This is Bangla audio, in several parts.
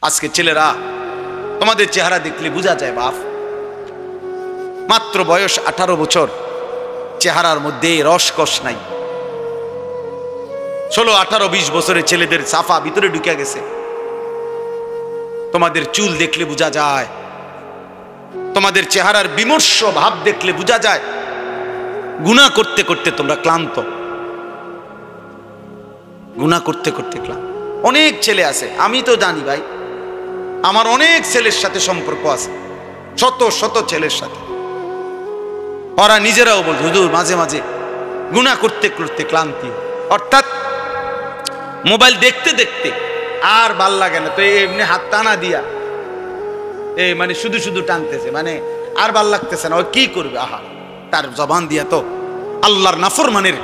আজকে ছেলেরা তোমাদের চেহারা দেখলে বোঝা যায় বাপ, মাত্র বয়স 18 বছর, চেহারার মধ্যে রসকস নাই। 16, 18, 20 বছরের ছেলেদের সাফা ভিতরে ঢুকে গেছে। তোমাদের চুল দেখলে বোঝা যায়, তোমাদের চেহারার বিমর্ষ ভাব দেখলে বোঝা যায় গুনাহ করতে করতে তোমরা ক্লান্ত, গুনাহ করতে করতে ক্লান্ত। অনেক ছেলে আছে, আমি তো জানি ভাই, আমার অনেক ছেলের সাথে সম্পর্ক আছে, শত শত ছেলের সাথে। ওরা নিজেরাও বলছে হুজুর মাঝে মাঝে গুনাহ করতে করতে ক্লান্তি, অর্থাৎ মোবাইল দেখতে দেখতে আর ভাল লাগে না, তো এমনি হাত টানা দিয়া মানে শুধু শুধু টানতেছে, মানে আর ভাল লাগতেছে না, ও কি করবে? আহা, তার জবান দিয়া তো আল্লাহর নাফরমানের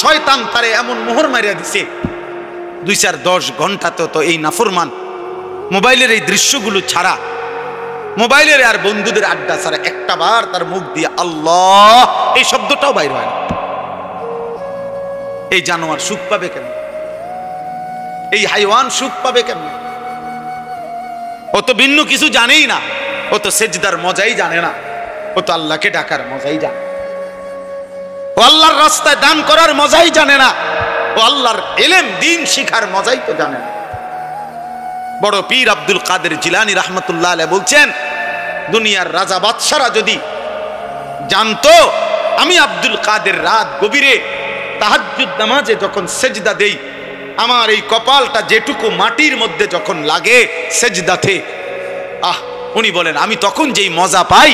শয়তান তারে এমন মোহর মারিয়া দিছে, 2-4-10 ঘন্টা তো এই নাফরমান মোবাইলের এই দৃশ্যগুলো ছাড়া, মোবাইলের আর বন্ধুদের আড্ডা ছাড়া একটা বার তার মুখ দিয়ে আল্লাহ এই শব্দটাও বাইর হয় না। এই জানোয়ার সুখ পাবে কেন? এই হাইওয়ান সুখ পাবে কেন? ও তো ভিন্ন কিছু জানেই না, ও তো সেজদার মজাই জানে না, ও তো আল্লাহকে ডাকার মজাই জানে, ও আল্লাহর রাস্তায় দান করার মজাই জানে না, ও আল্লাহর ইলম দ্বীন শিখার মজাই তো জানে না। বড় পীর আব্দুল কাদের জিলানী রাহমাতুল্লাহ আলাইহি বলছেন, দুনিয়ার রাজা বাদশারা যদি জানতো আমি আব্দুল কাদের রাত গভীরে তাহাজ্জুদ নামাজে যখন সেজদা দেই, আমার এই কপালটা যেটুকু মাটির মধ্যে যখন লাগে সেজদাতে, উনি বলেন আমি তখন যেই মজা পাই,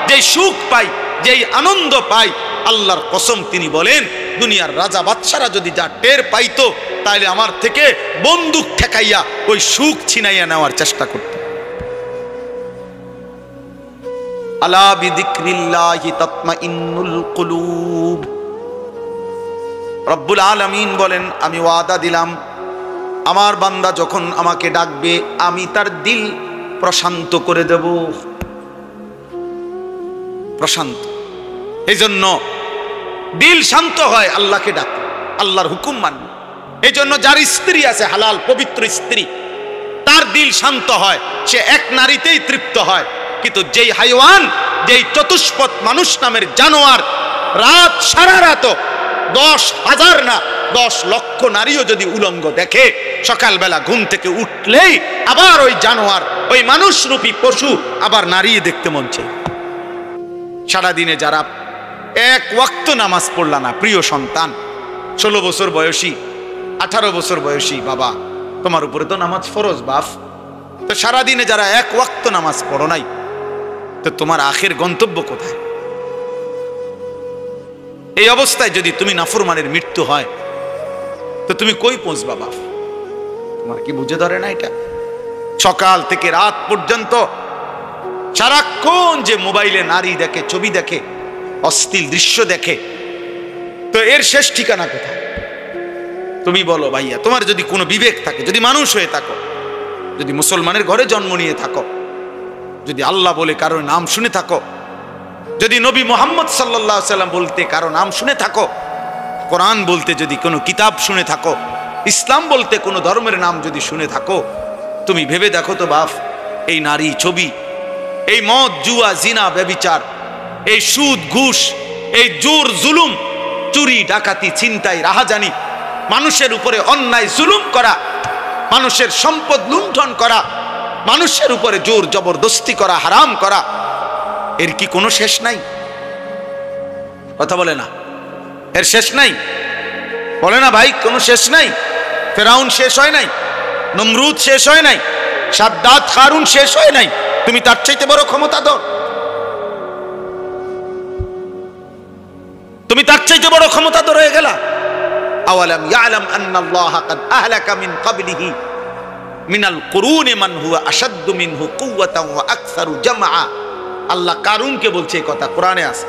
যেই সুখ পাই, যেই আনন্দ পাই, আল্লাহর কসম তিনি বলেন দুনিয়ার রাজা বাদশারা যদি যা টের পাইতো তাহলে আমার থেকে বন্দুক ঠেকাইয়া ওই সুখ ছিনাইয়া নেওয়ার চেষ্টা করত। আলা বিযিকরিল্লাহি তাতমাইন্নুল কুলুব। রব্বুল আলামিন বলেন আমি ওয়াদা দিলাম আমার বান্দা যখন আমাকে ডাকবে আমি তার দিল প্রশান্ত করে দেব, প্রশান্ত। এই জন্য দিল শান্ত হয় আল্লাহকে ডাকলে, আল্লাহর হুকুম মানবে। এই জন্য যার স্ত্রী আছে হালাল পবিত্র স্ত্রী, তার দিল শান্ত হয়, সে এক নারীতেই তৃপ্ত হয়। কিন্তু যেই হাইওয়ান, যেই চতুষ্পদ মানুষ নামের জানোয়ার রাত সারা রাত 10,000 না 10 লক্ষ নারীও যদি উলঙ্গ দেখে, সকালবেলা ঘুম থেকে উঠলেই আবার ওই জানোয়ার, ওই মানুষরূপী পশু আবার নারী দেখতে মন চায়। সারাদিনে যারা এক ওয়াক্ত নামাজ পড়লা না, প্রিয় সন্তান, 16 বছর বয়সী 18 বছর বয়সী বাবা, তোমার উপরে তো নামাজ ফরজ বাপ, তো সারাদিনে যারা এক ওয়াক্ত নামাজ পড়ো নাই, তো তোমার আখের গন্তব্য কোথায়? এই অবস্থায় যদি তুমি নাফরমানের মৃত্যু হয় তো তুমি কই পৌঁছবা বাপ? তোমার কি বুঝে ধরে না এটা? সকাল থেকে রাত পর্যন্ত সারাক্ষণ যে মোবাইলে নারী দেখে, ছবি দেখে, অশ্লীল দৃশ্য দেখে, তো এর শেষ ঠিকানা কোথায়? তুমি বলো ভাইয়া, তোমার যদি কোনো বিবেক থাকে, যদি মানুষ হয়ে থাকো, যদি মুসলমানের ঘরে জন্ম নিয়ে থাকো, যদি আল্লাহ বলে কারোর নাম শুনে থাকো, যদি নবী মুহাম্মদ সাল্লাল্লাহু আলাইহি সাল্লাম বলতে কারো নাম শুনে থাকো, কোরআন বলতে যদি কোনো কিতাব শুনে থাকো, ইসলাম বলতে কোনো ধর্মের নাম যদি শুনে থাকো, তুমি ভেবে দেখো তো বাপ, এই নারী ছবি, এই মদ জুয়া জিনা ব্যভিচার, এই সুদ ঘুষ, এই জোর জুলুম, চুরি ডাকাতি ছিনতাই রাহাজানি, মানুষের উপরে অন্যায় জুলুম করা, মানুষের সম্পদ লুণ্ঠন করা, মানুষের উপরে জোর জবরদস্তি করা, হারাম করা, এর কি কোনো শেষ নাই? কথা বলে না, এর শেষ নাই? বলে না ভাই, কোনো শেষ নাই? ফেরাউন শেষ হয় নাই, নমরুদ শেষ হয় নাই, সাদ্দাত কারুন শেষ হয় নাই, তুমি তার চাইতে বড় ক্ষমতাধর, তুমি তার চাইতে বড় ক্ষমতাধর হয়ে গেলা। আওয়ালাম ইয়ালাম আন্নাল্লাহা কাদ আহলাকা মিন ক্বাবলিহি মিনাল কুরুনি মান হুয়া আশাদ্দু মিনহু কুওয়াতান ওয়া আকসারু জামআ। আল্লাহ কারুনকে বলছে এই কথা, কোরআনে আছে।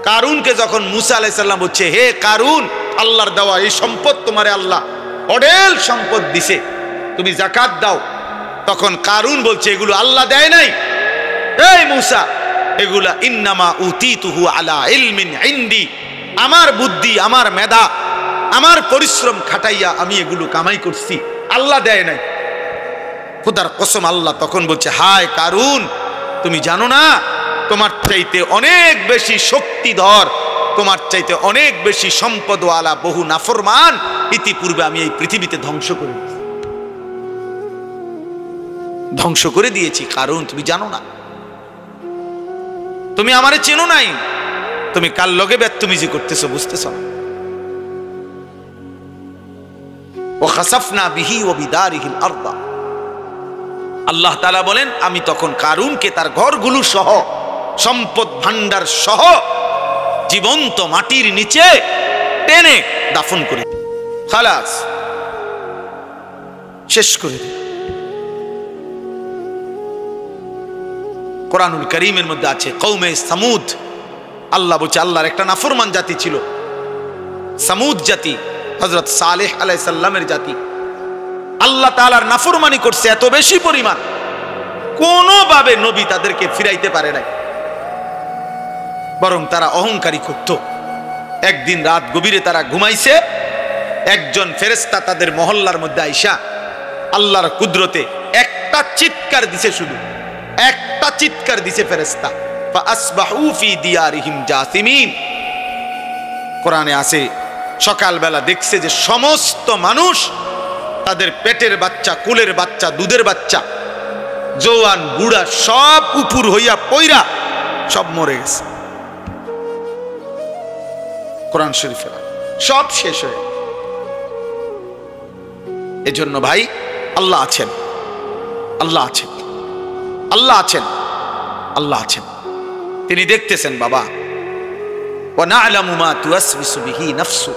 কারুনকে যখন মুসা আলাইহিস সালাম বলছে, হে কারুন, আল্লাহর দেওয়া এই সম্পদ তোমারে আল্লাহ অঢেল সম্পদ দিছে, তুমি যাকাত দাও, তখন কারুন বলছে এগুলো আল্লাহ দেয় নাই, এই মুসা, এগুলা ইন্নামা উতিতুহু আলা ইলমিন ইনদি, আমার বুদ্ধি, আমার মেধা, আমার পরিশ্রম খাটাইয়া আমি এগুলো কামাই করছি, আল্লাহ দেয় নাই। খোদার কসম, আল্লাহ তখন বলছে, হায় কারুন, তুমি জানো না তোমার চাইতে অনেক বেশি শক্তিধর, তোমার চাইতে অনেক বেশি সম্পদওয়ালা বহু নাফরমান ইতিপূর্বে আমি এই পৃথিবীতে ধ্বংস করে দিয়েছি। কারণ তুমি জানো না, তুমি আমারে চেনো নাই, তুমি কার লগে বেত্তমিজি করতেছো বুঝতেছ না। ওয়াখাসাফনা বিহি ওয়া বিদারিহিল আরদ, আল্লাহ তাআলা বলেন আমি তখন কারুনকে তার ঘরগুলো সহ সম্পদ ভান্ডার সহ জীবন্ত মাটির নিচে টেনে দাফন করে খালাস শেষ করে দিল। কোরআনুল কারীমের মধ্যে আছে কওমে সামুদ, আল্লাহ বলছে আল্লাহর একটা নাফরমান জাতি ছিল সামুদ জাতি, হযরত সালেহ আলাইহিস সালামের জাতি। আল্লাহ তাআলার নাফরমানি করছে এত বেশি পরিমাণ, কোনোভাবে নবী তাদেরকে ফিরাইতে পারে নাই, বরং তারা অহংকারী করত। একদিন রাত গভীরে তারা ঘুমাইছে, একজন ফেরেশতা তাদের মহল্লার মধ্যে আইসা আল্লাহর কুদরতে একটা চিৎকার দিছে, শুধু একটা চিৎকার দিছে ফেরেশতা, ফাআসবাহু ফি দিয়ারিহিম জাসিমিন। কোরআনে আছে সকালবেলা দেখছে যে সমস্ত মানুষ, তাদের পেটের বাচ্চা, কুলের বাচ্চা, দুধের বাচ্চা, জওয়ান বুড়া সব উপুর হইয়া পইরা সব মরে গেছে। কোরআন শরীফে সব শেষ হয়ে। এজন্য ভাই আল্লাহ আছেন, আল্লাহ আছেন, আল্লাহ আছেন, আল্লাহ আছেন, তিনি দেখতেছেন বাবা। ওয়া না'লামু মা তুওয়াসবিসু বিহি নাফসু,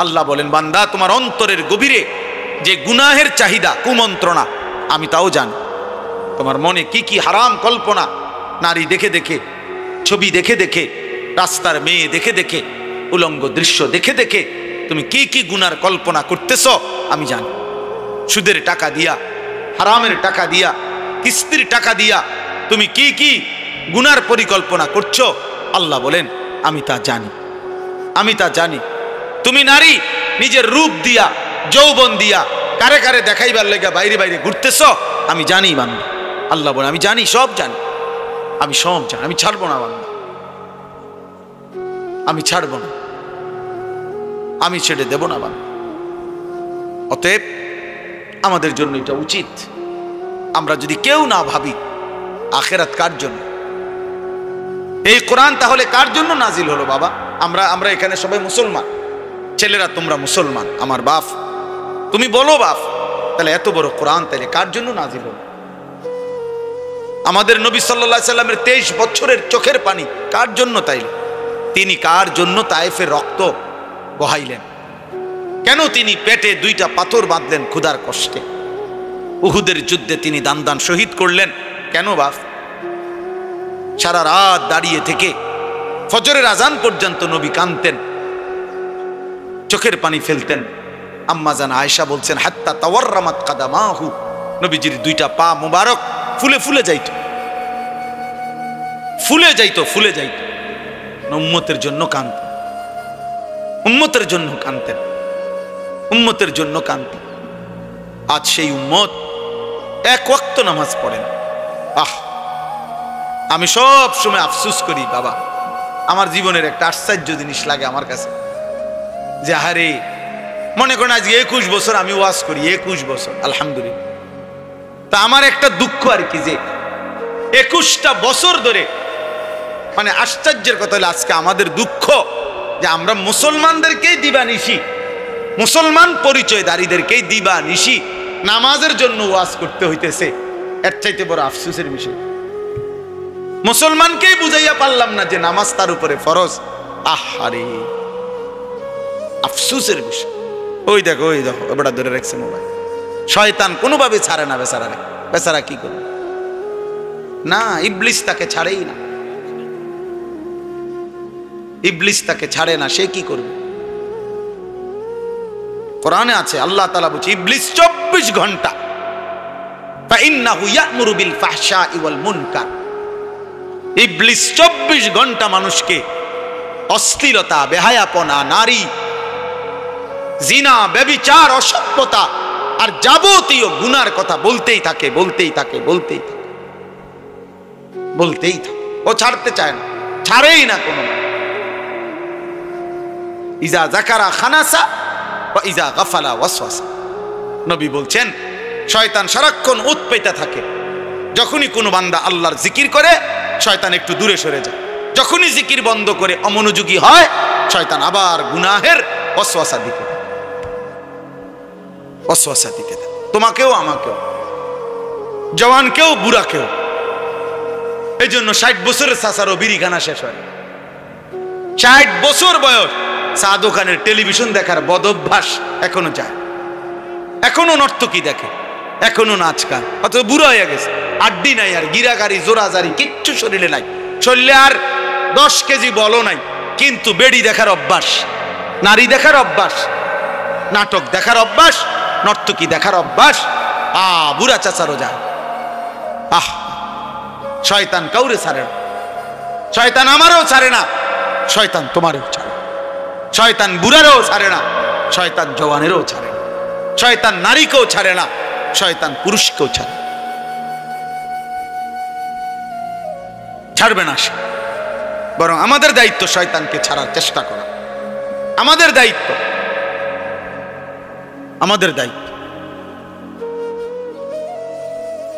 আল্লাহ বলেন বান্দা তোমার অন্তরের গভীরে যে গুনাহের চাহিদা, কুমন্ত্রণা, আমি তাও জানি। তোমার মনে কি কি হারাম কল্পনা, নারী দেখে দেখে, ছবি দেখে দেখে, রাস্তার মেয়ে দেখে দেখে, উলঙ্গ দৃশ্য দেখে দেখে তুমি কি কি গুনার কল্পনা করতেছ আমি জানি। সুদের টাকা দিয়া, হারামের টাকা দিয়া, কিস্তির টাকা দিয়া তুমি কি কি গুনার পরিকল্পনা করছো, আল্লাহ বলেন আমি তা জানি, আমি তা জানি। তুমি নারী নিজের রূপ দিয়া, যৌবন দিয়া কারে কারে দেখাইবার লেগা বাইরে বাইরে ঘুরতেছ, আমি জানি বান্দা। আল্লাহ বলেন আমি জানি, সব জানি, আমি সব জানি, আমি ছাড়বো না বান্দা, আমি ছাড়বো না, আমি ছেড়ে দেব না বান্দা। অতএব আমাদের জন্য এটা উচিত, আমরা যদি কেউ না ভাবি আখিরাত কার জন্য, এই কোরআন তাহলে কার জন্য নাজিল হলো বাবা? আমরা এখানে সবাই মুসলমান, ছেলেরা তোমরা মুসলমান, আমার বাপ, তুমি বলো বাপ, তাহলে এত বড় কোরআন তাহলে কার জন্য নাজিল হলো? আমাদের নবী সাল্লাল্লাহু আলাইহি সাল্লামের 23 বছরের চোখের পানি কার জন্য? তাইলে তিনি কার জন্য তায়েফের রক্ত বহাইলেন? কেন তিনি পেটে 2টা পাথর বাঁধলেন ক্ষুধার কষ্টে? উহুদের যুদ্ধে তিনি দান দান শহীদ করলেন কেন বাপ? সারা রাত দাঁড়িয়ে থেকে ফজরের আজান পর্যন্ত নবী কাঁদতেন, চোখের পানি ফেলতেন। আম্মা জান আয়েশা বলছেন হাত্তা তাওয়াররামাত কাদামাহু, নবীজির 2টা পা মুবারক ফুলে ফুলে যাইত, ফুলে যাইত, ফুলে যাইত। উম্মতের জন্য কাঁদতেন, উম্মতের জন্য কাঁদতেন, উম্মতের জন্য কাঁদতেন। আজ সেই উম্মত এক ওয়াক্ত নামাজ পড়েন। আমি সব সময় আফসোস করি বাবা, আমার জীবনের একটা আশ্চর্য জিনিস লাগে আমার কাছে, যে আরে মনে করেন আজকে 21 বছর আমি ওয়াজ করি, 21 বছর আলহামদুলিল্লাহ। তা আমার একটা দুঃখ আর কি, যে 21টা বছর ধরে, মানে আশ্চর্যের কথা হলো আজকে আমাদের দুঃখ যে আমরা মুসলমানদেরকেই দিবানিশি, মুসলমান পরিচয়ধারীদেরকেই দিবানিশি নামাজের জন্য ওয়াজ করতে হইতেছে। এর চাইতে বড় আফসোসের বিষয়, মুসলমানকেই বুঝাইয়া পারলাম না যে নামাজ তার উপরে ফরজ। আহারে আফসোসের বিষয়। ওই দেখো, ওই দেখো, এবার ধরে রাখছে মোবাইল, শয়তান কোনোভাবে ছাড়ে না বেচারা, বেচারা কি করবে না, ইবলিস তাকে ছাড়েই না, ইবলিস তাকে ছাড়ে না, সে কি করবে? কোরআনে আছে আল্লাহ তাআলা বলছে ইবলিস 24 ঘন্টা ফাইন্নাহু ইয়া'মুরু বিল ফাহশাই ওয়াল মুনকার, ইবলিস 24 ঘন্টা মানুষকে অশ্লীলতা, বেহায়াপনা, নারী, জিনা, ব্যভিচার, অসভ্যতা আর যাবতীয় গুনার কথা বলতেই থাকে, বলতেই থাকে, বলতেই থাকে, বলতেই থাকে। ও ছাড়তে চায় না, ছাড়েই না কোনো। ইজা যাকারা খানাসা ওয়া ইজা গাফালা ওয়াসওয়াসা। নবী বলছেন শয়তান সারাক্ষণ উৎপেতে থাকে। যখনই কোনো বান্দা আল্লাহর জিকির করে শয়তান একটু দূরে সরে যায়, যখনই জিকির বন্ধ করে অমনোযোগী হয় শয়তান আবার গুনাহের ওয়াসওয়াসা দিতে থাকে, ওয়াসওয়াসা দিতে থাকে। তোমাকেও, আমাকেও, জওয়ানকেও, বুড়াকেও। এই জন্য 60 বছরের চাচারও বিড়িখানা শেষ হয়। 60 বছর বয়স, চা দোকানের টেলিভিশন দেখার বদভ্যাস এখনো যায়, এখনো নর্তকী দেখে, এখনো নাচ গান, অথচ বুড়া হয়ে গেছে, আড্ডি নাই আর, গিরাগারি জোরাজারি কিচ্ছু শরীরে নাই, শরীরে আর 10 কেজি বলও নাই, কিন্তু বেড়ি দেখার অভ্যাস, নারী দেখার অভ্যাস, নাটক দেখার অভ্যাস, নর্তকী দেখার অভ্যাস। বুড়া চাচারও যায়। শয়তান কাউরে ছাড়ে না, শয়তান আমারও ছাড়ে না, শয়তান তোমারও ছাড়ে, শয়তান বুড়ারও ছাড়ে না, শয়তান জওয়ানেরও ছাড়ে না, শয়তান নারীকেও ছাড়ে না, শয়তান পুরুষকেও ছাড়ে, ছাড়বে না সে। বরং আমাদের দায়িত্ব শয়তানকে ছাড়ার চেষ্টা করা, আমাদের দায়িত্ব, আমাদের দায়িত্ব।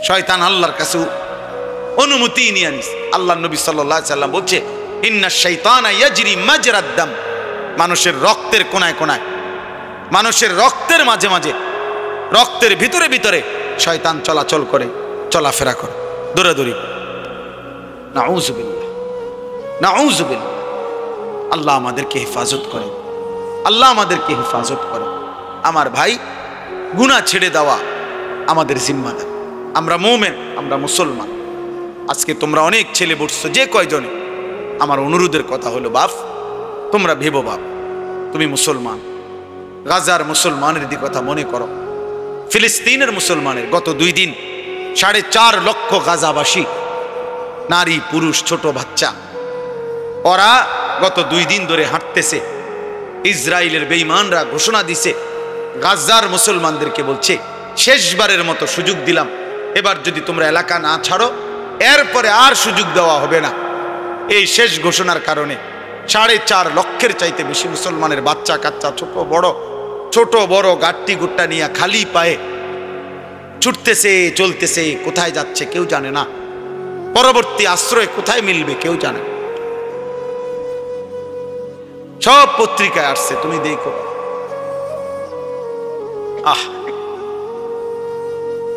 শয়তান আল্লাহর কাছে অনুমতি নিয়ে আনিস। আল্লাহ নবী সাল্লাল্লাহু আলাইহি সাল্লাম বলছে ইন্নাশ শাইতানা ইয়াজরি মাজরাদ দাম। মানুষের রক্তের কোনায় কোনায়, মানুষের রক্তের মাঝে মাঝে, রক্তের ভিতরে ভিতরে শয়তান চলাচল করে, চলাফেরা করে, দৌড়াদৌড়ি। নাউযুবিল্লাহ, নাউযুবিল্লাহ। আল্লাহ আমাদেরকে হেফাজত করে, আল্লাহ আমাদেরকে হেফাজত করে। আমার ভাই, গুনাহ ছেড়ে দেওয়া আমাদের জিম্মাদার। আমরা মুমিন, আমরা মুসলমান। আজকে তোমরা অনেক ছেলে বসছো, যে কয়জনে, আমার অনুরোধের কথা হলো বাপ, তোমরা ভেবো বাপ, তুমি মুসলমান, গাজার মুসলমানের দিকে কথা মনে করো, ফিলিস্তিনের মুসলমানের। গত 2 দিন 4.5 লক্ষ গাজাবাসী, নারী পুরুষ ছোট বাচ্চা, ওরা গত 2 দিন ধরে হাঁটতেছে। ইসরায়েলের বেঈমানরা ঘোষণা দিছে, গাজার মুসলমানদেরকে বলছে শেষবারের মতো সুযোগ দিলাম, এবার যদি তোমরা এলাকা না ছাড়ো এরপরে আর সুযোগ দেওয়া হবে না। এই শেষ ঘোষণার কারণে 4.5 লক্ষের চাইতে বেশি মুসলমানের বাচ্চা কাচ্চা, ছোট বড় গাট্টি গুট্টা নিয়ে খালি পায়ে ছুটতেছে, চলতেছে। কোথায় যাচ্ছে কেউ জানে না, পরবর্তী আশ্রয় কোথায় মিলবে কেউ জানে না। সব পত্রিকায় আসছে, তুমি দেখো।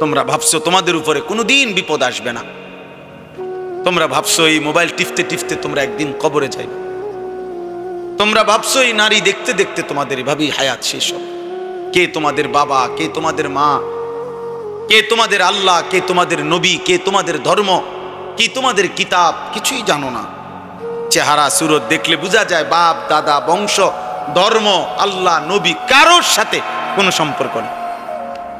তোমরা ভাবছো তোমাদের উপরে কোনোদিন বিপদ আসবে না, তোমরা ভাবছো এই মোবাইল টিপতে টিপতে তোমরা একদিন কবরে যাইবে, তোমরা ভাবছো এই নারী দেখতে দেখতে তোমাদের এভাবেই হায়াত শেষ হবে। কে তোমাদের বাবা, কে তোমাদের মা, কে তোমাদের আল্লাহ, কে তোমাদের নবী, কে তোমাদের ধর্ম, কি তোমাদের কিতাব, কিছুই জানো না। চেহারা সুরত দেখলে বোঝা যায় বাপ দাদা বংশ ধর্ম আল্লাহ নবী কারোর সাথে কোনো সম্পর্ক নেই।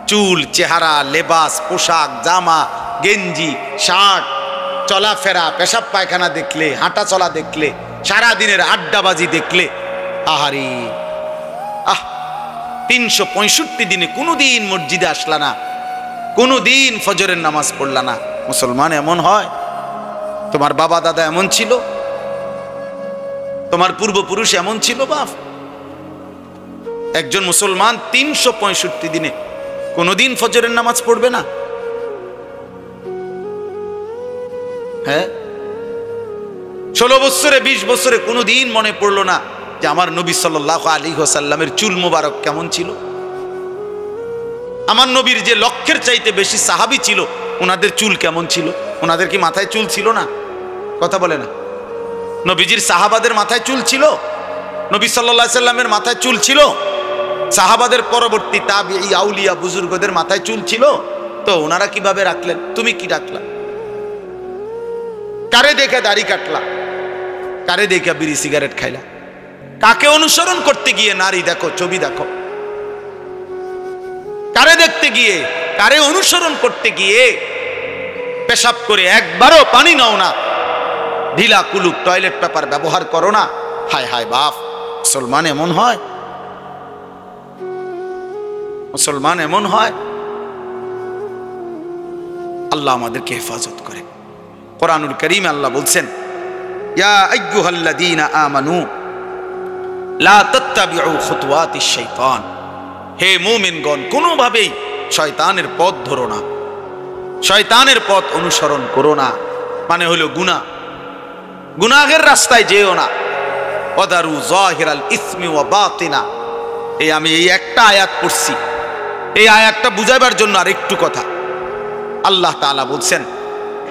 চুল চেহারা লেবাস পোশাক জামা গেঞ্জি শার্ট চলাফেরা পেশাব পায়খানা দেখলে হাঁটা চলা দেখলে সারাদিনের আড্ডাবাজি দেখলে আহারে 365 দিনে কোনোদিন মসজিদে আসলা না, কোনোদিন ফজরের নামাজ পড়লা না। মুসলমান এমন হয়? তোমার বাবা দাদা এমন ছিল? তোমার পূর্বপুরুষ এমন ছিল? বাপ, একজন মুসলমান 365 দিনে কোনোদিন ফজরের নামাজ পড়বে না? হ্যাঁ, 16 বছরে 20 বছরে কোনোদিন মনে পড়লো না যে আমার নবী সাল্লাল্লাহু আলাইহি ওয়াসাল্লামের চুল মুবারক কেমন ছিল? আমার নবীর যে লক্ষের চাইতে বেশি সাহাবী ছিল ওনাদের চুল কেমন ছিল? ওনাদের কি মাথায় চুল ছিল না? কথা বলে না। নবীজির সাহাবাদের মাথায় চুল ছিল? নবী সাল্লাল্লাহু আলাইহি ওয়াসাল্লামের মাথায় চুল ছিল? সাহাবাদের পরবর্তী তাবিঈ আউলিয়া বুজুর্গদের মাথায় চুল ছিল? তো ওনারা কিভাবে রাখলেন? তুমি কি রাখলা? কারে দেখে দাড়ি কাটলা? কারে দেখে বিড়ি সিগারেট খাইলা? কাকে অনুসরণ করতে গিয়ে নারী দেখো, ছবি দেখো? কারে দেখতে গিয়ে, কারে অনুসরণ করতে গিয়ে পেশাব করে একবারও পানি নাও না, ঢিলা কুলুক টয়লেট পেপার ব্যবহার করো না? হায় হায় বাপ, মুসলমান এমন হয়? মুসলমান এমন হয়, আল্লাহ আমাদেরকে হেফাজত করে। কোরআনুল কারীমে আল্লাহ বলছেন, ইয়া আইয়ুহাল্লাযীনা আমানু লা তাত্তাবিউ খুতুওয়াতিশ শাইতান, হে মুমিনগণ কোনোভাবেই শয়তানের পথ ধরো না, শয়তানের পথ অনুসরণ করো না। মানে হলো গুনাহের রাস্তায় যেও না। ওয়াদারু যাহিরাল ইসমি ওয়া বাতিনা, আমি এই একটা আয়াত পড়ছি, এই আয়াতটা বুঝাইবার জন্য আর একটু কথা। আল্লাহ তাআলা বলছেন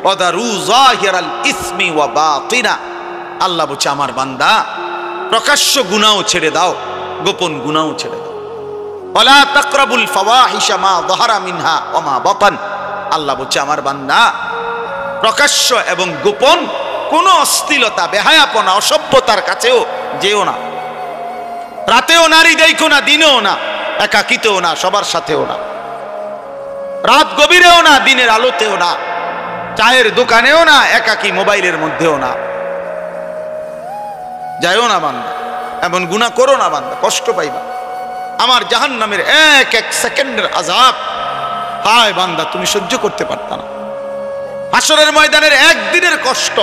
ওয়াদারু যাহিরাল ইসমি ওয়া বাতিনা, আল্লাহ বলছে আমার বান্দা প্রকাশ্য গুনাহ ছেড়ে দাও, গোপন গুনাহ ছেড়ে দাও। ওয়ালা তাকরাবুল ফাওয়াহিশা মা যাহারা মিনহা ওয়া মা বাতান, আল্লাহ বলছে আমার বান্দা প্রকাশ্য এবং গোপন কোন অশ্লীলতা, বেহায়াপনা, অসভ্যতার কাছেও যেও না। রাতেও নারী দেখো না, দিনেও না, একাকিতেও না, সবার সাথেও না, রাত গভীরেও না, দিনের আলোতেও না, চায়ের দোকানেও না, একাকি মোবাইলের মধ্যেও না। যাইও না বান্দা, এমন গুনাহ করো না বান্দা, কষ্ট পাইবা। আমার জাহান্নামের এক এক সেকেন্ডের আযাব, হায় বান্দা তুমি সহ্য করতে পারতা না। হাসরের ময়দানের একদিনের কষ্ট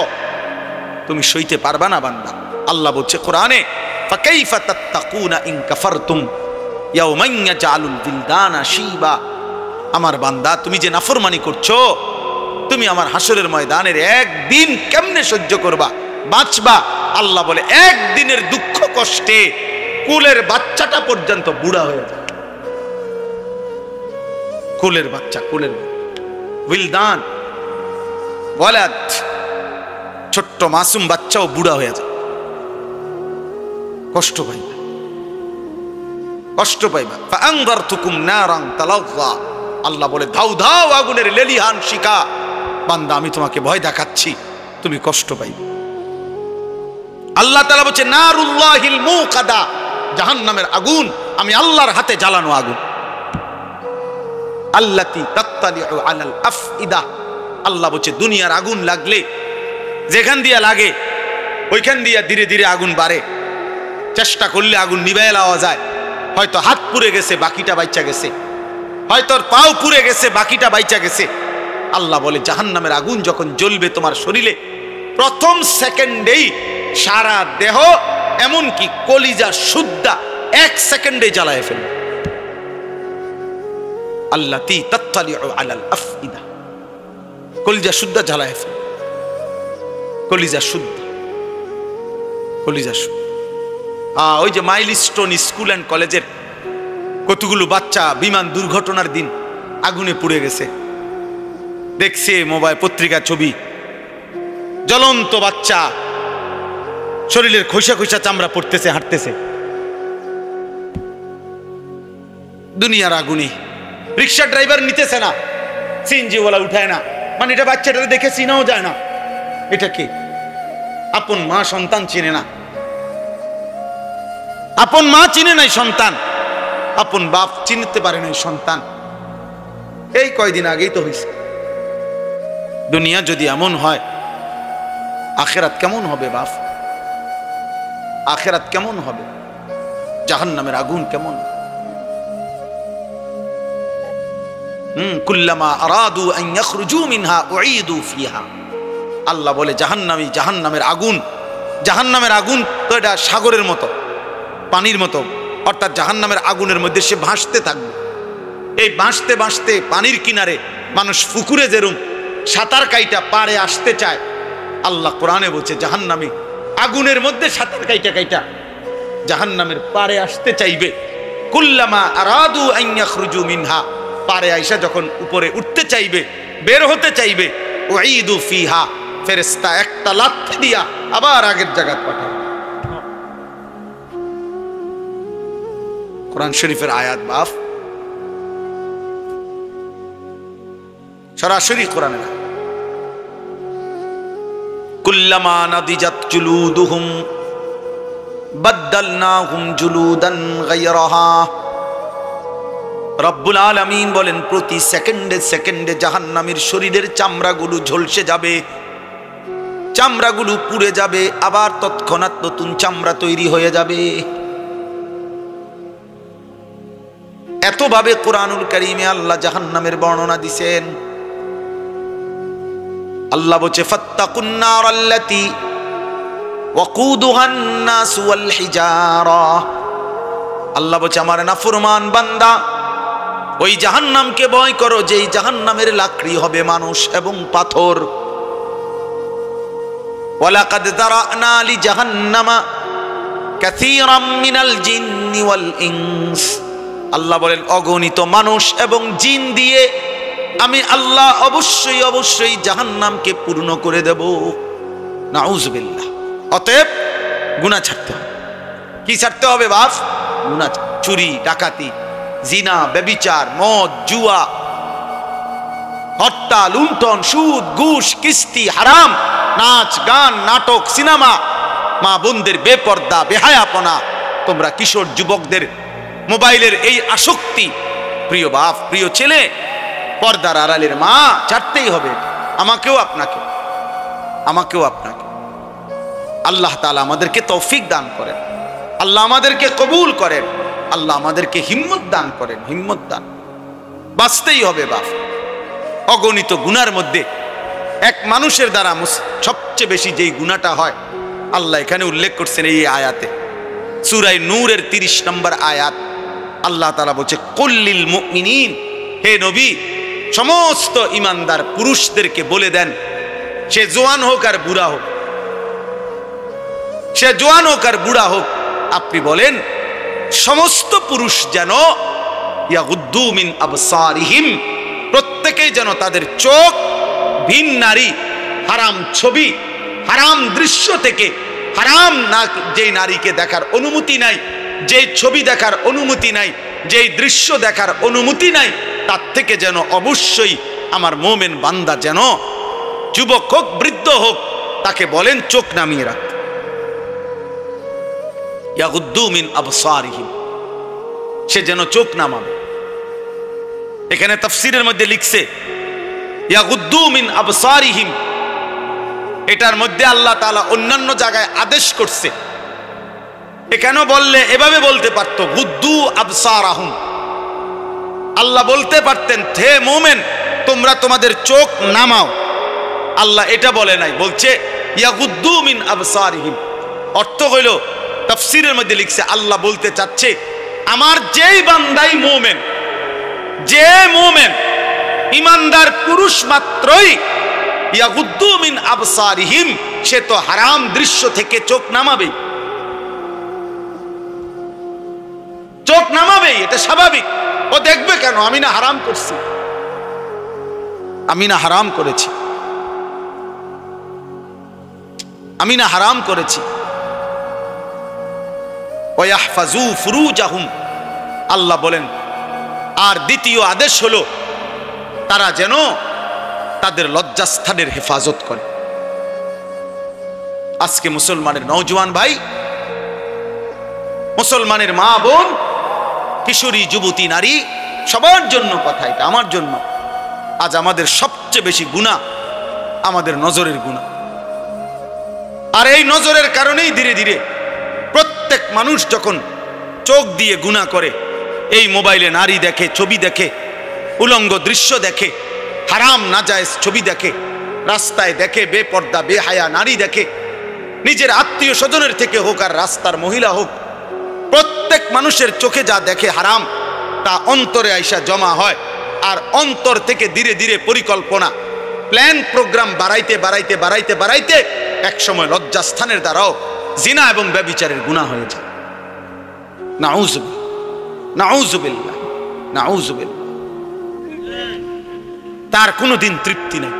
তুমি সইতে পারবা না বান্দা। আল্লাহ বলছে কোরআনে, ফাকাইফা তাত্তাকুনা ইন কাফারতুম ইয়াওমান ইয়াজআলুল বিলদানা শিবা, আমার বান্দা তুমি যে নাফরমানি করছো, তুমি আমার হাসরের ময়দানের একদিন কেমনে সহ্য করবা, বাঁচবা? আল্লাহ বলে একদিনের দুঃখ কষ্টে কুলের বাচ্চাটা পর্যন্ত বুড়া হয়ে যায়। কুলের বাচ্চা, কুলের বিলদান ওয়ালাদ, ছোট্ট মাসুম বাচ্চাও বুড়া হয়ে যায়। কষ্ট পাইবা, কষ্ট পাইবা। ফাআনযারতুকুম নারান তালাযযা, আল্লাহ বলে ধাউ ধাউ আগুনের লেলিহান শিখা, বান্দা আমি তোমাকে ভয় দেখাচ্ছি, তুমি কষ্ট পাইবে। আল্লাহ তাআলা বলছে নারুল্লাহিল মুকাদা, জাহান্নামের আগুন আমি আল্লাহর হাতে জ্বালানো আগুন। আল্লাতী তাত্তালিউ আলাল আফইদা, আল্লাহ বলছে দুনিয়ার আগুন লাগলে যেখান দিয়া লাগে ওইখান দিয়া ধীরে ধীরে আগুন বাড়ে। চেষ্টা করলে আগুন নিভাইয়া লওয়া যায়। হয়তো হাত পুড়ে গেছে, বাকিটা বাইচা গেছে, হয়তো পাও পুড়ে গেছে, বাকিটা বাইচা গেছে। আল্লাহ বলে জাহান্নামের আগুন যখন জ্বলবে তোমার শরীরে, প্রথম সেকেন্ডেই সারা দেহ এমনকি কলিজা সুদ্ধা এক সেকেন্ডে জ্বালায় ফেলবে। আল্লাতী তাত্তালিউ আলাল আফইদা, কলিজা সুদ্ধা জ্বালায় ফেলবে, কলিজা শুদ্ধ, কলিজা শুদ্ধ। ওই যে মাইলস্টোন স্কুল অ্যান্ড কলেজের কতগুলো বাচ্চা বিমান দুর্ঘটনার দিন আগুনে পুড়ে গেছে, দেখছে মোবাইল পত্রিকা ছবি, জ্বলন্ত বাচ্চা, শরীরের খোসা খোসা চামড়া পড়তেছে, হাঁটতেছে দুনিয়ার আগুনে। রিক্সা ড্রাইভার নিতেছে না, সিএনজি ওয়ালা উঠায় না, মানে এটা বাচ্চাটা দেখে চিনাও যায় না এটা কে। আপন মা সন্তান চিনে না, আপন মা চিনে নাই সন্তান, আপন বাপ চিনতে পারে নাই সন্তান। এই কয়দিন আগেই তো হয়েছে। দুনিয়া যদি এমন হয়, আখেরাত কেমন হবে বাপ? আখেরাত কেমন হবে? জাহান্নামের আগুন কেমন? কুল্লামা আরাদু আন ইয়াখরুজু মিনহা উঈদু ফিহা, আল্লাহ বলে জাহান্নামের আগুন, জাহান্নামের আগুন তো এটা সাগরের মতো, পানির মতো, অর্থাৎ জাহান্নামের আগুনের মধ্যে সে ভাসতে থাকবে। এই ভাসতে ভাসতে পানির কিনারে মানুষ পুকুরে যেরকম সাঁতার কাইটা পারে আসতে চায়, আল্লাহ কোরআনে বলছে জাহান্নামে আগুনের মধ্যে সাঁতার কাইটা কাইটা জাহান্নামের পারে আসতে চাইবে। কুল্লামা আরাদু আন ইয়াখরুজু মিনহা, পারে আইসা যখন উপরে উঠতে চাইবে, বের হতে চাইবে, উঈদু ফিহা, ফেরেশতা একটা লাথি দিয়া আবার আগের জায়গায় পাঠায়। কোরআন শরীফের আয়াত বাপ, সরাসরি কোরআনের আয়াত। কুল্লামা নাদিজাত জুলুদুহুম বাদদালনাহুম জুলুদান গায়রাহা, রব্বুল আলামিন বলেন প্রতি সেকেন্ডে সেকেন্ডে জাহান্নামীর শরীরের চামড়াগুলো ঝলসে যাবে, চামড়াগুলো পুড়ে যাবে, আবার তৎক্ষণাৎ নতুন চামড়া তৈরি হয়ে যাবে। এতভাবে কোরআনুল কারীমে আল্লাহ জাহান্নামের বর্ণনা দিছেন। আল্লাহ বলছে ফাত্তাকুন নারাল্লাতী ওয়াকুদুহান নাস ওয়াল হিজারা। আল্লাহ বলছে আমার নাফরমান বান্দা ওই জাহান্নামকে ভয় করো যেই জাহান্নামের লাকড়ি হবে মানুষ এবং পাথর। ওয়ালাকাদ যারানা লিজাহান্নামা কাসীরাম মিনাল জিন্নি ওয়াল ইনস। আল্লাহ বলেন অগণিত মানুষ এবং জিন দিয়ে আমি আল্লাহ অবশ্যই অবশ্যই জাহান্নামকে পূর্ণ করে দেব। নাউযুবিল্লাহ। অতএব গুনাহ ছাড়তে হবে। কি ছাড়তে হবে বাপ? গুনাহ। চুরি, ডাকাতি, জিনা, ব্যভিচার, মদ, জুয়া, হত্যা, লুণ্ঠন, সুদ, ঘুষ, কিস্তি, হারাম, নাচ, গান, নাটক, সিনেমা, মা বোনদের বেপর্দা, বেহায়াপনা, তোমরা কিশোর যুবকদের মোবাইলের এই আসক্তি, প্রিয় বাপ, প্রিয় ছেলে, পর্দার আড়ালের মা, ছাড়তেই হবে। আমাকেও আপনাকে, আমাকেও আপনাকে। আল্লাহ তাআলা আমাদেরকে তৌফিক দান করেন, আল্লাহ আমাদেরকে কবুল করেন, আল্লাহ আমাদেরকে হিম্মত দান করেন। হিম্মত দান, বাঁচতেই হবে বাপ। অগণিত গুনার মধ্যে এক মানুষের দ্বারা সবচেয়ে বেশি যেই গুনাহটা হয় আল্লাহ এখানে উল্লেখ করছেন এই আয়াতে, সূরা নূরের 30 নম্বর আয়াত। আল্লাহ তাআলা বলছে কুল্লিল মুমিনিন, হে নবী সমস্ত ইমানদার পুরুষদেরকে বলে দেন, সে জওয়ান হোক আর বুড়া হোক, সে জওয়ান হোক আর বুড়া হোক, আপনি বলেন সমস্ত পুরুষ যেন ইয়াগুদ্দু মিন আবসারিহিম, প্রত্যেকেই যেন তাদের চোখ ভিন নারী, হারাম ছবি, হারাম দৃশ্য থেকে, হারাম না যেই নারীকে দেখার অনুমতি নাই, যেই ছবি দেখার অনুমতি নাই, যেই দৃশ্য দেখার অনুমতি নাই, তার থেকে যেন অবশ্যই আমার মুমিন বান্দা যেন যুবক হোক বৃদ্ধ হোক তাকে বলেন চোখ নামিয়ে রাখতে। ইয়াগুদ্দু মিন আবসারিহিম, সে যেন চোখ নামাবে। এখানে তাফসীরের মধ্যে লিখছে ইয়াগুদ্দু মিন আবসারিহিম, এটার মধ্যে আল্লাহ তাআলা অন্যান্য জায়গায় আদেশ করছে। এখানে বললে এভাবে বলতে পারতো গুদ্দু আবসারাহুম, আল্লাহ বলতে পারতেন হে মুমিন তোমরা তোমাদের চোখ নামাও। আল্লাহ এটা বলে নাই, বলছে ইয়াগুদ্দু মিন আবসারিহিম। অর্থ হইল তাফসীরের মধ্যে লিখছে আল্লাহ বলতে চাচ্ছে আমার যেই বান্দাই মুমিন, যে মুমিন ইমানদার পুরুষ মাত্রই ইয়াগুদ্দু মিন আবসারিহিম, সে তো হারাম দৃশ্য থেকে চোখ নামাবে, চোখ নামাবে, এটা স্বাভাবিক। ও দেখবে কেন? আমি না হারাম করছি, আমি না হারাম করেছি, আমি না হারাম করেছি। ওয়াহফাজু ফুরুজাহুম, আল্লাহ বলেন আর দ্বিতীয় আদেশ হলো তারা যেন তাদের লজ্জাস্থানের হেফাজত করে। আজকে মুসলমানের নওজোয়ান ভাই, মুসলমানের মা বোন, কিশোরী যুবতী নারী, সবার জন্য কথা এটা, আমার জন্য। আজ আমাদের সবচেয়ে বেশি গুনাহ আমাদের নজরের গুনাহ। আর এই নজরের কারণেই ধীরে ধীরে প্রত্যেক মানুষ যখন চোখ দিয়ে গুনাহ করে, এই মোবাইলে নারী দেখে, ছবি দেখে, উলঙ্গ দৃশ্য দেখে, হারাম নাজায়েজ ছবি দেখে, রাস্তায় দেখে বেপর্দা বেহায়া নারী দেখে, নিজের আত্মীয় স্বজনের থেকে হোক আর রাস্তার মহিলা হোক, প্রত্যেক মানুষের চোখে যা দেখে হারাম তা অন্তরে আইসা জমা হয়। আর অন্তর থেকে ধীরে ধীরে পরিকল্পনা, প্ল্যান, প্রোগ্রাম বাড়াইতে বাড়াইতে বাড়াইতে বাড়াইতে একসময় লজ্জাস্থানের দ্বারাও জিনা এবং ব্যভিচারের গুনাহ হয়ে যায়। নাউযুবিল্লাহ, নাউযুবিল্লাহ, নাউযুবিল্লাহ। তার কোনোদিন তৃপ্তি নেই,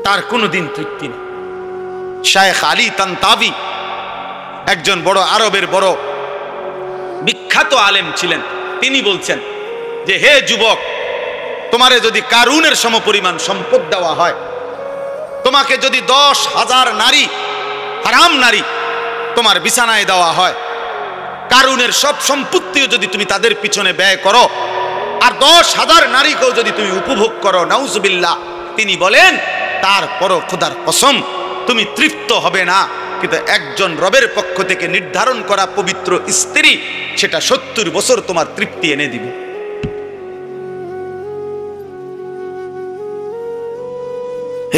তার কোনোদিন তৃপ্তি নেই। শায়েখ আলী তানতাবি একজন বড় আরবের বড় বিখ্যাত আলেম ছিলেন। তিনি বলছেন যে হে যুবক, তোমারে যদি কারুনের সমপরিমাণ সম্পদ দেওয়া হয়, তোমাকে যদি 10,000 নারী, হারাম নারী তোমার বিছানায় দেওয়া হয়, কারুনের সব সম্পত্তিও যদি তুমি তাদের পিছনে ব্যয় করো, আর 10,000 নারীকেও যদি তুমি উপভোগ করো, নাউযুবিল্লাহ, তিনি বলেন তারপরও খোদার কসম তুমি তৃপ্ত হবে না। কিন্তু একজন রবের পক্ষ থেকে নির্ধারণ করা পবিত্র স্ত্রী সেটা 70 বছর তোমার তৃপ্তি এনে দিবে।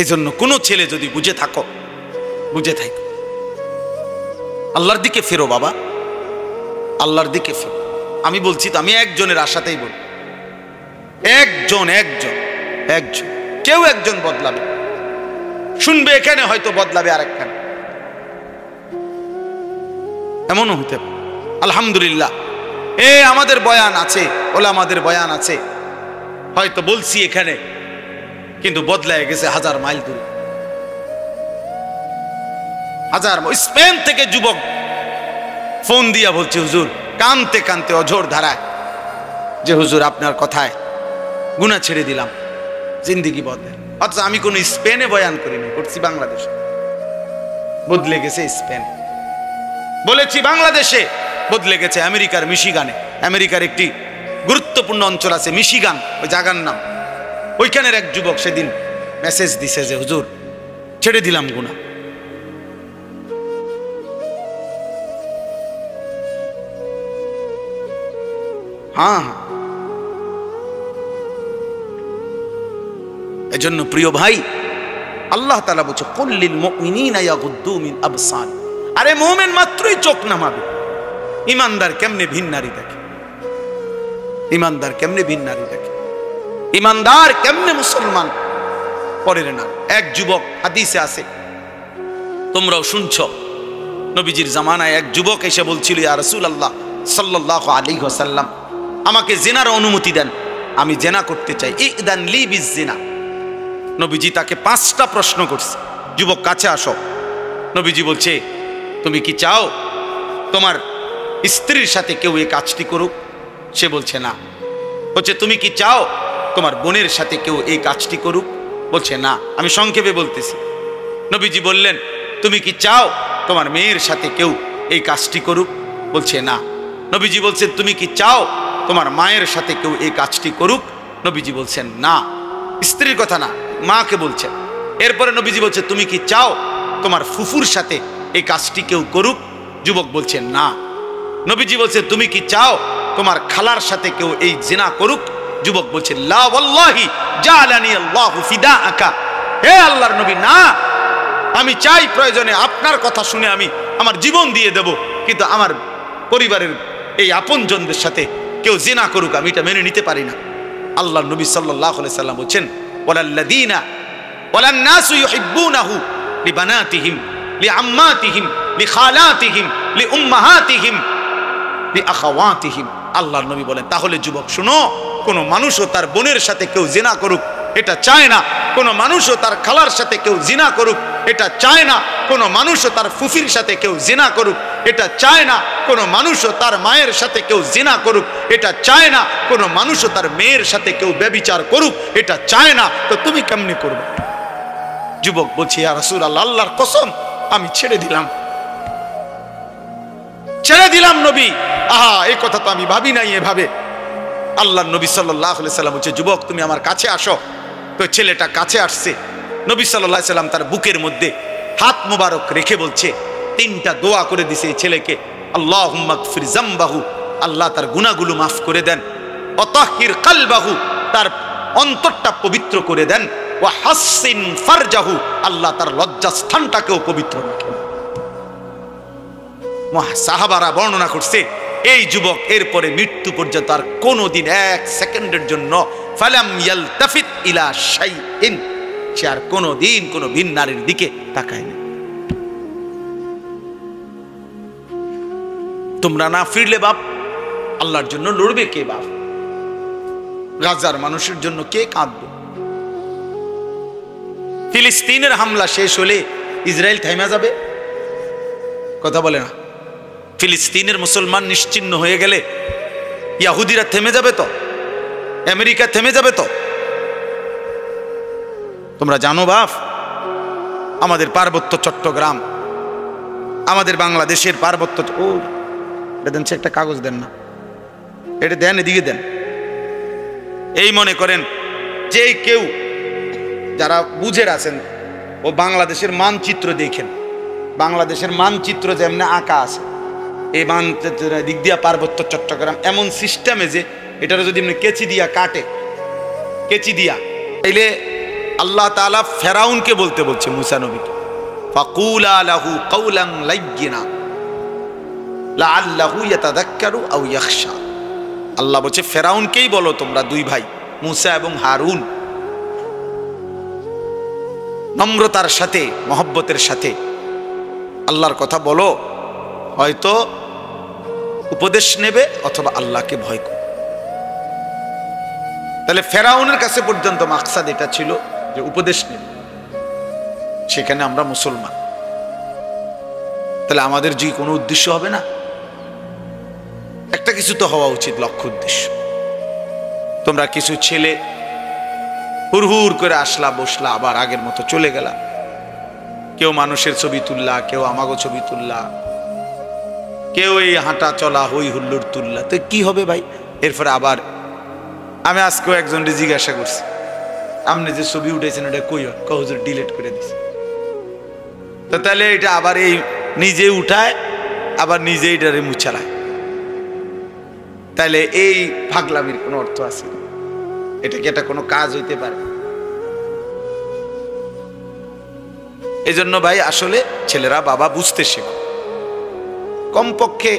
এই জন্য কোনো ছেলে যদি বুঝে থাকো, বুঝে থাকো, আল্লাহর দিকে ফেরো বাবা, আল্লাহর দিকে ফেরো। আমি বলছি তো, আমি একজনের আশাতেই বলি, একজন একজন একজন কেউ একজন বদলাবে, শুনবে এখানে হয়তো বদলাবে আরেকখানে, এমনও হতে পারে। আলহামদুলিল্লাহ আমাদের বয়ান আছে, ওলামাদের বয়ান আছে, হয়তো বলছি এখানে, কিন্তু বদলায় গেছে 1000 মাইল দূরে, 1000। স্পেন থেকে যুবক ফোন দিয়া বলছে, হুজুর কানতে কানতে অঝোর ধারায়, যে হুজুর আপনার কথায় গুনাহ ছেড়ে দিলাম, জিন্দিগি বদলে। অথচ আমি কোন স্পেনে বয়ান করিনি, করছি বাংলাদেশে। বদলে গেছে স্পেন, বলেছি বাংলাদেশে, বদলে গেছে আমেরিকার মিশিগানে। আমেরিকার একটি গুরুত্বপূর্ণ অঞ্চল আছে মিশিগান, ওই জায়গার নাম। ওইখানের এক যুবক সেদিন মেসেজ দিছে যে হুজুর ছেড়ে দিলাম গুনাহ। হ্যাঁ হ্যাঁ, এজন্য প্রিয় ভাই, আল্লাহ তাআলা বলছে কুল্লিল মুমিনিনা ইয়াগুদ্দু মিন আবসার। আরে মুমিন মাত্রই চোখ নামাবে। ইমানদার কেমনে ভিন নারী দেখে, ইমানদার কেমনে ভিন নারী দেখে, ইমানদার কেমনে মুসলমান পরের না। এক যুবক, হাদিসে আছে, তোমরাও শুনছো, নবীজির জামানায় এক যুবক এসে বলছিল, ইয়া রাসূলুল্লাহ সাল্লাল্লাহু আলাইহি ওয়াসাল্লাম, আমাকে জিনার অনুমতি দেন, আমি জিনা করতে চাই, ইদান লি বিজিনা। নবীজি তাকে 5টা প্রশ্ন করছে, যুবক কাছে আসো। নবীজি বলছে, তুমি কি চাও তোমার স্ত্রীর সাথে কেউ এই কাজটি করুক? সে বলছে না। বলছে, তুমি কি চাও তোমার বোনের সাথে কেউ এই কাজটি করুক? বলছে না। আমি সংক্ষেপে বলতেছি। নবীজি বললেন, তুমি কি চাও তোমার মেয়ের সাথে কেউ এই কাজটি করুক? বলছে না। নবীজি বলছেন, তুমি কি চাও তোমার মায়ের সাথে কেউ এই কাজটি করুক? নবীজি বলছেন না। স্ত্রীর কথা না, মাকে বলছেন। এরপরে নবীজি বলছে, তুমি কি চাও তোমার ফুফুর সাথে এই কাজটি কেউ করুক? যুবক বলছে না। নবীজি বলছে, তুমি কি চাও তোমার খালার সাথে কেউ এই জিনা করুক? যুবক বলছে, লা ওয়াল্লাহি জালানি আল্লাহু ফিদাআকা। হে আল্লাহর নবী, না, আমি চাই প্রয়োজনে আপনার কথা শুনে আমি আমার জীবন দিয়ে দেব, কিন্তু আমার পরিবারের এই আপনজনদের সাথে কেউ জিনা করুক আমি এটা মেনে নিতে পারি না। আল্লাহর নবী সাল্লাল্লাহু আলাইহি সাল্লাম বলেন, ওয়ালাল্লাযীনা ওয়ালান নাসু ইউহিব্বুনাহু লিবানাতিহিম লিআম্মাতিহিম লিখালাতিহিম লিউম্মাহাতিহিম লিআখাওয়াতিহিম। আল্লাহর নবী বলেন, তাহলে যুবক শুনো, কোন মানুষও তার বোনের সাথে কেউ জিনা করুক এটা চায় না, কোন মানুষও তার খালার সাথে কেউ জিনা করুক এটা চায় না, কোন মানুষও তার ফুফির সাথে কেউ জিনা করুক এটা চায় না, কোন মানুষও তার মায়ের সাথে কেউ জিনা করুক এটা চায় না, কোন মানুষও তার মেয়ের সাথে কেউ ব্যভিচার করুক এটা চায় না। তো তুমি কেমনে করবে? যুবক বলছি, ইয়া রাসূলুল্লাহ, আল্লাহর কসম আমি ছেড়ে দিলাম, ছেড়ে দিলাম নবী। আহা, এই কথা তো আমি ভাবি নাই এভাবে। আল্লাহর নবী সাল্লাল্লাহু আলাইহি সাল্লাম বলছে, যুবক তুমি আমার কাছে আসো। তো ছেলেটা কাছে আসছে। নবী সাল্লাল্লাহু আলাইহি সাল্লাম তার বুকের মধ্যে হাত মোবারক রেখে বলছে, 3টা দোয়া করে দিছে এই ছেলেকে। আল্লাহুম্মা গফির যামবাহু, আল্লাহ তার গুনাহগুলো মাফ করে দেন। ওয়াতাহির কলবাহু, তার অন্তরটা পবিত্র করে দেন। ওয়া হাসসিন ফারজাহু, আল্লাহ তার লজ্জাস্থানটাকেও পবিত্র রাখেন। সাহাবারা বর্ণনা করছে, এই যুবক এরপরে মৃত্যু পর্যন্ত আর কোনোদিন 1 সেকেন্ডের জন্য ফালাম ইয়ালতাফিত ইলা শাইইন, সে আর কোনোদিন কোনো ভিন নারীর দিকে তাকায় না। তোমরা না ফিরলে বাপ, আল্লাহর জন্য লড়বে কে বাপ? গাজার মানুষের জন্য কে কাঁদবে? ফিলিস্তিনের হামলা শেষ হলে ইসরায়েল থেমে যাবে? কথা বলে না। ফিলিস্তিনের মুসলমান নিশ্চিহ্ন হয়ে গেলে ইহুদিরা থেমে যাবে তো? আমেরিকা থেমে যাবে তো? তোমরা জানো বাপ, আমাদের পার্বত্য চট্টগ্রাম, আমাদের বাংলাদেশের পার্বত্য, ও দেন, সে একটা কাগজ দেন না, এটা দেন, এদিকে দেন। এই মনে করেন যে কেউ যারা বুঝে আছেন, ও বাংলাদেশের মানচিত্র দেখেন, বাংলাদেশের মানচিত্র যেমন আঁকা আছে, এই বান দিক দিয়া পার্বত্য চট্টগ্রাম এমন সিস্টেমে যে এটার যদি এমনি কেচি দিয়া কাটে, কেচি দিয়া, তাইলে আল্লাহ তাআলা ফেরাউনকে বলতে বলছে মুসা নবীকে, ফাকুলা লাহু কাওলান লাইয়িনা লাআল্লাহু ইয়াতাযাক্কারু আও ইয়াখশা। আল্লাহ বলছে ফেরাউনকেই বলো তোমরা দুই ভাই মুসা এবং হারুন, নম্রতার সাথে মহব্বতের সাথে আল্লাহর কথা বলো, হয়তো উপদেশ নেবে অথবা আল্লাহকে ভয় করবে। তাহলে ফেরাউনের কাছে পর্যন্ত মাকসাদ এটা ছিল যে উপদেশ নেবে, সেখানে আমরা মুসলমান, তাহলে আমাদের যে কোনো উদ্দেশ্য হবে না, একটা কিছু তো হওয়া উচিত লক্ষ্য উদ্দেশ্য। তোমরা কিছু ছেলে হুড়হুর করে আসলা, বসলা, আবার আগের মতো চলে গেলা, কেউ মানুষের ছবি তুললা, কেউ আমাগো ছবি তুললা, কেউ এই হাঁটা চলা হই হুল্লোড় তুললা, তো কি হবে ভাই? এরপরে আবার আমি আজকেও একজনকে জিজ্ঞাসা করছি, আপনি যে ছবি উঠেছেন ওটা কই? হুজুর ডিলিট করে দিছে। তো তাহলে এটা আবার এই নিজে উঠায় আবার নিজে এটারে মুছালায়, তাহলে এই পাগলামির কোনো অর্থ আছে? এটা কি এটা কোনো কাজ হইতে পারে? এই জন্য ভাই আসলে ছেলেরা বাবা বুঝতে শেখো, কমপক্ষে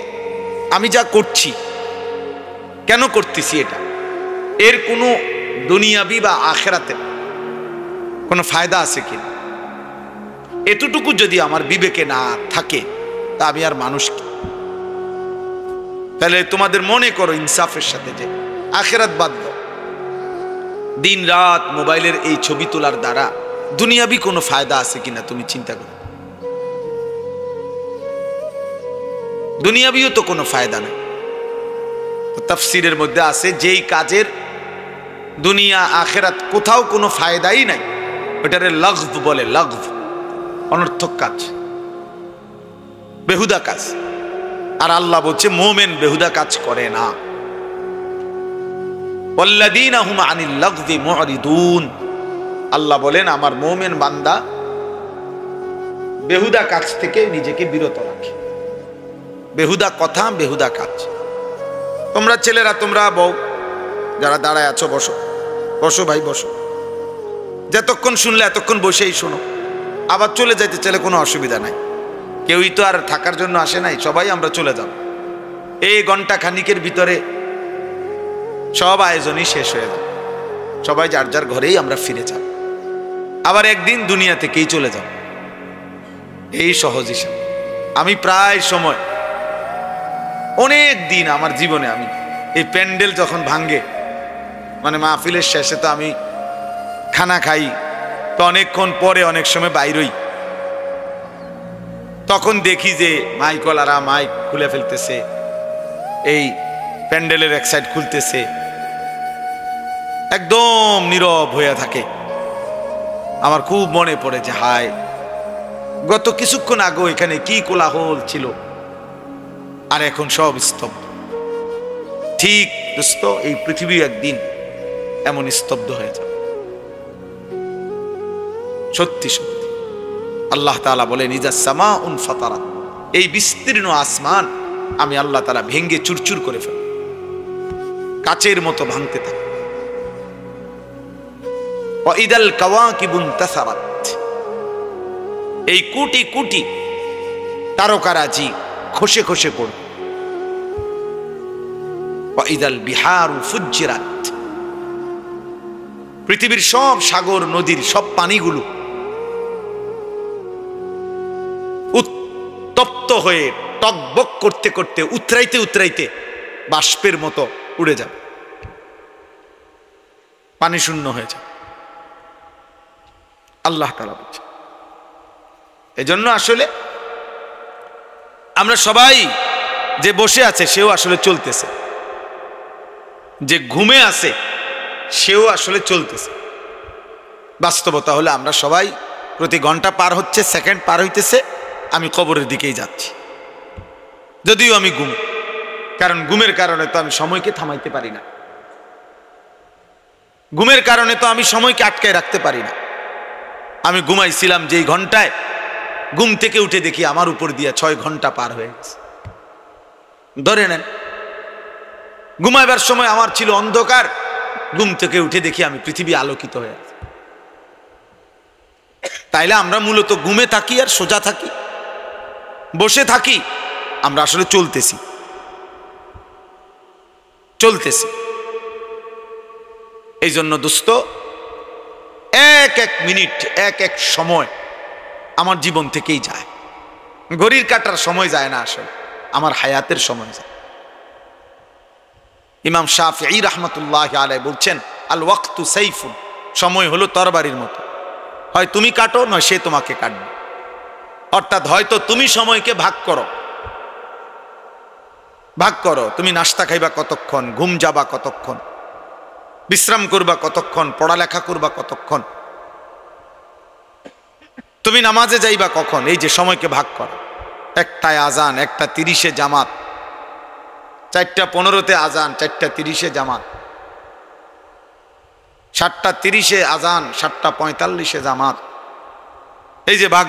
আমি যা করছি কেন করতেছি, এটা এর কোনো দুনিয়াবি বা আখেরাতের কোনো ফায়দা আছে কি, এতটুকু যদি আমার বিবেকে না থাকে তা আমি আর মানুষ কি? তাহলে তোমাদের মনে করো ইনসাফের সাথে যে আখেরাত বাদ দাও, দিন রাত মোবাইলের এই ছবি তোলার দ্বারা দুনিয়াবি কোনো ফায়দা আছে কিনা তুমি চিন্তা করো। দুনিয়াবিও তো কোনো ফায়দা নেই। তাফসীরের মধ্যে আছে যেই কাজের দুনিয়া আখেরাত কোথাও কোনো ফায়দাই নাই, ওটারে লাগভ বলে, লাগভ, অনর্থক কাজ, বেহুদা কাজ। আর আল্লাহ বলছে মুমিন বেহুদা কাজ করে না। ওয়াল্লাযীনা হুম আনিল লাগভি মুরিদুন, আল্লাহ বলেন আমার মুমিন বান্দা বেহুদা কাজ থেকে নিজেকে বিরত রাখে, বেহুদা কথা, বেহুদা কাজ। তোমরা ছেলেরা, তোমরা বউ যারা দাঁড়ায় আছো, বসো বসো ভাই বসো, যতক্ষণ শুনলে এতক্ষণ বসেই শোনো, আবার চলে যাইতে চাইলে কোনো অসুবিধা নাই, কেউই তো আর থাকার জন্য আসে নাই, সবাই আমরা চলে যাব। এই ঘন্টা খানিকের ভিতরে সব আয়োজনই শেষ হয়ে যাবে, সবাই যার যার ঘরেই আমরা ফিরে যাব, আবার একদিন দুনিয়া থেকেই চলে যাব, এই সহজ হিসাব। আমি প্রায় সময় অনেক দিন আমার জীবনে আমি এই প্যান্ডেল যখন ভাঙ্গে, মানে মাহফিলের শেষে তো আমি খানা খাই, তো অনেকক্ষণ পরে অনেক সময় বাইরই, তখন দেখি যে মাইকওয়ালারা মাইক খুলে ফেলতেছে, এই প্যান্ডেলের এক সাইড খুলতেছে, একদম নীরব হয়ে থাকে। আমার খুব মনে পড়ে যে হায়, গত কিছুক্ষণ আগে এখানে কি কোলাহল ছিল, আর এখন সব স্তব্ধ। ঠিক দোস্ত, এই পৃথিবী একদিন এমন স্তব্ধ হয়ে যাবে, সত্যি সত্যি। আল্লাহ তাআলা বলেন ইজা সামাউন ফাতারাত, এই বিস্তীর্ণ আসমান আমি আল্লাহ তাআলা ভেঙ্গে চুরচুর করে ফেলব, কাচের মতো ভাঙতে থাকে। ওয়া ইদাল কাওয়াকিবু ইনতাসারাত, এই কোটি কোটি তারকারাজি খসে খসে পড়বে। ওয়া ইদাল বিহারু ফুজ্জিরাত, পৃথিবীর সব সাগর নদীর সব পানিগুলো উত্তপ্ত হয়ে টকবক করতে করতে উতরাইতে উতরাইতে বাষ্পের মতো উড়ে যাবে, পানি শূন্য হয়ে যাবে। আল্লাহ তাআলা বলছে। এজন্য আসলে আমরা সবাই, যে বসে আছে সেও আসলে চলতেছে, যে ঘুমে আছে সেও আসলে চলতেছে। বাস্তবতা হলে আমরা সবাই প্রতি ঘন্টা পার হচ্ছে, সেকেন্ড পার হইতেছে, আমি কবরের দিকেই যাচ্ছি, যদিও আমি ঘুম, কারণ ঘুমের কারণে তো আমি সময়কে থামাইতে পারি না, ঘুমের কারণে তো আমি সময়কে আটকায় রাখতে পারি না। আমি ঘুমাইছিলাম যেই ঘন্টায়, ঘুম থেকে উঠে দেখি আমার উপর দিয়ে 6 ঘন্টা পার হয়ে গেছে। ধরে নেন। ঘুমাইবার সময় আমার ছিল অন্ধকার, ঘুম থেকে উঠে দেখি আমি পৃথিবী আলোকিত হয়ে আছে। তাইলে আমরা মূলত ঘুমে থাকি আর সোজা থাকি, বসে থাকি, আমরা আসলে চলতেছি। এই জন্য দোস্ত, এক এক মিনিট, এক এক সময় আমার জীবন থেকেই যায়। ঘড়ির কাটার সময় যায় না, আসলে আমার হায়াতের সময় যায়। ইমাম শাফিঈ রাহমাতুল্লাহি আলাইহি বলছেন, আল ওয়াক্তু সাইফুন, সময় হলো তরবারির মতো, হয় তুমি কাটো নয় সে তোমাকে কাটবে। অর্থাৎ হয়তো তুমি সময়কে ভাগ করো, তুমি নাস্তা খাইবা কতক্ষণ, ঘুম যাবা কতক্ষণ, বিশ্রাম করবা কতক্ষণ, পড়ালেখা করবা কতক্ষণ, তুমি নামাজে যাইবা কখন, এই যে সময়কে ভাগ করো। 1টায় আজান, 1:30 জামাত, 4:15 আজান, 4:30 জামাত, 7:30 আজান, 7:45 জামাত। এই যে ভাগ,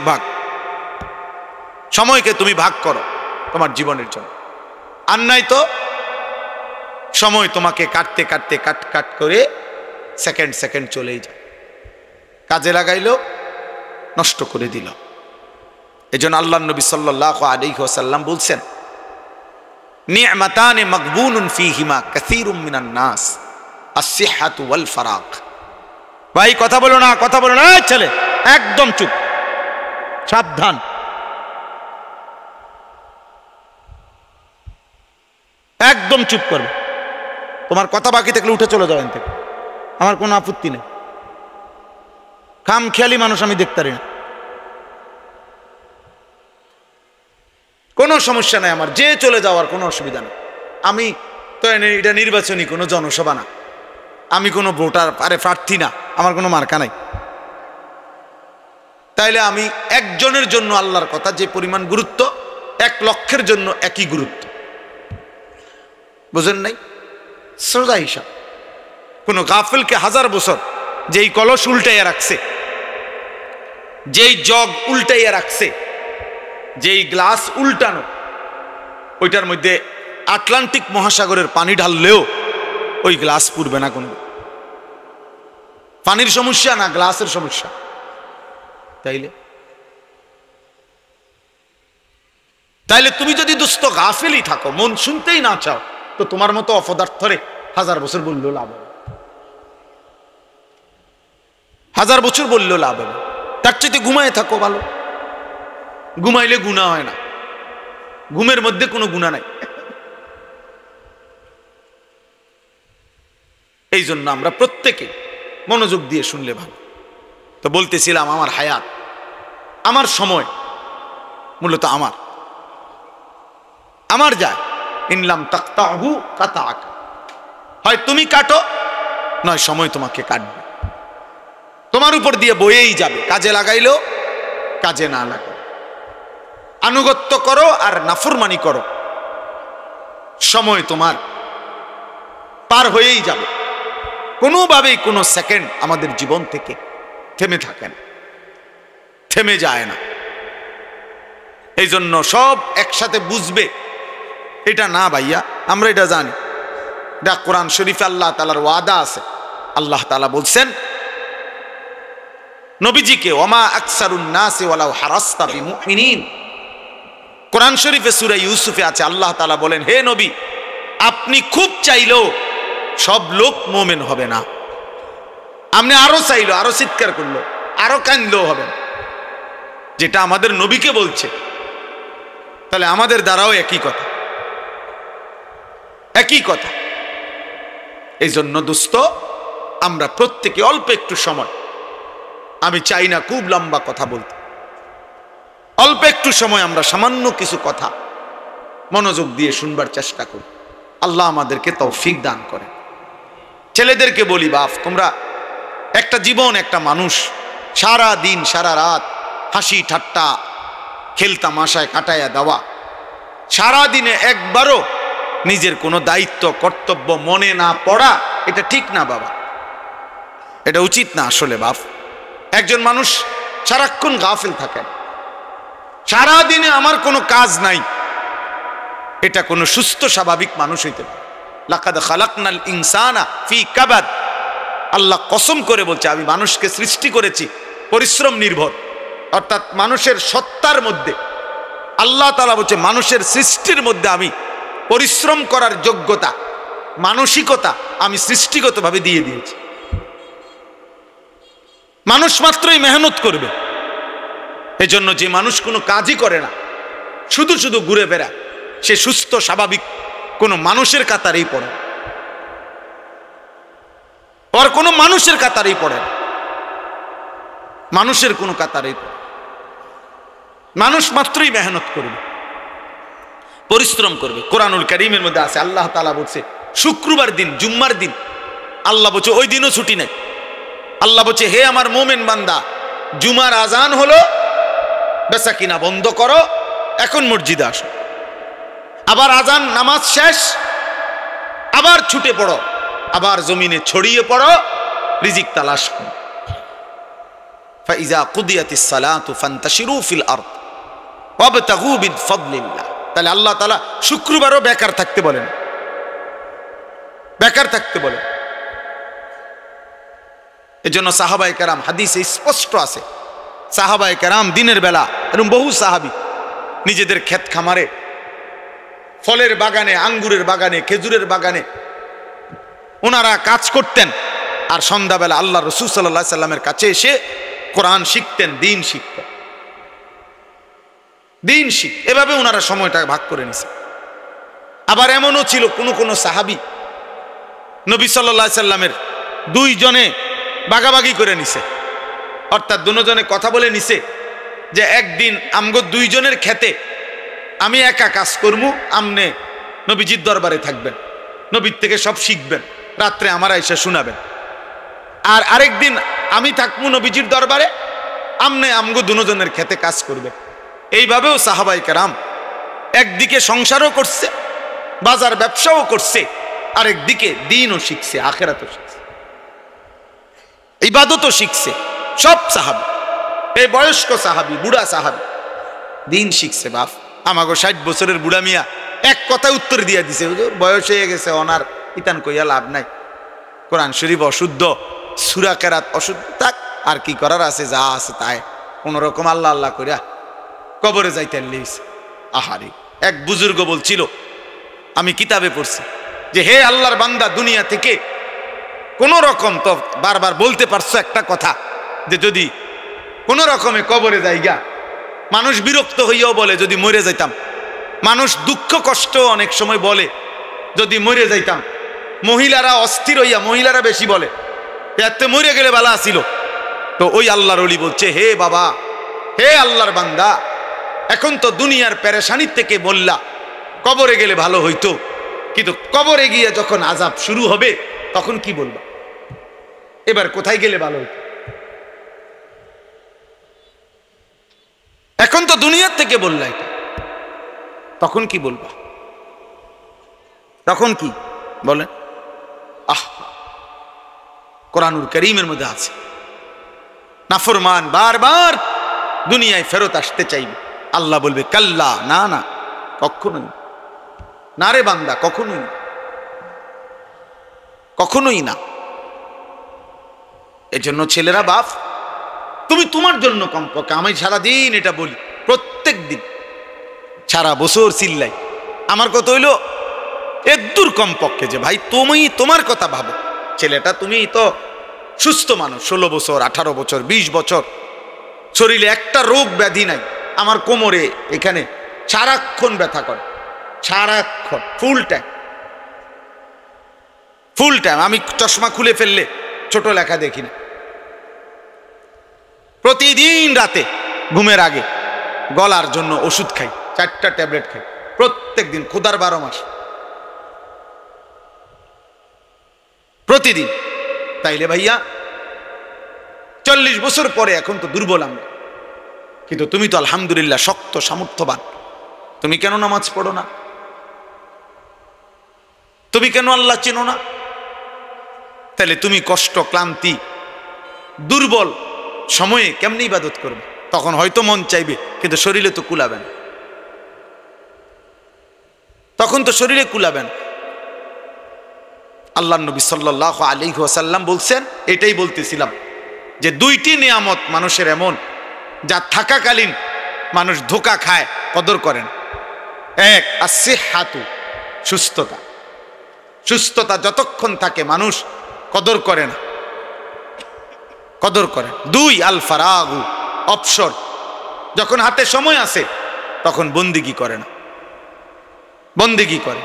সময়কে তুমি ভাগ করো তোমার জীবনের জন্য। আর নাই তো সময় তোমাকে কাটতে কাট করে সেকেন্ড চলেই যায়। কাজে লাগাইলো, নষ্ট করে দিল। এজন্য আল্লাহর নবী সাল্লাল্লাহু আলাইহি ওয়াসাল্লাম বলছেন, নি'মাতানি মাগবুনুন ফীহিমা কাসীরুম মিনান নাস, আস-সিহহাতু ওয়াল ফারাগ। ভাই কথা বলো না, এই ছেলে একদম চুপ, সাবধান। একদম চুপ করবে। তোমার কথা বাকি থাকলে উঠে চলে যাও এখান থেকে, আমার কোনো আপত্তি নেই। খামখেয়ালি মানুষ আমি দেখতে পারি না, কোনো সমস্যা নাই আমার, যে চলে যাওয়ার কোনো অসুবিধা নেই। আমি তো এটা নির্বাচনী কোনো জনসভা না, আমি কোনো ভোটার প্রার্থী না, আমার কোনো মার্কা নাই। তাইলে আমি একজনের জন্য আল্লাহর কথা যে পরিমাণ গুরুত্ব, 1 লক্ষের জন্য একই গুরুত্ব। বুঝেন নাই? সোজা হিসাব। কোন গাফিলকে 1000 বছর যেই কলস উল্টাইয়া রাখছে, যেই জগ উল্টাইয়া রাখছে, যেই গ্লাস উল্টানো, ওইটার মধ্যে আটলান্টিক মহাসাগরের পানি ঢাললেও ওই গ্লাস পুড়বে না। কোনো পানির সমস্যা না, গ্লাসের সমস্যা। তাইলে তুমি যদি দুস্থ গাফিলই থাকো, মন শুনতেই না চাও, তো তোমার মতো অপদার্থরে 1000 বছর বললেও লাভ হবে, 1000 বছর বললেও লাভ হবে। তার চেয়ে ঘুমায় থাকো ভালো। ঘুমাইলে গুনাহ হয় না, ঘুমের মধ্যে কোনো গুনাহ নাই। এই জন্য আমরা প্রত্যেকে মনোযোগ দিয়ে শুনলে ভালো। তো বলতেছিলাম, আমার হায়াত, আমার সময় মূলত আমার যায়। ইনলাম তাকতাহু কাতাক, হয় তুমি কাটো নয় সময় তোমাকে কাটবে, তোমার উপর দিয়ে বয়েই যাবে। কাজে লাগাইলো, কাজে না লাগাইলো, আনুগত্য করো আর নাফরমানি করো, সময় তোমার পার হয়েই যাবে। কোনোভাবেই কোনো সেকেন্ড আমাদের জীবন থেকে থেমে থাকে না, থেমে যায় না। এই জন্য সব একসাথে বুঝবে এটা না ভাইয়া, আমরা এটা জানি। এটা কোরআন শরীফে আল্লাহ তাআলার ওয়াদা আছে। আল্লাহ তাআলা বলছেন নবীজিকে, ওমা আকসারুন নাসি ওয়ালাউ হারাসতা বিমুমিনিন। কোরআন শরীফে সূরা ইউসুফে আছে, আল্লাহ তাআলা বলেন, হে নবী, আপনি খুব চাইলেও সব লোক মুমিন হবে না। আপনি আরো চাইলো, আরো চিৎকার করলো, আরো কাঁদলেও হবে না। যেটা আমাদের নবীকে বলছে, তাহলে আমাদের দ্বারাও একই কথা। এই জন্য দোস্ত, আমরা প্রত্যেকে অল্প একটু সময়, আমি চাই না খুব লম্বা কথা বলতে, অল্প একটু সময় আমরা সামান্য কিছু কথা মনোযোগ দিয়ে শুনবার চেষ্টা করি। আল্লাহ আমাদেরকে তৌফিক দান করে। ছেলেদেরকে বলি, বাপ, তোমরা একটা জীবন, একটা মানুষ, সারা দিন সারা রাত হাসি ঠাট্টা খেলতামাশায় কাটাইয়া দেওয়া, সারা দিনে একবারও নিজের কোনো দায়িত্ব কর্তব্য মনে না পড়া, এটা ঠিক না বাবা, এটা উচিত না আসলে। বাপ, একজন মানুষ সারাক্ষণ গাফিল থাকেন, সারা দিনে আমার কোনো কাজ নাই, এটা কোনো সুস্থ স্বাভাবিক মানুষ হইতে পারে। লাকাদ খালাকনাল ইনসানা ফি কাবাদ, আল্লাহ কসম করে বলছে আমি মানুষকে সৃষ্টি করেছি পরিশ্রম নির্ভর, অর্থাৎ মানুষের সত্তার মধ্যে আল্লাহ তাআলা বলছে মানুষের সৃষ্টির মধ্যে আমি পরিশ্রম করার যোগ্যতা, মানসিকতা আমি সৃষ্টিগতভাবে দিয়ে দিয়েছি। মানুষ মাত্রই মেহনত করবে। এজন্য যে মানুষ কোনো কাজই করে না, শুধু শুধু ঘুরে বেড়ায়, সে সুস্থ স্বাভাবিক কোনো মানুষের কাতারেই পড়ে, আর কোনো মানুষের কাতারেই পড়ে না, মানুষের কোনো কাতারেই পড়ে। মানুষ মাত্রই মেহনত করবে, পরিশ্রম করবে। কোরআনুল কারীমের মধ্যে আছে, আল্লাহ তাআলা বলছে শুক্রবার দিন, জুম্মার দিন, আল্লাহ বলছে ওই দিনও ছুটি নেই। আল্লাহ বলছে হে আমার মোমেন বান্দা, জুমার আজান হলো, বেচা কিনা বন্ধ করো, এখন মসজিদে আসো। আবার আজান নামাজ শেষ, আবার ছুটে পড়ো, আবার জমিনে ছড়িয়ে পড়ো, রিজিক তালাশ করো। ফাইজা কুদিয়াতিস সালাতু ফান্তাশিরু ফিল আরদ ওয়াবতাগু বিফাদলিল্লাহ। তাহলে আল্লাহ তাআলা শুক্রবারও বেকার থাকতে বলেন, বেকার থাকতে বলেন। এজন্য সাহাবায়ে কেরাম, হাদিসে স্পষ্ট আছে, সাহাবায়ে কেরাম দিনের বেলা, এরকম বহু সাহাবী নিজেদের ক্ষেত খামারে, ফলের বাগানে, আঙ্গুরের বাগানে, খেজুরের বাগানে ওনারা কাজ করতেন, আর সন্ধ্যাবেলা আল্লাহ রাসূল সাল্লাল্লাহু আলাইহি সাল্লামের কাছে এসে কোরআন শিখতেন, দিন শিখতেন, দিন শিখ। এভাবে ওনারা সময়টা ভাগ করে নিছে। আবার এমনও ছিল কোন কোন সাহাবী নবী সাল্লাল্লাহু আলাইহি সাল্লামের দুইজনে ভাগাভাগি করে নিছে, অর্থাৎ দুজনে কথা বলে নিছে যে একদিন আমগো দুইজনের খেতে আমি একা কাজ করবো, আমনে নবীজির দরবারে থাকবেন, নবীর থেকে সব শিখবেন, রাত্রে আমার এসে শোনাবেন। আর আরেকদিন আমি থাকবো নবীজির দরবারে, আমনে আমগো দুজনের খেতে কাজ করবে। এইভাবেও সাহাবায়ে কেরাম একদিকে সংসারও করছে, বাজার ব্যবসাও করছে, আরেকদিকে দিনও শিখছে, আখিরাতও শিখছে, ইবাদতও শিখছে। সব সাহাবী, এই বয়স্ক সাহাবী, বুড়া সাহাবী দিন শিখছে। বাপ আমাগো 60 বছরের বুড়া মিয়া এক কথায় উত্তর দিয়ে দিছে, হুজুর বয়স হয়ে গেছে, অনার ইতান কইয়া লাভ নাই, কোরআন শরীফ অশুদ্ধ, সূরা কেরাত অশুদ্ধ, থাক আর কি করার আছে, যা আছে তাই কোন রকম আল্লাহ আল্লাহ কইরা কবরে যাইতেন লিস। আহারে, এক বুজুর্গ বলছিল, আমি কিতাবে পড়ছি যে হে আল্লাহর বান্দা, দুনিয়া থেকে কোন রকম, তো বারবার বলতে পারছো একটা কথা, যে যদি কোন রকমে কবরে যাইগা, মানুষ বিরক্ত হইয়াও বলে যদি মরে যাইতাম, মানুষ দুঃখ কষ্ট অনেক সময় বলে যদি মরে যাইতাম, মহিলারা অস্থির হইয়া, মহিলারা বেশি বলে এতে মরে গেলে ভালো আসিল। তো ওই আল্লাহর ওলি বলছে হে বাবা, হে আল্লাহর বান্দা, এখন তো দুনিয়ার পেরেশানির থেকে বললা কবরে গেলে ভালো হইতো, কিন্তু কবরে গিয়ে যখন আযাব শুরু হবে তখন কি বলবা? এবার কোথায় গেলে ভালো হইতো? এখন তো দুনিয়ার থেকে বললা এটা, তখন কি বলবা? তখন কি বলেন? কোরআনুল কারীমের মধ্যে আছে, নাফরমান বারবার দুনিয়ায় ফেরত আসতে চাইবে, আল্লাহ বলবে কাল্লা, না না, কখনোই না রে বান্দা, কখনোই না, কখনোই না। এজন্য ছেলেরা, বাপ তুমি তোমার জন্য কমপক্ষে, আমি সারাদিন এটা বলি, প্রত্যেক দিন সারা বছর চিল্লাই, আমার কথা হইল একদূর কমপক্ষে যে ভাই তুমি তোমার কথা ভাবো। ছেলেটা তুমি তো সুস্থ মানুষ, 16 বছর 18 বছর 20 বছর, শরীরে একটা রোগ ব্যাধি নাই, আমার কোমরে এখানে সারাক্ষণ ব্যথা করে, সারাক্ষণ ফুল টাইম, ফুল টাইম। আমি চশমা খুলে ফেললে ছোট লেখা দেখি না, প্রতিদিন রাতে ঘুমের আগে গলার জন্য ওষুধ খাই, 4টা ট্যাবলেট খাই প্রত্যেক দিন, ক্ষুধার 12 মাস প্রতিদিন। তাইলে ভাইয়া 40 বছর পরে এখন তো দুর্বল আমরা, কিন্তু তুমি তো আলহামদুলিল্লাহ শক্ত সামর্থ্যবান, তুমি কেন নামাজ পড়ো না? তুমি কেন আল্লাহ চেনো না? তাহলে তুমি কষ্ট, ক্লান্তি, দুর্বল সময়ে কেমনি ইবাদত করবে? তখন হয়তো মন চাইবে, কিন্তু শরীরে তো কুলাবে না। তখন তো শরীরে কুলাবেন। আল্লাহ নবী সাল্লাল্লাহু আলাইহি ওয়াসাল্লাম বলছেন, এটাই বলতেছিলাম যে দুইটি নিয়ামত মানুষের এমন যা থাকাকালীন মানুষ ধোঁকা খায়, কদর করেন। এক, আসিহাতু, সুস্থতা। সুস্থতা যতক্ষণ থাকে মানুষ কদর করে না, কদর করে। দুই, আল ফারাগু, অবসর। যখন হাতে সময় আছে তখন বন্দিগি করে না, বন্দিগি করে।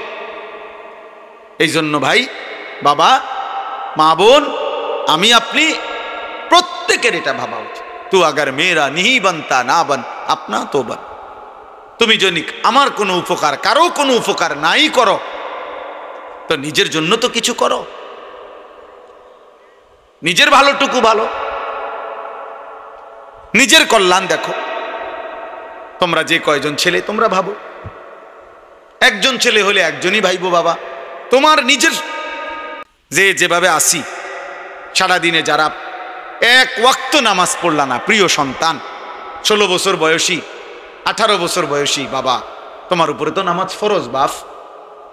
এই জন্য ভাই, বাবা, মা, বোন, আমি আপনি প্রত্যেকের এটা ভাবা উচিত। তু আগার মেয়েরা নিহি বানতা না বান আপনা তো বান। তুমি যদি আমার কোনো উপকার, কারো কোনো উপকার নাই করো, তো নিজের জন্য তো কিছু করো, নিজের ভালোটুকু ভালো, নিজের কল্যাণ দেখো। তোমরা যে কয়জন ছেলে তোমরা ভাবো, একজন ছেলে হলে একজনই ভাইবো বাবা। তোমার নিজের যেভাবে আসি, সারাদিনে যারা এক ওয়াক্ত নামাজ পড়লা না, প্রিয় সন্তান, 16 বছর বয়সী, 18 বছর বয়সী বাবা, তোমার উপরে তো নামাজ ফরজ বাপ।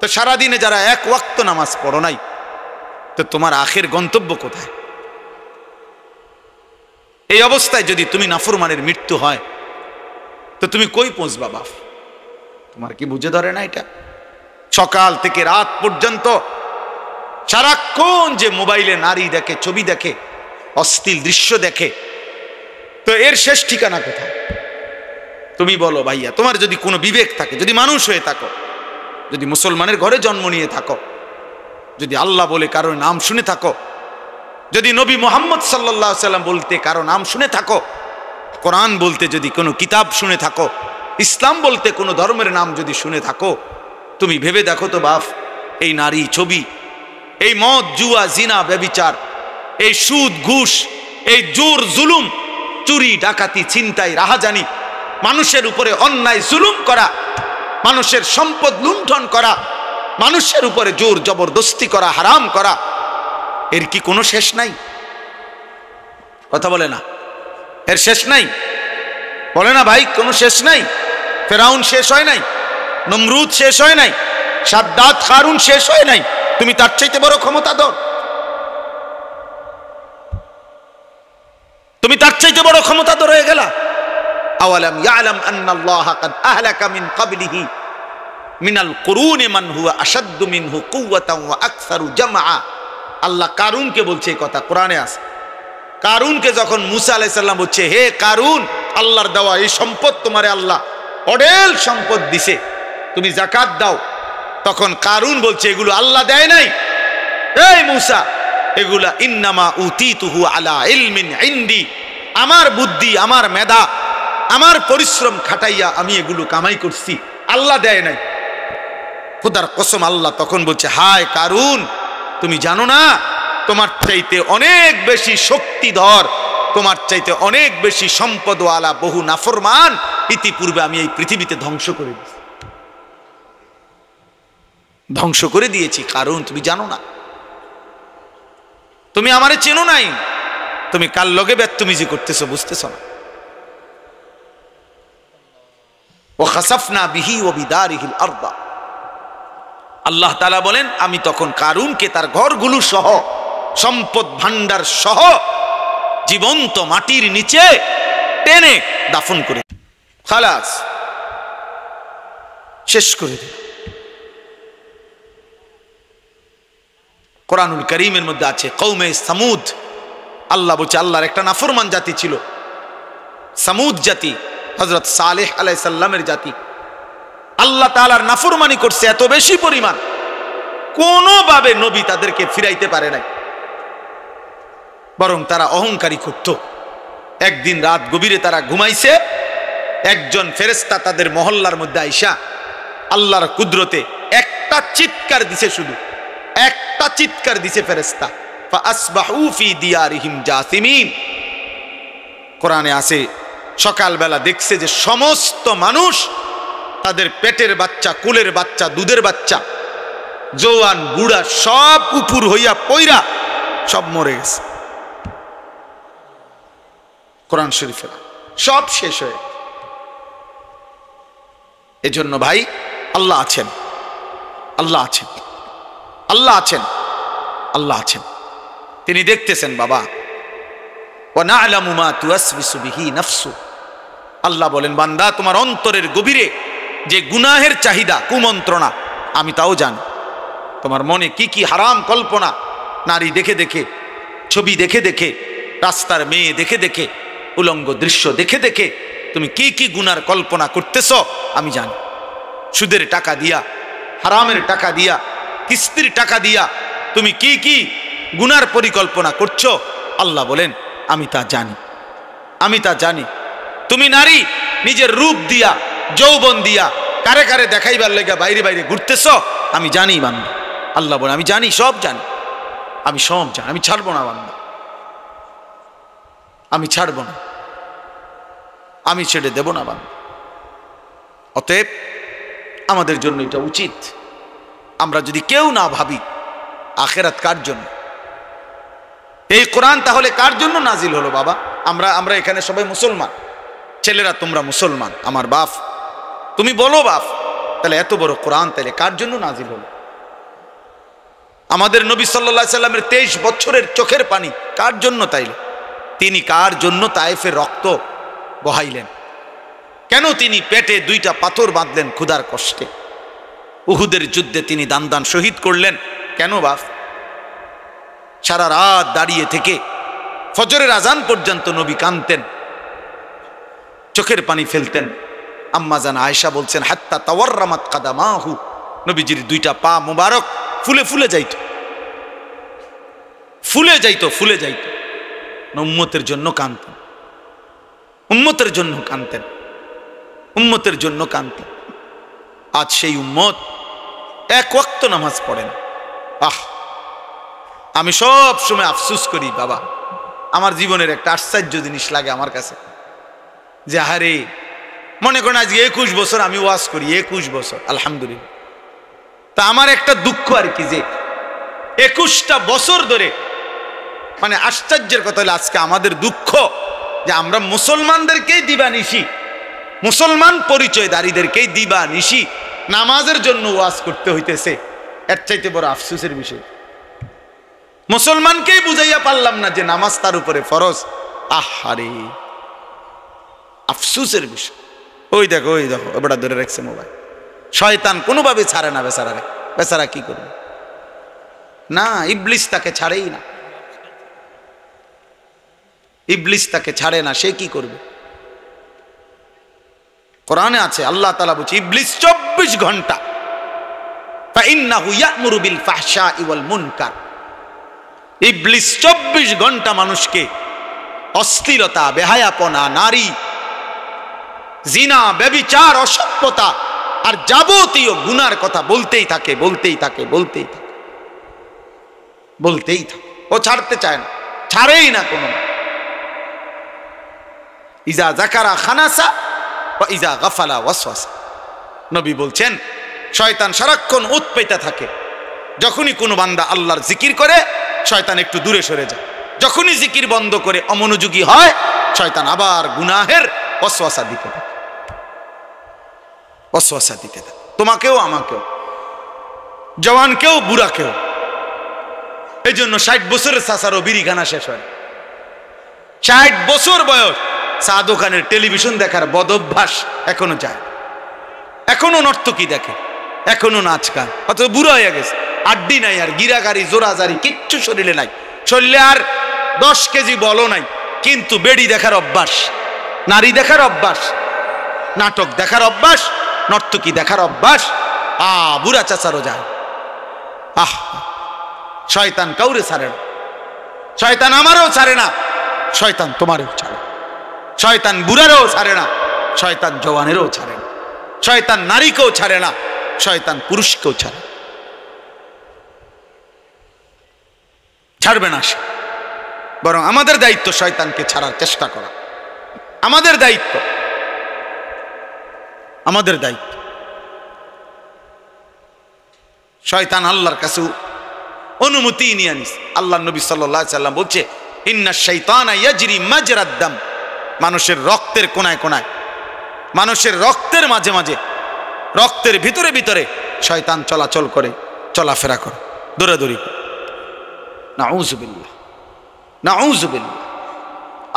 তো সারাদিনে যারা এক ওয়াক্ত নামাজ পড়ো নাই, তো তোমার আখের গন্তব্য কোথায়? এই অবস্থায় যদি তুমি নাফরমানের মৃত্যু হয়, তো তুমি কই পৌঁছবা বাপ? তোমার কি বুঝে ধরে না এটা? সকাল থেকে রাত পর্যন্ত সারাক্ষণ যে মোবাইলে নারী দেখে, ছবি দেখে, অশ্লীল দৃশ্য দেখে, তো এর শেষ ঠিকানা কোথায়? তুমি বলো ভাইয়া, তোমার যদি কোনো বিবেক থাকে, যদি মানুষ হয়ে থাকো, যদি মুসলমানের ঘরে জন্ম নিয়ে থাকো, যদি আল্লাহ বলে কারো নাম শুনে থাকো, যদি নবী মুহাম্মদ সাল্লাল্লাহু আলাইহি সাল্লাম বলতে কারো নাম শুনে থাকো, কোরআন বলতে যদি কোনো কিতাব শুনে থাকো, ইসলাম বলতে কোনো ধর্মের নাম যদি শুনে থাকো, তুমি ভেবে দেখো তো বাপ, এই নারী, ছবি, এই মদ, জুয়া, জিনা, ব্যভিচার, এই সুদ, ঘুষ, এই জোর জুলুম, চুরি, ডাকাতি, ছিনতাই, রাহাজানি, মানুষের উপরে অন্যায় জুলুম করা, মানুষের সম্পদ লুণ্ঠন করা, মানুষের উপরে জোর জবরদস্তি করা, হারাম করা, এর কি কোনো শেষ নাই? কথা বলে না, এর শেষ নাই? বলে না ভাই, কোনো শেষ নাই? ফেরাউন শেষ হয় নাই, নমরুদ শেষ হয় নাই, সাদ্দাত, কারুন শেষ হয় নাই। তুমি তার চাইতে বড় ক্ষমতাধর, তুমি তার চাইতে বড় ক্ষমতাধর হয়ে গেলা। আওয়ালাম ইয়ালাম আন্নাল্লাহা কাদ আহলাকা মিন ক্বাবলিহি মিনাল কুরুনি মান হুয়া আশাদ্দু মিনহু কুওয়াতান ওয়া আকসারু জামআ। আল্লাহ কারুনকে বলছে এই কথা, কোরআনে আছে। কারুনকে যখন মুসা আলাইহিস সালাম বলছে, হে কারুন, আল্লাহর দেওয়া এই সম্পদ তোমারে আল্লাহ অঢেল সম্পদ দিছে, তুমি যাকাত দাও। তখন কারুন বলছে, এগুলো আল্লাহ দেয় নাই, এই মুসা, এগুলা ইন্নামা উতিতুহু আলা ইলমিন ইনদি, আমার বুদ্ধি, আমার মেধা, আমার পরিশ্রম খাটাইয়া আমি এগুলো কামাই করছি, আল্লাহ দেয় নাই। খোদার কসম, আল্লাহ তখন বলছে, হায় কারুন, তুমি জানো না তোমার চাইতে অনেক বেশি শক্তিধর, তোমার চাইতে অনেক বেশি সম্পদওয়ালা বহু নাফরমান ইতিপূর্বে আমি এই পৃথিবীতে ধ্বংস করে দিয়েছি, ধ্বংস করে দিয়েছি। কারণ তুমি জানো না, তুমি আমারে চেনো নাই, তুমি কার লগে বেত্তমিজি করতেছো বুঝতেছ না। ও খাসাফনা বিহি ও বিদারিহিল আরদা, আল্লাহ তাআলা বলেন, আমি তখন কারুনকে তার ঘরগুলো সহ, সম্পদ ভান্ডার সহ জীবন্ত মাটির নিচে টেনে দাফন করে, খালাস, শেষ করে দিল। কোরআনুল কারীমের মধ্যে আছে কওমে সামুদ, আল্লাহ বলছে আল্লাহর একটা নাফরমান জাতি ছিল, সামুদ জাতি, হযরত সালেহ আলাইহিস সালামের জাতি। আল্লাহ তাআলার নাফরমানি করছে এত বেশি পরিমাণ, কোনোভাবে নবী তাদেরকে ফিরাইতে পারে নাই, বরং তারা অহংকারী করত। একদিন রাত গভীরে তারা ঘুমাইছে, একজন ফেরেশতা তাদের মহল্লার মধ্যে আইসা আল্লাহর কুদরতে একটা চিৎকার দিছে, শুধু একটা চিৎকার দিছে ফেরেশতা, ফাআসবাহু ফি দিয়ারিহিম জাসিমিন। কোরআনে আছে সকালবেলা দেখছে যে সমস্ত মানুষ, তাদের পেটের বাচ্চা, কুলের বাচ্চা, দুধের বাচ্চা, জওয়ান বুড়া সব উপুর হইয়া পইরা সব মরে গেছে। কোরআন শরীফের সব শেষ হয়ে। এজন্য ভাই, আল্লাহ আছেন, আল্লাহ আছেন, আল্লাহ আছেন, আল্লাহ আছেন। তিনি দেখতেছেন বাবা। ওয়া না'লামু মা তুওয়াসবিসু বিহি নাফসু। আল্লাহ বলেন বান্দা তোমার অন্তরের গভীরে যে গুনাহের চাহিদা, কুমন্ত্রণা, আমি তাও জানি। তোমার মনে কি কি হারাম কল্পনা, নারী দেখে দেখে, ছবি দেখে দেখে, রাস্তার মেয়ে দেখে দেখে, উলঙ্গ দৃশ্য দেখে দেখে তুমি কি কি গুনার কল্পনা করতেছ আমি জানি। সুদের টাকা দিয়া, হারামের টাকা দিয়া, কিস্তির টাকা দিয়া তুমি কি কি গুনার পরিকল্পনা করছো আল্লাহ বলেন আমি তা জানি, আমি তা জানি। তুমি নারী নিজের রূপ দিয়া, যৌবন দিয়া কারে কারে দেখাইবার লেগে বাইরে বাইরে ঘুরতেছ আমি জানি বান্দা। আল্লাহ বলেন আমি জানি, সব জানি, আমি সব জানি, আমি ছাড়বো না বান্দা, আমি ছাড়বো না, আমি ছেড়ে দেব না বান্দা। অতএব আমাদের জন্য এটা উচিত, আমরা যদি কেউ না ভাবি আখেরাত কার জন্য, এই কোরআন তাহলে কার জন্য নাজিল হলো বাবা? আমরা এখানে সবাই মুসলমান, ছেলেরা তোমরা মুসলমান, আমার বাপ, তুমি বলো বাপ, তাহলে এত বড় কোরআন তাহলে কার জন্য নাজিল হলো? আমাদের নবী সাল্লাল্লাহু আলাইহি সাল্লামের 23 বছরের চোখের পানি কার জন্য? তাইলে তিনি কার জন্য তায়েফের রক্ত বহাইলেন? কেন তিনি পেটে 2টা পাথর বাঁধলেন ক্ষুধার কষ্টে? উহুদের যুদ্ধে তিনি দান দান শহীদ করলেন কেন বাপ? সারা রাত দাঁড়িয়ে থেকে ফজরের আজান পর্যন্ত নবী কাঁদতেন, চোখের পানি ফেলতেন। আম্মা জান আয়েশা বলছেন হাত্তা তাওয়াররামাত কাদামাহু, নবীজির 2টা পা মুবারক ফুলে ফুলে যাইত, ফুলে যাইত, ফুলে যাইত। উম্মতের জন্য কাঁদতেন, উম্মতের জন্য কাঁদতেন, উম্মতের জন্য কাঁদতেন। আজ সেই উম্মত এক ওয়াক্ত নামাজ পড়েন। আহ, আমি সব সময় আফসোস করি বাবা, আমার জীবনের একটা আশ্চর্য জিনিস লাগে আমার কাছে, যে আরে মনে করেন আজকে 21 বছর আমি ওয়াজ করি, 21 বছর আলহামদুলিল্লাহ। তা আমার একটা দুঃখ আর কি, যে 21টা বছর ধরে, মানে আশ্চর্যের কথা হলো আজকে আমাদের দুঃখ যে আমরা মুসলমানদেরকেই দিবানিশি, মুসলমান পরিচয়দারীদেরকেই দিবানিশি নামাজের জন্য ওয়াজ করতে হইতেছে। এর চাইতে বড় আফসোসের বিষয়, মুসলমানকেই বুঝাইয়া পারলাম না যে নামাজ তার উপরে ফরজ। আহারে আফসোসের বিষয়। ওই দেখো এবার ধরে রাখছে মোবাইল, শয়তান কোনোভাবে ছাড়ে না বেচারারে। বেচারা কি করবে? না, ইবলিস তাকে ছাড়েই না, ইবলিস তাকে ছাড়ে না, সে কি করবে? কোরআনে আছে আল্লাহ তাআলা বলছে ইবলিস 24 ঘন্টা ফাইন্নাহু ইয়া'মুরু বিল ফাহশাই ওয়াল মুনকার। ইবলিস 24 ঘন্টা মানুষকে অশ্লীলতা, বেহায়াপনা, নারী, জিনা, ব্যভিচার, অসভ্যতা আর যাবতীয় গুনার কথা বলতেই থাকে, বলতেই থাকে, বলতেই থাকে, বলতেই থাকে। ও ছাড়তে চায় না, ছাড়েই না কোনো। ইজা যাকারা খানাসা ওয়া ইজা গাফালা ওয়াসওয়াসা। নবী বলছেন শয়তান সারাক্ষণ উৎপেতে থাকে। যখনই কোনো বান্দা আল্লাহর জিকির করে শয়তান একটু দূরে সরে যায়, যখনই জিকির বন্ধ করে অমনোযোগী হয় শয়তান আবার গুনাহের ওয়াসওয়াসা দিতে থাকে, ওয়াসওয়াসা দিতে থাকে। তোমাকেও, আমাকেও, জওয়ানকেও, বুড়াকেও। এই জন্য 60 বছরের চাচারও বিড়িখানা শেষ হয়। 60 বছর বয়স, চা দোকানের টেলিভিশন দেখার বদভ্যাস এখনো যায়, এখনো নর্তকী দেখে, এখনো নাচ গান, অথচ বুড়া হয়ে গেছে, আড্ডি নাই আর, গিরাগারি জোরাজারি কিচ্ছু শরীরে নাই, শরীরে আর 10 কেজি বলও নাই, কিন্তু বেড়ি দেখার অভ্যাস, নারী দেখার অভ্যাস, নাটক দেখার অভ্যাস, নর্তকী দেখার অভ্যাস। বুড়া চাচারও যায়। আহ, শয়তান কাউরে ছাড়ে না, শয়তান আমারও ছাড়ে না, শয়তান তোমারও ছাড়ে, শয়তান বুড়ারও ছাড়ে না, শয়তান জওয়ানেরও ছাড়ে না, শয়তান নারীকেও ছাড়ে না, শয়তান পুরুষকেও ছাড়ে, ছাড়বে না সে। বরং আমাদের দায়িত্ব শয়তানকে ছাড়ার চেষ্টা করা, আমাদের দায়িত্ব, আমাদের দায়িত্ব। শয়তান আল্লাহর কাছে অনুমতি নিয়ে আনিস। আল্লাহ নবী সাল্লাল্লাহু আলাইহি সাল্লাম বলছে ইন্না শাইতানা ইয়াজরি মাজরাদ দাম। মানুষের রক্তের কোনায় কোনায়, মানুষের রক্তের মাঝে মাঝে, রক্তের ভিতরে ভিতরে শয়তান চলাচল করে, চলাফেরা করে, দৌড়াদৌড়ি করে। নাউযুবিল্লাহ, নাউযুবিল্লাহ।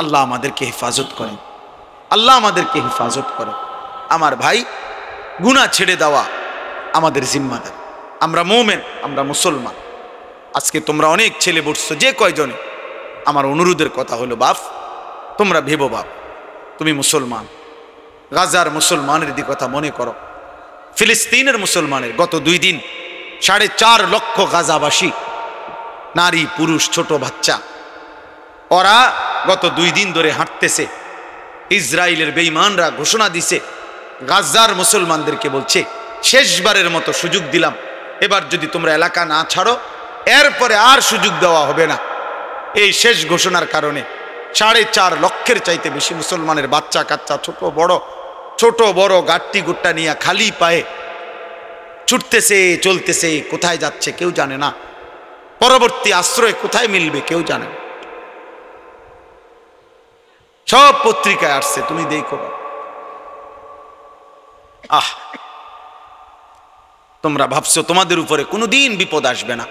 আল্লাহ আমাদেরকে হেফাজত করেন, আল্লাহ আমাদেরকে হেফাজত করেন। আমার ভাই, গুনাহ ছেড়ে দেওয়া আমাদের জিম্মাদার। আমরা মুমিন, আমরা মুসলমান। আজকে তোমরা অনেক ছেলে বসছো, যে কয়জনে, আমার অনুরোধের কথা হলো বাপ, তোমরা ভেবো বাপ, তুমি মুসলমান, গাজার মুসলমানের দিকে কথা মনে করো, ফিলিস্তিনের মুসলমানের। গত 2 দিন 4.5 লক্ষ গাজাবাসী, নারী পুরুষ ছোট বাচ্চা, ওরা গত 2 দিন ধরে হাঁটতেছে। ইসরায়েলের বেঈমানরা ঘোষণা দিছে, গাজার মুসলমানদেরকে বলছে শেষবারের মতো সুযোগ দিলাম, এবার যদি তোমরা এলাকা না ছাড়ো এরপরে আর সুযোগ দেওয়া হবে না। এই শেষ ঘোষণার কারণে 4.5 লক্ষের চাইতে বেশি মুসলমানের বাচ্চা কাচ্চা, ছোট বড় গাট্টি গুট্টা নিয়ে খালি পায়ে ছুটতেছে, চলতেছে। কোথায় যাচ্ছে কেউ জানে না, পরবর্তী আশ্রয় কোথায় মিলবে কেউ জানে না। সব পত্রিকায় আসছে, তুমি দেখো। তোমরা ভাবছো তোমাদের উপরে কোনোদিন বিপদ আসবে না,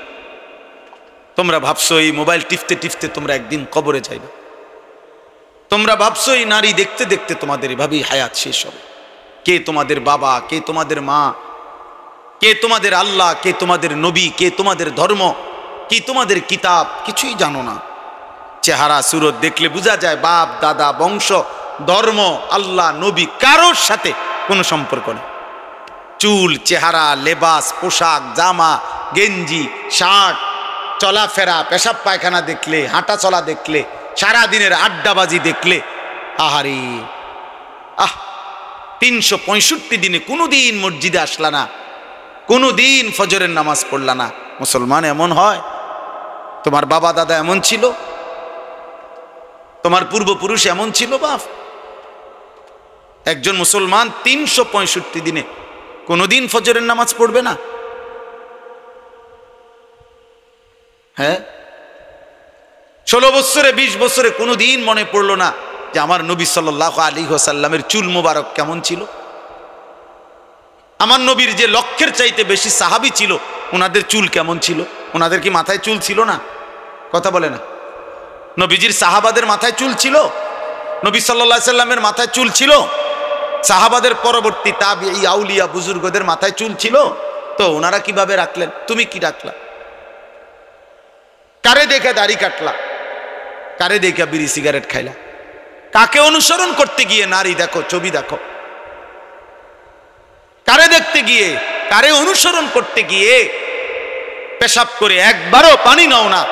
তোমরা ভাবছো এই মোবাইল টিপতে টিপতে তোমরা একদিন কবরে যাইবে, তোমরা ভাবছো এই নারী দেখতে দেখতে তোমাদের এভাবেই হায়াত শেষ হবে। কে তোমাদের বাবা, কে তোমাদের মা, কে তোমাদের আল্লাহ, কে তোমাদের নবী, কে তোমাদের ধর্ম, কি তোমাদের কিতাব, কিছুই জানো না। চেহারা সুরত দেখলে বোঝা যায় বাপ দাদা বংশ ধর্ম আল্লাহ নবী কারোর সাথে কোনো সম্পর্ক নেই। চুল চেহারা লেবাস পোশাক জামা গেঞ্জি শার্ট চলাফেরা পেশাব পায়খানা দেখলে হাঁটা চলা দেখলে সারাদিনের আড্ডাবাজি দেখলে আহারে 365 দিনে কোনোদিন মসজিদে আসলা না, কোনোদিন ফজরের নামাজ পড়লা না। মুসলমান এমন হয়? তোমার বাবা দাদা এমন ছিল? তোমার পূর্বপুরুষ এমন ছিল? বাপ, একজন মুসলমান 365 দিনে কোনোদিন ফজরের নামাজ পড়বে না? হ্যাঁ, 16 বছরে 20 বছরে কোনোদিন মনে পড়লো না যে আমার নবী সাল্লাল্লাহু আলাইহি ওয়াসাল্লামের চুল মোবারক কেমন ছিল? আমার নবীর যে লক্ষের চাইতে বেশি সাহাবী ছিল ওনাদের চুল কেমন ছিল? ওনাদের কি মাথায় চুল ছিল না? কথা বলে না। নবীজির সাহাবাদের মাথায় চুল ছিল? নবী সাল্লাল্লাহু আলাইহি ওয়াসাল্লামের মাথায় চুল ছিল? সাহাবাদের পরবর্তী তাবিঈ আউলিয়া বুজুর্গদের মাথায় চুল ছিল? তো ওনারা কিভাবে রাখলেন? তুমি কি রাখলা? কারে দেখে দাড়ি কাটলা? কারে দেখে বিড়ি সিগারেট খাইলা? কাকে অনুসরণ করতে গিয়ে নারী দেখো, ছবি দেখো? কারে দেখতে গিয়ে, কারে অনুসরণ করতে গিয়ে পেশাব করে একবারও পানি নাও না,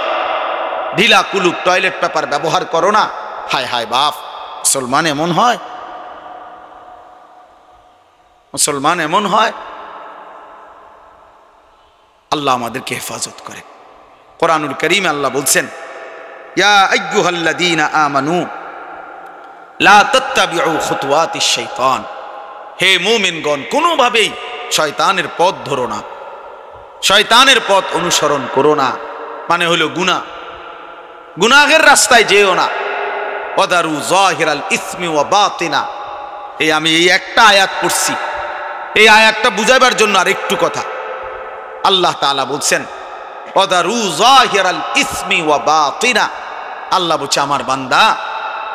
ঢিলা কুলুপ টয়লেট পেপার ব্যবহার করো না? হায় হায় বাপ, মুসলমান এমন হয়? মুসলমান এমন হয়? আল্লাহ আমাদেরকে হেফাজত করে। কোরআনুল কারীমে আল্লাহ বলছেন, ইয়া আইয়ুহাল্লাযীনা আমানু লা তাত্তাবিউ খুতুওয়াতিশ শাইতান, হে মুমিনগণ কোনোভাবেই শয়তানের পথ ধরো না, শয়তানের পথ অনুসরণ করো না। মানে হলো গুনাহ, গুনাহের রাস্তায় যেও না। ওয়াদারু যাহিরাল ইসমি ওয়া বাতিনা, আমি এই একটা আয়াত পড়ছি, এই আয়াতটা বুঝাবার জন্য আর একটু কথা। আল্লাহ তাআলা বলছেন ওয়াদারু যাহিরাল ইসমি ওয়া বাতিনা, আল্লাহ বলছে আমার বান্দা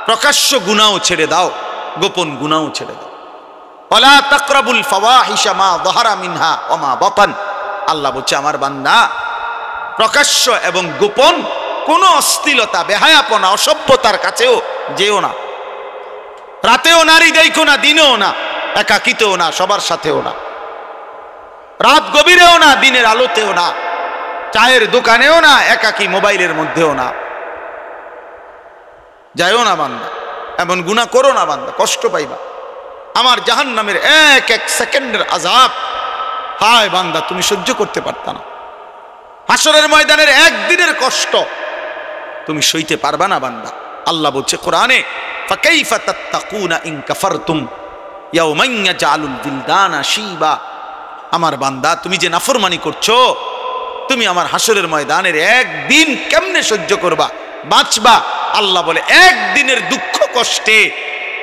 প্রকাশ্য গুনাহও ছেড়ে দাও, গোপন গুনাহও ছেড়ে দাও। ওয়ালা তাকরাবুল ফাওয়াহিশা মা যাহারা মিনহা ওয়া মা বাতান, আল্লাহ বলছে আমার বান্দা প্রকাশ্য এবং গোপন কোনো অশ্লীলতা বেহায়াপনা অসভ্যতার কাছেও যেও না। রাতেও নারী দেখো না, দিনেও না, একাকিতেও না, সবার সাথেও না, রাত গভীরেও না, দিনের আলোতেও না, চায়ের দোকানেও না, একাকি মোবাইলের মধ্যেও না। যাইও না বান্দা, এমন গুনাহ করো না বান্দা, কষ্ট পাইবা। আমার জাহান্নামের এক এক সেকেন্ডের আযাব, হায় বান্দা তুমি সহ্য করতে পারতা না। হাসরের ময়দানের একদিনের কষ্ট তুমি সইতে পারবা না বান্দা। আল্লাহ বলছে কোরআনে, ফাকাইফা তাত্তাকুনা ইন কাফারতুম ইয়াওমান ইয়াজআলুল বিলদানা শিবা, আমার বান্দা তুমি যে নাফরমানি করছো, তুমি আমার হাসরের ময়দানের একদিন কেমনে সহ্য করবা, বাঁচবা? আল্লাহ বলে একদিনের দুঃখ কষ্টে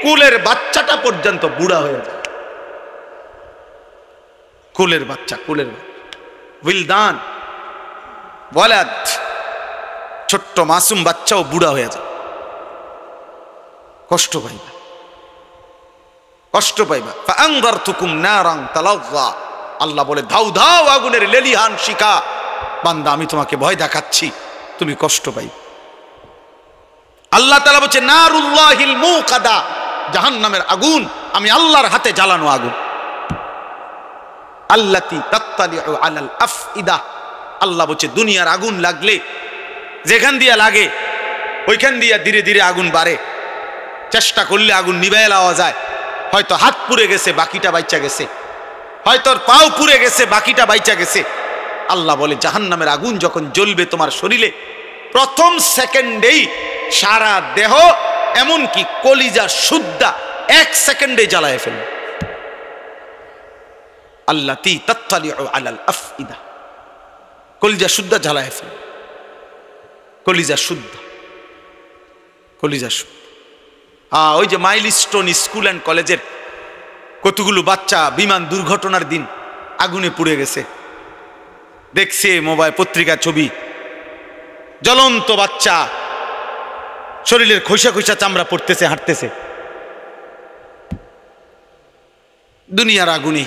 কুলের বাচ্চাটা পর্যন্ত বুড়া হয়ে যায়। কোলের বাচ্চা, উইলদান ওয়ালাদ, ছোট্ট মাসুম বাচ্চাও বুড়া হয়ে যায়, কষ্ট পাইবা, কষ্ট পাইবা। ফাআনযারতুকুম নারান তালাযযা, আল্লাহ বলে ধাউ ধাউ আগুনের লেলিহান শিখা, বান্দা আমি তোমাকে ভয় দেখাচ্ছি, তুমি কষ্ট পাইবে। আল্লাহ তাআলা বলছে নারুল্লাহিল মুকাদা, জাহান্নামের আগুন আমি আল্লাহর হাতে জ্বালানো আগুন। আল্লাতী তাত্তালিউ আলাল আফইদা, আল্লাহ বলছে দুনিয়ার আগুন লাগলে যেখান দিয়া লাগে ওইখান দিয়া ধীরে ধীরে আগুন বাড়ে, চেষ্টা করলে আগুন নিভাইয়া দেওয়া যায়। হয়তো হাত পুড়ে গেছে, বাকিটা বাইচা গেছে, হয়তো পাও পুড়ে গেছে, বাকিটা বাইচা গেছে। আল্লাহ বলে জাহান্নামের আগুন যখন জ্বলবে তোমার শরীরে, প্রথম সেকেন্ডেই সারা দেহ এমনকি কলিজা সুদ্ধা 1 সেকেন্ডে জ্বালায় ফেলবে। আল্লাতী তাত্তালিউ আলাল আফইদা, কলিজা সুদ্ধা জ্বালায় ফেলবে, কলিজা শুদ্ধ, কলিজা শুদ্ধ। ওই যে মাইলস্টোন স্কুল অ্যান্ড কলেজের কতগুলো বাচ্চা বিমান দুর্ঘটনার দিন আগুনে পুড়ে গেছে, দেখছে মোবাইল পত্রিকা ছবি, জ্বলন্ত বাচ্চা, শরীরের খোসা খোসা চামড়া পড়তেছে, হাঁটতেছে দুনিয়ার আগুনে।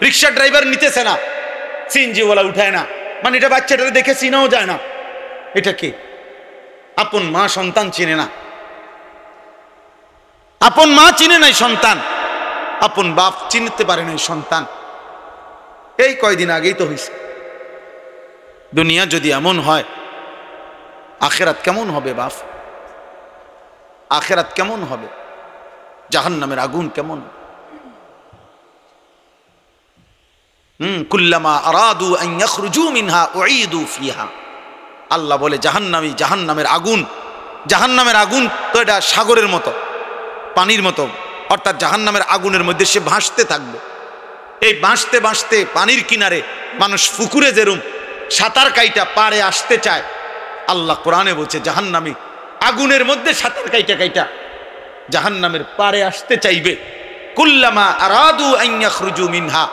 রিক্সা ড্রাইভার নিতেছে না, সিএনজি ওয়ালা উঠায় না, মানে এটা বাচ্চাটা দেখে চিনাও যায় না এটা কে। আপন মা সন্তান চিনে না, আপন মা চিনে নাই সন্তান, আপন বাপ চিনতে পারে নাই সন্তান। এই কয়দিন আগেই তো হয়েছে। দুনিয়া যদি এমন হয়, আখেরাত কেমন হবে বাপ? আখেরাত কেমন হবে? জাহান্নামের আগুন কেমন? কুল্লামা আরাদু আন ইয়াখরুজু মিনহা উঈদু ফিহা, আল্লাহ বলে জাহান্নামী, জাহান্নামের আগুন, জাহান্নামের আগুন তো এটা সাগরের মতো, পানির মতো, অর্থাৎ জাহান্নামের আগুনের মধ্যে সে ভাসতে থাকবে। এই ভাসতে ভাসতে পানির কিনারে মানুষ পুকুরে যেরুম সাঁতার কাইটা পারে আসতে চায়, আল্লাহ কোরআনে বলছে জাহান্নামী আগুনের মধ্যে সাঁতার কাইটা কাইটা জাহান্নামের পারে আসতে চাইবে। কুল্লামা আরাদু আন ইয়াখরুজু মিনহা,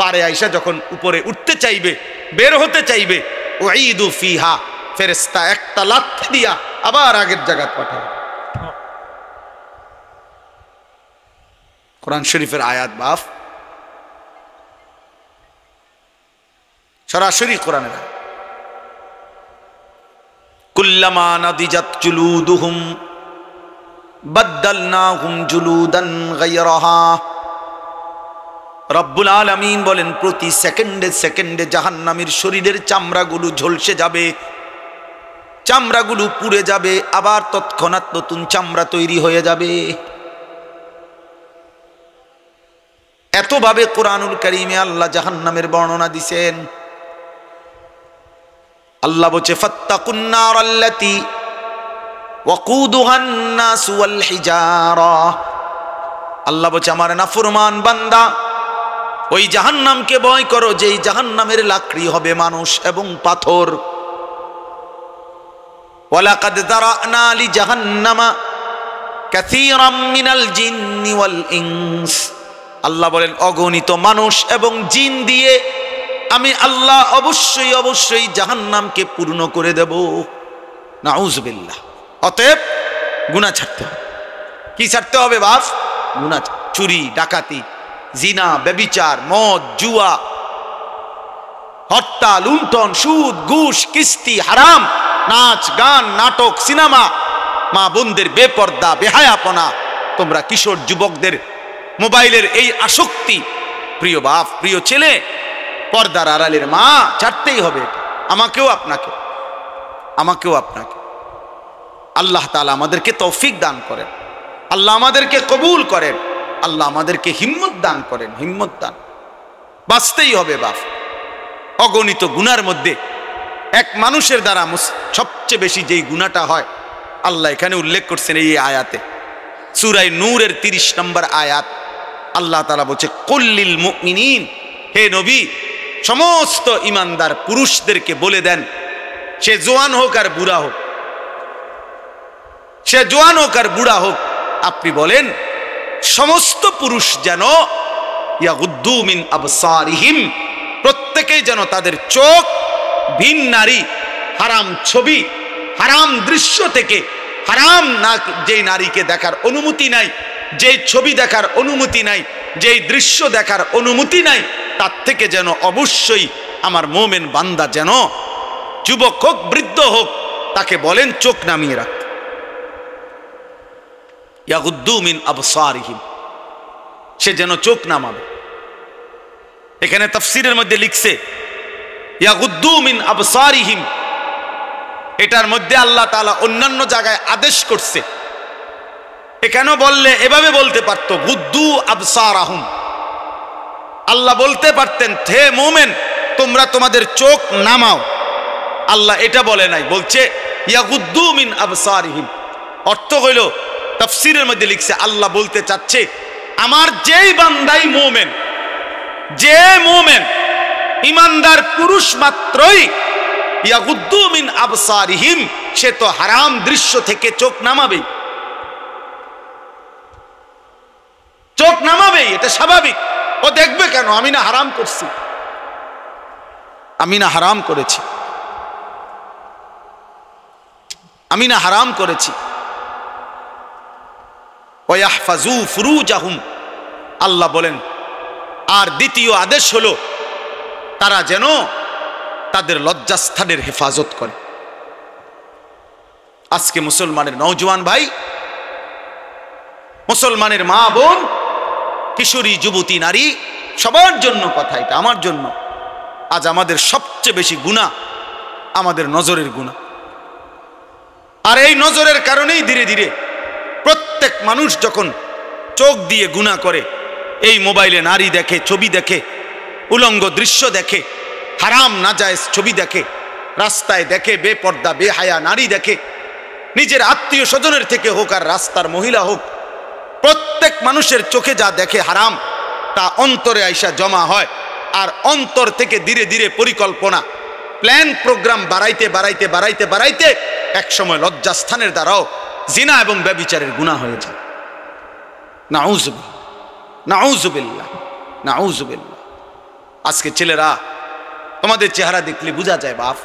পারে আইসা যখন উপরে উঠতে চাইবে, বের হতে চাইবে, উঈদু ফিহা, ফেরেশতা একটা লাথি দিয়া আবার আগের জায়গায় পাঠাবে। কোরআন শরীফের আয়াত বাপ, সরাসরি কোরআনের আয়াত। কুল্লামা নাদিজাত জুলুদুহুম বাদদালনাহুম জুলুদান গায়রাহা, রব্বুল আলামিন বলেন প্রতি সেকেন্ডে সেকেন্ডে জাহান্নামীর শরীরের চামড়াগুলো ঝলসে যাবে, চামড়াগুলো পুড়ে যাবে, আবার তৎক্ষণাৎ নতুন চামড়া তৈরি হয়ে যাবে। এতভাবে কোরআনুল কারীমে আল্লাহ জাহান্নামের বর্ণনা দিছেন। আল্লাহ বলছে ফাত্তাকুন নারাল্লাতী ওয়াকুদুহান নাসু ওয়াল হিজারা, আল্লাহ বলছে আমার নাফরমান বান্দা ওই জাহান্নামকে ভয় করো, যেই জাহান্নামের লাকড়ি হবে মানুষ এবং পাথর। ওয়ালাকাদ যারানা লিজাহান্নামা কাসীরাম মিনাল জিন্নি ওয়াল ইনস, আল্লাহ বলেন অগণিত মানুষ এবং জিন দিয়ে আমি আল্লাহ অবশ্যই অবশ্যই জাহান্নামকে পূর্ণ করে দেব। নাউযুবিল্লাহ। অতএব গুনাহ ছাড়তে হবে। কি ছাড়তে হবে বাপ? গুনাহ, চুরি, ডাকাতি, জিনা, ব্যভিচার, মদ, জুয়া, হত্যা, লুণ্ঠন, সুদ, ঘুষ, কিস্তি, হারাম, নাচ, গান, নাটক, সিনেমা, মা বোনদের বেপর্দা, বেহায়াপনা, তোমরা কিশোর যুবকদের মোবাইলের এই আসক্তি, প্রিয় বাপ, প্রিয় ছেলে, পর্দার আড়ালের মা, ছাড়তেই হবে। আমাকেও আপনাকে, আমাকেও আপনাকে। আল্লাহ তাআলা আমাদেরকে তৌফিক দান করেন, আল্লাহ আমাদেরকে কবুল করেন, আল্লাহ আমাদেরকে হিম্মত দান করেন, হিম্মত দান। বাঁচতেই হবে বাপ। অগণিত গুনার মধ্যে এক মানুষের দ্বারা সবচেয়ে বেশি যেই গুনাহটা হয় আল্লাহ এখানে উল্লেখ করছেন এই আয়াতে, সূরা নূরের 30 নম্বর আয়াত। আল্লাহ তাআলা বলছে কুল্লিল মুমিনিন, হে নবী সমস্ত ইমানদার পুরুষদেরকে বলে দেন, সে জওয়ান হোক আর বুড়া হোক, সে জওয়ান হোক আর বুড়া হোক, আপনি বলেন সমস্ত পুরুষ যেন ইয়াগুদ্দু মিন আবসারিহিম, প্রত্যেকেই যেন তাদের চোখ ভিন নারী, হারাম ছবি, হারাম দৃশ্য থেকে, হারাম না যেই নারীকে দেখার অনুমতি নাই, যেই ছবি দেখার অনুমতি নাই, যেই দৃশ্য দেখার অনুমতি নাই, তার থেকে যেন অবশ্যই আমার মোমেন বান্দা যেন যুবক হোক বৃদ্ধ হোক তাকে বলেন চোখ নামিয়ে রাখতে। ইয়াগুদ্দু মিন আবসারিহিম, সে যেন চোখ নামাবে। এখানে তাফসীরের মধ্যে লিখছে ইয়াগুদ্দু মিন আবসারিহিম, এটার মধ্যে আল্লাহ তাআলা অন্যান্য জায়গায় আদেশ করছে। এখানে বললে এভাবে বলতে পারতো গুদ্দু আবসারাহুম, আল্লাহ বলতে পারতেন হে মুমিন তোমরা তোমাদের চোখ নামাও। আল্লাহ এটা বলে নাই, বলছে ইয়াগুদ্দু মিন আবসারিহিম। অর্থ হইল তাফসীরের মধ্যে লিখছে আল্লাহ বলতে চাচ্ছে আমার যেই বান্দাই মুমিন, যে মুমিন ইমানদার পুরুষ মাত্রই ইয়াগুদ্দু মিন আবসারিহিম, সে তো হারাম দৃশ্য থেকে চোখ নামাবেই, চোখ নামাবেই, এটা স্বাভাবিক। ও দেখবে কেন? আমি না হারাম করছি, আমি না হারাম করেছি, আমি না হারাম করেছি। ওয়াহফাজু ফুরুজাহুম, আল্লাহ বলেন আর দ্বিতীয় আদেশ হলো তারা যেন তাদের লজ্জাস্থানের হেফাজত করে। আজকে মুসলমানের নওজোয়ান ভাই, মুসলমানের মা বোন, কিশোরী যুবতী নারী, সবার জন্য কথা এটা, আমার জন্য। আজ আমাদের সবচেয়ে বেশি গুনাহ আমাদের নজরের গুনাহ, আর এই নজরের কারণেই ধীরে ধীরে প্রত্যেক মানুষ যখন চোখ দিয়ে গুনাহ করে, এই মোবাইলে নারী দেখে, ছবি দেখে, উলঙ্গ দৃশ্য দেখে, হারাম নাজায়েজ ছবি দেখে, রাস্তায় দেখে বেপর্দা বেহায়া নারী দেখে, নিজের আত্মীয় স্বজনের থেকে হোক আর রাস্তার মহিলা হোক, প্রত্যেক মানুষের চোখে যা দেখে হারাম তা অন্তরে আইসা জমা হয়। আর অন্তর থেকে ধীরে ধীরে পরিকল্পনা, প্ল্যান, প্রোগ্রাম বাড়াইতে বাড়াইতে বাড়াইতে বাড়াইতে একসময় লজ্জাস্থানের দ্বারাও জিনা এবং ব্যভিচারের গুনাহ হয়ে যায়। নাউযুবিল্লাহ, নাউযুবিল্লাহ, নাউযুবিল্লাহ। আজকে ছেলেরা তোমাদের চেহারা দেখলে বোঝা যায় বাপ,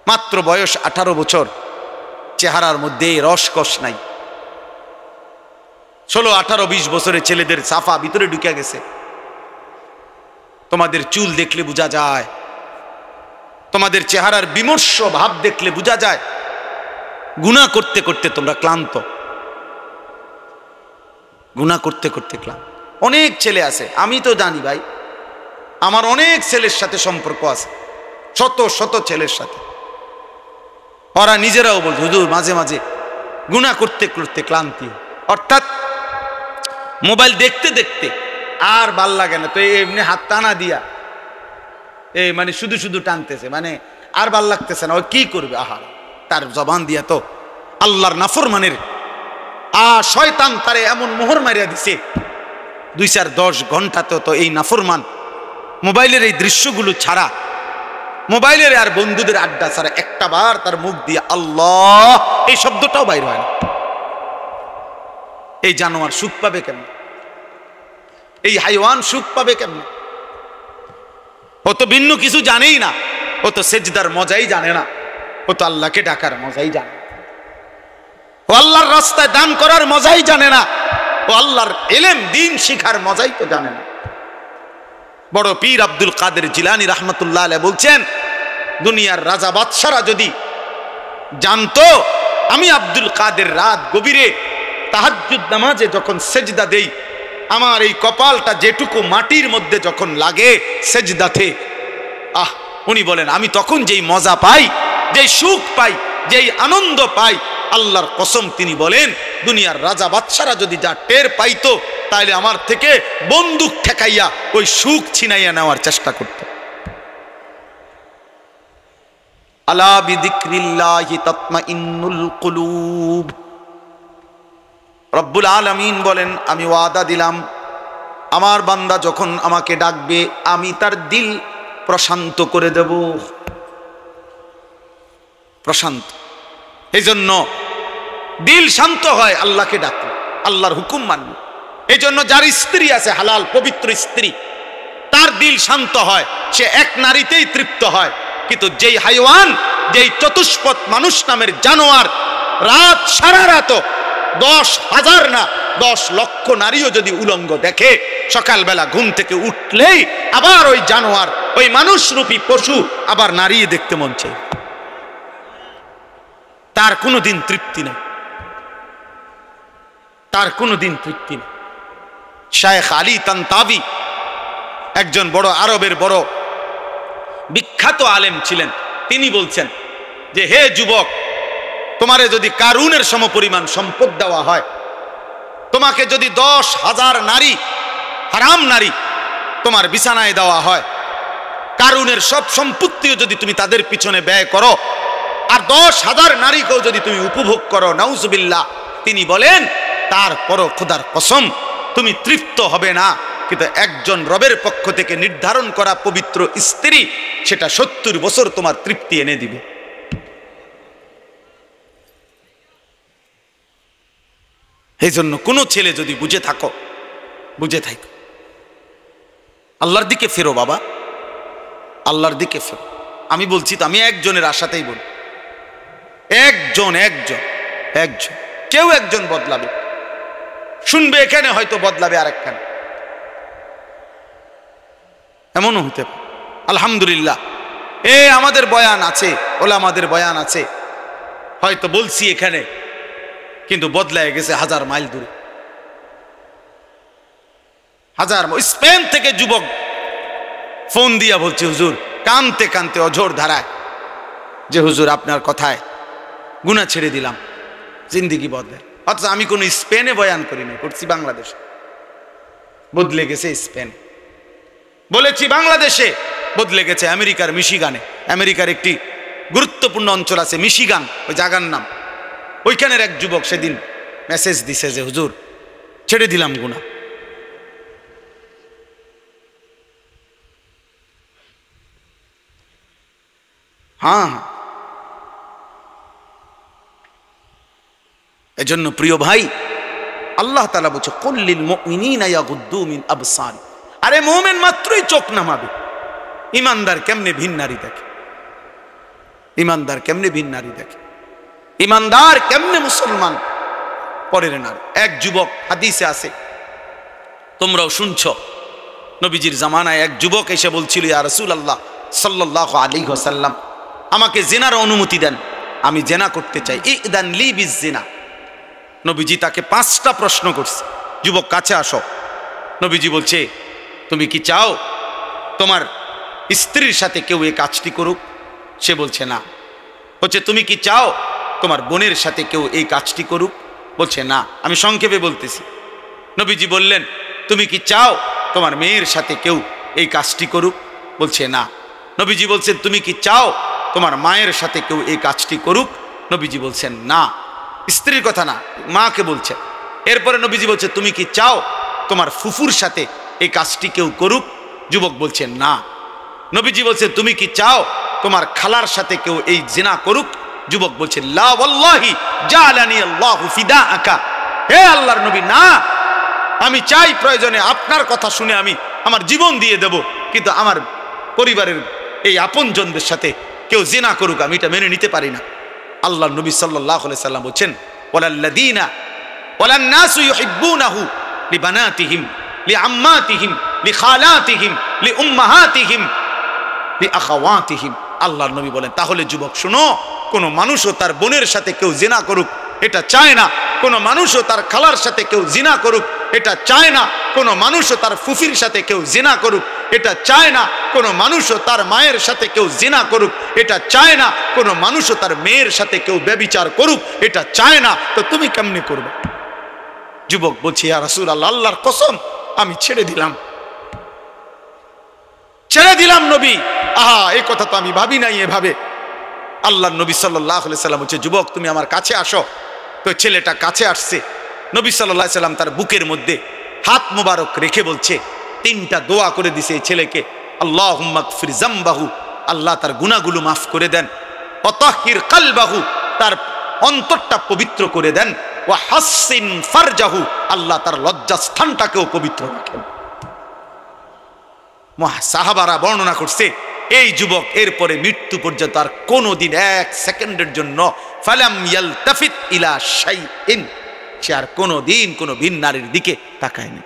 মাত্র বয়স 18 বছর, চেহারার মধ্যে রসকস নাই। 16, 18, 20 বছরের ছেলেদের সাফা ভিতরে ঢুকে গেছে। তোমাদের চুল দেখলে বোঝা যায়, তোমাদের চেহারার বিমর্ষ ভাব দেখলে বোঝা যায় গুনাহ করতে করতে তোমরা ক্লান্ত, গুনাহ করতে করতে ক্লান্ত। অনেক ছেলে আছে, আমি তো জানি ভাই, আমার অনেক ছেলের সাথে সম্পর্ক আছে, শত শত ছেলের সাথে। ওরা নিজেরাও বলছে হুজুর মাঝে মাঝে গুনাহ করতে করতে ক্লান্তি, অর্থাৎ মোবাইল দেখতে দেখতে আর ভাল লাগে না, তো এমনি হাত টানা দিয়া এই মানে শুধু শুধু টানতেছে, মানে আর ভাল লাগতেছে না, ও কি করবে? আহা, তার জবান দিয়া তো আল্লাহর নাফরমানের শয়তান তারে এমন মোহর মারিয়া দিছে, 2-4-10 ঘন্টাতে তো এই নাফরমান মোবাইলের এই দৃশ্যগুলো ছাড়া, মোবাইলের আর বন্ধুদের আড্ডা ছাড়া একটা বার তার মুখ দিয়ে আল্লাহ এই শব্দটাও বাইর হয় না। এই জানোয়ার সুখ পাবে কেমন? এই হাইওয়ান সুখ পাবে কেমন? ও তো ভিন্ন কিছু জানেই না, ও তো সেজদার মজাই জানে না, ও তো আল্লাহকে ডাকার মজাই জানে, ও আল্লাহর রাস্তায় দান করার মজাই জানে না, ও আল্লাহর ইলম দ্বীন শিখার মজাই তো জানে না। বড় পীর আব্দুল কাদের জিলানী রাহমাতুল্লাহ আলাইহি বলছেন, দুনিয়ার রাজা বাদশারা যদি জানতো আমি আব্দুল কাদের রাত গভীরে তাহাজ্জুদ নামাজে যখন সেজদা দেই, আমার এই কপালটা যেটুকু মাটির মধ্যে যখন লাগে সেজদাতে, উনি বলেন আমি তখন যেই মজা পাই, যেই সুখ পাই, যেই আনন্দ পাই, আল্লাহর কসম তিনি বলেন দুনিয়ার রাজা বাদশারা যদি যা টের পাইতো তাহলে আমার থেকে বন্দুক ঠেকাইয়া ওই সুখ ছিনাইয়া নেওয়ার চেষ্টা করত। আলা বিযিকরিল্লাহি তাতমাইন্নুল কুলুব। রব্বুল আলামিন বলেন আমি ওয়াদা দিলাম আমার বান্দা যখন আমাকে ডাকবে আমি তার দিল প্রশান্ত করে দেব, প্রশান্ত। এই জন্য দিল শান্ত হয় আল্লাহকে ডাকলে, আল্লাহর হুকুম মানলে। এই জন্য যার স্ত্রী আছে হালাল পবিত্র স্ত্রী, তার দিল শান্ত হয়, সে এক নারীতেই তৃপ্ত হয়। কিন্তু যেই হাইওয়ান, যেই চতুষ্পদ মানুষ নামের জানোয়ার, রাত সারা রাত 10,000 না 10 লক্ষ নারীও যদি উলঙ্গ দেখে, সকালবেলা ঘুম থেকে উঠলেই আবার ওই জানোয়ার, ওই মানুষরূপী পশু আবার নারী দেখতে মন চায়, তার কোনোদিন তৃপ্তি নেই, তার কোনোদিন তৃপ্তি নেই। শায়েখ আলী তানতাবি একজন বড় আরবের বড় বিখ্যাত আলেম ছিলেন। তিনি বলছেন যে হে যুবক, তোমারে যদি কারুনের সমপরিমাণ সম্পদ দেওয়া হয়, তোমাকে যদি 10,000 নারী, হারাম নারী তোমার বিছানায় দেওয়া হয়, কারুনের সব সম্পত্তিও যদি তুমি তাদের পিছনে ব্যয় করো, আর 10,000 নারীকেও যদি তুমি উপভোগ করো, নাউজুবিল্লাহ, তিনি বলেন তারপরও খোদার কসম তুমি তৃপ্ত হবে না। কিন্তু একজন রবের পক্ষ থেকে নির্ধারণ করা পবিত্র স্ত্রী, সেটা 70 বছর তোমার তৃপ্তি এনে দিবে। এই জন্য কোনো ছেলে যদি বুঝে থাকো, বুঝে থাকো, আল্লাহর দিকে ফেরো বাবা, আল্লাহর দিকে ফেরো। আমি বলছি তো, আমি একজনের আশাতেই বলি, একজন কেউ একজন বদলাবে, শুনবে এখানে, হয়তো বদলাবে আরেকখানে, এমনও হতে পারে। আলহামদুলিল্লাহ, আমাদের বয়ান আছে, ওলামাদের বয়ান আছে, হয়তো বলছি এখানে, কিন্তু বদলায় গেছে 1000 মাইল দূরে, 1000 মাইল। স্পেন থেকে যুবক ফোন দিয়া বলছে, হুজুর, কানতে কানতে অঝোর ধারায়, যে হুজুর আপনার কথায় গুনাহ ছেড়ে দিলাম, জিন্দিগি বদলে। অথচ আমি কোন স্পেনে বয়ান করিনি, করছি বাংলাদেশে, বদলে গেছে স্পেন। বলেছি বাংলাদেশে, বদলে গেছে আমেরিকার মিশিগানে। আমেরিকার একটি গুরুত্বপূর্ণ অঞ্চল আছে মিশিগান, ওই জায়গার নাম। ওইখানের এক যুবক সেদিন মেসেজ দিছে যে হুজুর ছেড়ে দিলাম গুনাহ। হ্যাঁ, এজন্য প্রিয় ভাই, আল্লাহ তাআলা বলছে কুল্লিল মুমিনিনা ইয়াগুদ্দু মিন আবসারি। আরে মুমিন মাত্রই চোখ নামাবে, ইমানদার কেমনে ভিন নারী দেখে, ইমানদার কেমনে ভিন নারী দেখে, ইমানদার কেমনে মুসলমান পরের নারী। এক যুবক, হাদিসে আছে, তোমরাও শুনছ, নবীজির জামানায় এক যুবক এসে বলছিল, ইয়া রাসূলুল্লাহ সাল্লাল্লাহু আলাইহি ওয়াসাল্লাম, আমাকে জিনার অনুমতি দেন, আমি জিনা করতে চাই, ইদান লি বিজিনা। নবীজি তাকে 5টা প্রশ্ন করছে, যুবক কাছে আসো। নবীজি বলছে, তুমি কি চাও তোমার স্ত্রীর সাথে কেউ এই কাজটি করুক? সে বলছে না। বলছে, তুমি কি চাও তোমার বোনের সাথে কেউ এই কাজটি করুক? বলছে না। আমি সংক্ষেপে বলতেছি। নবীজি বললেন, তুমি কি চাও তোমার মেয়ের সাথে কেউ এই কাজটি করুক? বলছে না। নবীজি বলছেন, তুমি কি চাও তোমার মায়ের সাথে কেউ এই কাজটি করুক? নবীজি বলছেন না। স্ত্রীর কথা না, মাকে বলছেন। এরপরে নবীজি বলছে, তুমি কি চাও তোমার ফুফুর সাথে এই কাজটি কেউ করুক? যুবক বলছেন না। নবীজি বলছে, তুমি কি চাও তোমার খালার সাথে কেউ এই জিনা করুক? যুবক বলছে, লা ওয়াল্লাহি জালানি আল্লাহু ফিদাআকা। হে আল্লাহর নবী, না, আমি চাই প্রয়োজনে আপনার কথা শুনে আমি আমার জীবন দিয়ে দেব, কিন্তু আমার পরিবারের এই আপনজনদের সাথে কেউ জিনা করুক, আমি এটা মেনে নিতে পারি না। আল্লাহর নবী সাল্লাল্লাহু আলাইহি সাল্লাম বলেন, ওয়ালাল্লাযীনা ওয়ালান নাসু ইউহিব্বুনাহু লিবানাতিহিম লিআম্মাতিহিম লিখালাতিহিম লিউম্মাহাতিহিম লিআখাওয়াতিহিম। আল্লাহর নবী বলেন, তাহলে যুবক শোনো, কোনো মানুষও তার বোনের সাথে কেউ জিনা করুক এটা চায় না, কোনো মানুষও তার খালার সাথে কেউ জিনা করুক এটা চায় না, কোনো মানুষও তার ফুফির সাথে কেউ জিনা করুক এটা চায় না, কোনো মানুষও তার মায়ের সাথে কেউ জিনা করুক এটা চায় না, কোনো মানুষও তার মেয়ের সাথে কেউ ব্যভিচার করুক এটা চায় না। তো তুমি কেমনে করবে? যুবক বলছি, ইয়া রাসূলুল্লাহ, আল্লাহর কসম আমি ছেড়ে দিলাম, ছেড়ে দিলাম নবী। আহা, এই কথা তো আমি ভাবি নাই এভাবে। আল্লাহর নবী সাল্লাল্লাহু আলাইহি সাল্লাম বলছে, যুবক তুমি আমার কাছে আসো। তো ছেলেটা কাছে আসছে। নবী সাল্লাল্লাহু আলাইহি সাল্লাম তার বুকের মধ্যে হাত মোবারক রেখে বলছে, 3টা দোয়া করে দিছে এই ছেলেকে। আল্লাহুম্মা গফির যামবাহু, আল্লাহ তার গুনাহগুলো মাফ করে দেন। ওয়াতাহহির কলবাহু, তার অন্তরটা পবিত্র করে দেন। ওয়া হাসসিন ফারজাহু, আল্লাহ তার লজ্জাস্থানটাকেও পবিত্র রাখেন। সাহাবারা বর্ণনা করছে এই যুবক এরপরে মৃত্যু পর্যন্ত আর কোনোদিন এক সেকেন্ডের জন্য ফালাম ইয়ালতাফিত ইলা শাইইন, সে আর কোনোদিন কোনো ভিন নারীর দিকে তাকায়নি।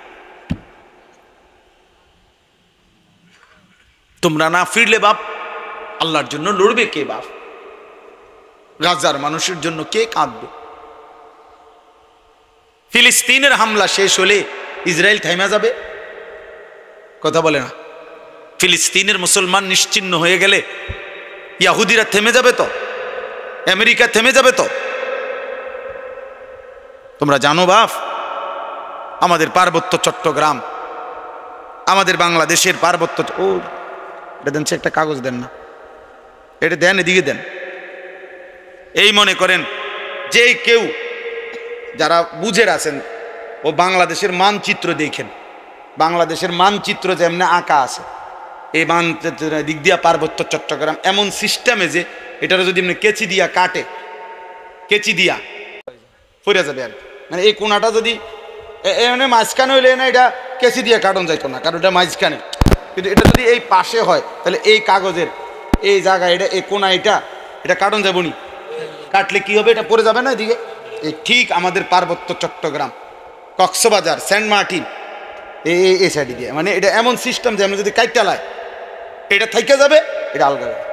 তোমরা না ফিরলে বাপ আল্লাহর জন্য লড়বে কে বাপ? গাজার মানুষের জন্য কে কাঁদবে? ফিলিস্তিনের হামলা শেষ হলে ইসরায়েল থাইমা যাবে? কথা বলে না। ফিলিস্তিনের মুসলমান নিশ্চিহ্ন হয়ে গেলে ইহুদিরা থেমে যাবে তো? আমেরিকা থেমে যাবে তো? তোমরা জানো বাপ, আমাদের পার্বত্য চট্টগ্রাম, আমাদের বাংলাদেশের পার্বত্য, ও এটা দেন, একটা কাগজ দেন না, এটা দেন, এদিকে দেন। এই মনে করেন যে কেউ যারা বুঝের আছেন ও বাংলাদেশের মানচিত্র দেখেন, বাংলাদেশের মানচিত্র যেমনি আঁকা আছে, এই মানচিত্র দিক দিয়া পার্বত্য চট্টগ্রাম এমন সিস্টেমে যে এটারও যদি এমনি কেচি দিয়া কাটে, কেচি দিয়া পড়ে যাবে আর, মানে এই কোনাটা যদি এমনি মাঝখানে হইলে না এটা কেচি দিয়ে কাটন যাইতো না, কারণ এটা মাঝখানে। কিন্তু এটা যদি এই পাশে হয় তাহলে এই কাগজের এই জায়গা, এটা এই কোনা, এটা কাটন যাবো নি, কাটলে কি হবে? এটা পড়ে যাবে না এদিকে। এই ঠিক আমাদের পার্বত্য চট্টগ্রাম, কক্সবাজার, সেন্ট মার্টিন এই সাইডে দিয়ে, মানে এটা এমন সিস্টেম যে আমরা যদি কাইটালায় এটা থাইকে যাবে, এটা আলগা যাবে।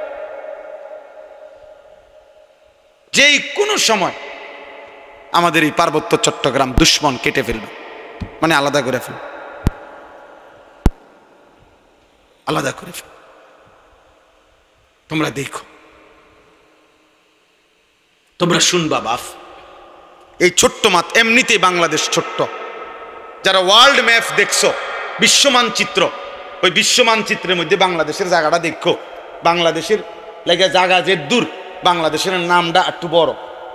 যেই কোনো সময় আমাদের এই পার্বত্য চট্টগ্রাম দুশ্মন কেটে ফেলবে, মানে আলাদা করে ফেলবে, আলাদা করে ফেলবে। তোমরা দেখো, তোমরা শুনবা বাপ, এই ছোট্ট মাত এমনিতেই বাংলাদেশ ছোট্ট। যারা ওয়ার্ল্ড ম্যাপ দেখছো, বিশ্ব মানচিত্র, ওই বিশ্ব মানচিত্রের মধ্যে বাংলাদেশের জায়গাটা দেখো, বাংলাদেশের লেগে জায়গা যে দূর, বাংলাদেশের নামটা একটু বড়,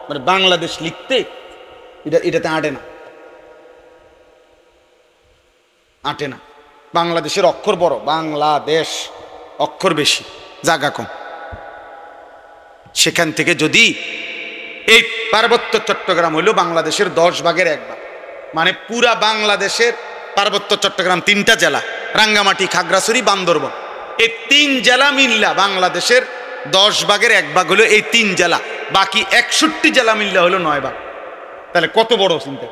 মানে বাংলাদেশ লিখতে এটাতে আটে না, আটে না। বাংলাদেশের অক্ষর বড়, বাংলাদেশ অক্ষর বেশি, জায়গা কম। সেখান থেকে যদি এই পার্বত্য চট্টগ্রাম হইল বাংলাদেশের 10 ভাগের 1 ভাগ, মানে পুরা বাংলাদেশের পার্বত্য চট্টগ্রাম 3টা জেলা, রাঙ্গামাটি, খাগড়াছড়ি, বান্দরবন, এই 3 জেলা মিল্লা বাংলাদেশের 10 ভাগের 1 ভাগ হলো এই 3 জেলা, বাকি 61 জেলা মিল্লা হলো 9 ভাগ। তাহলে কত বড় চিন্তা!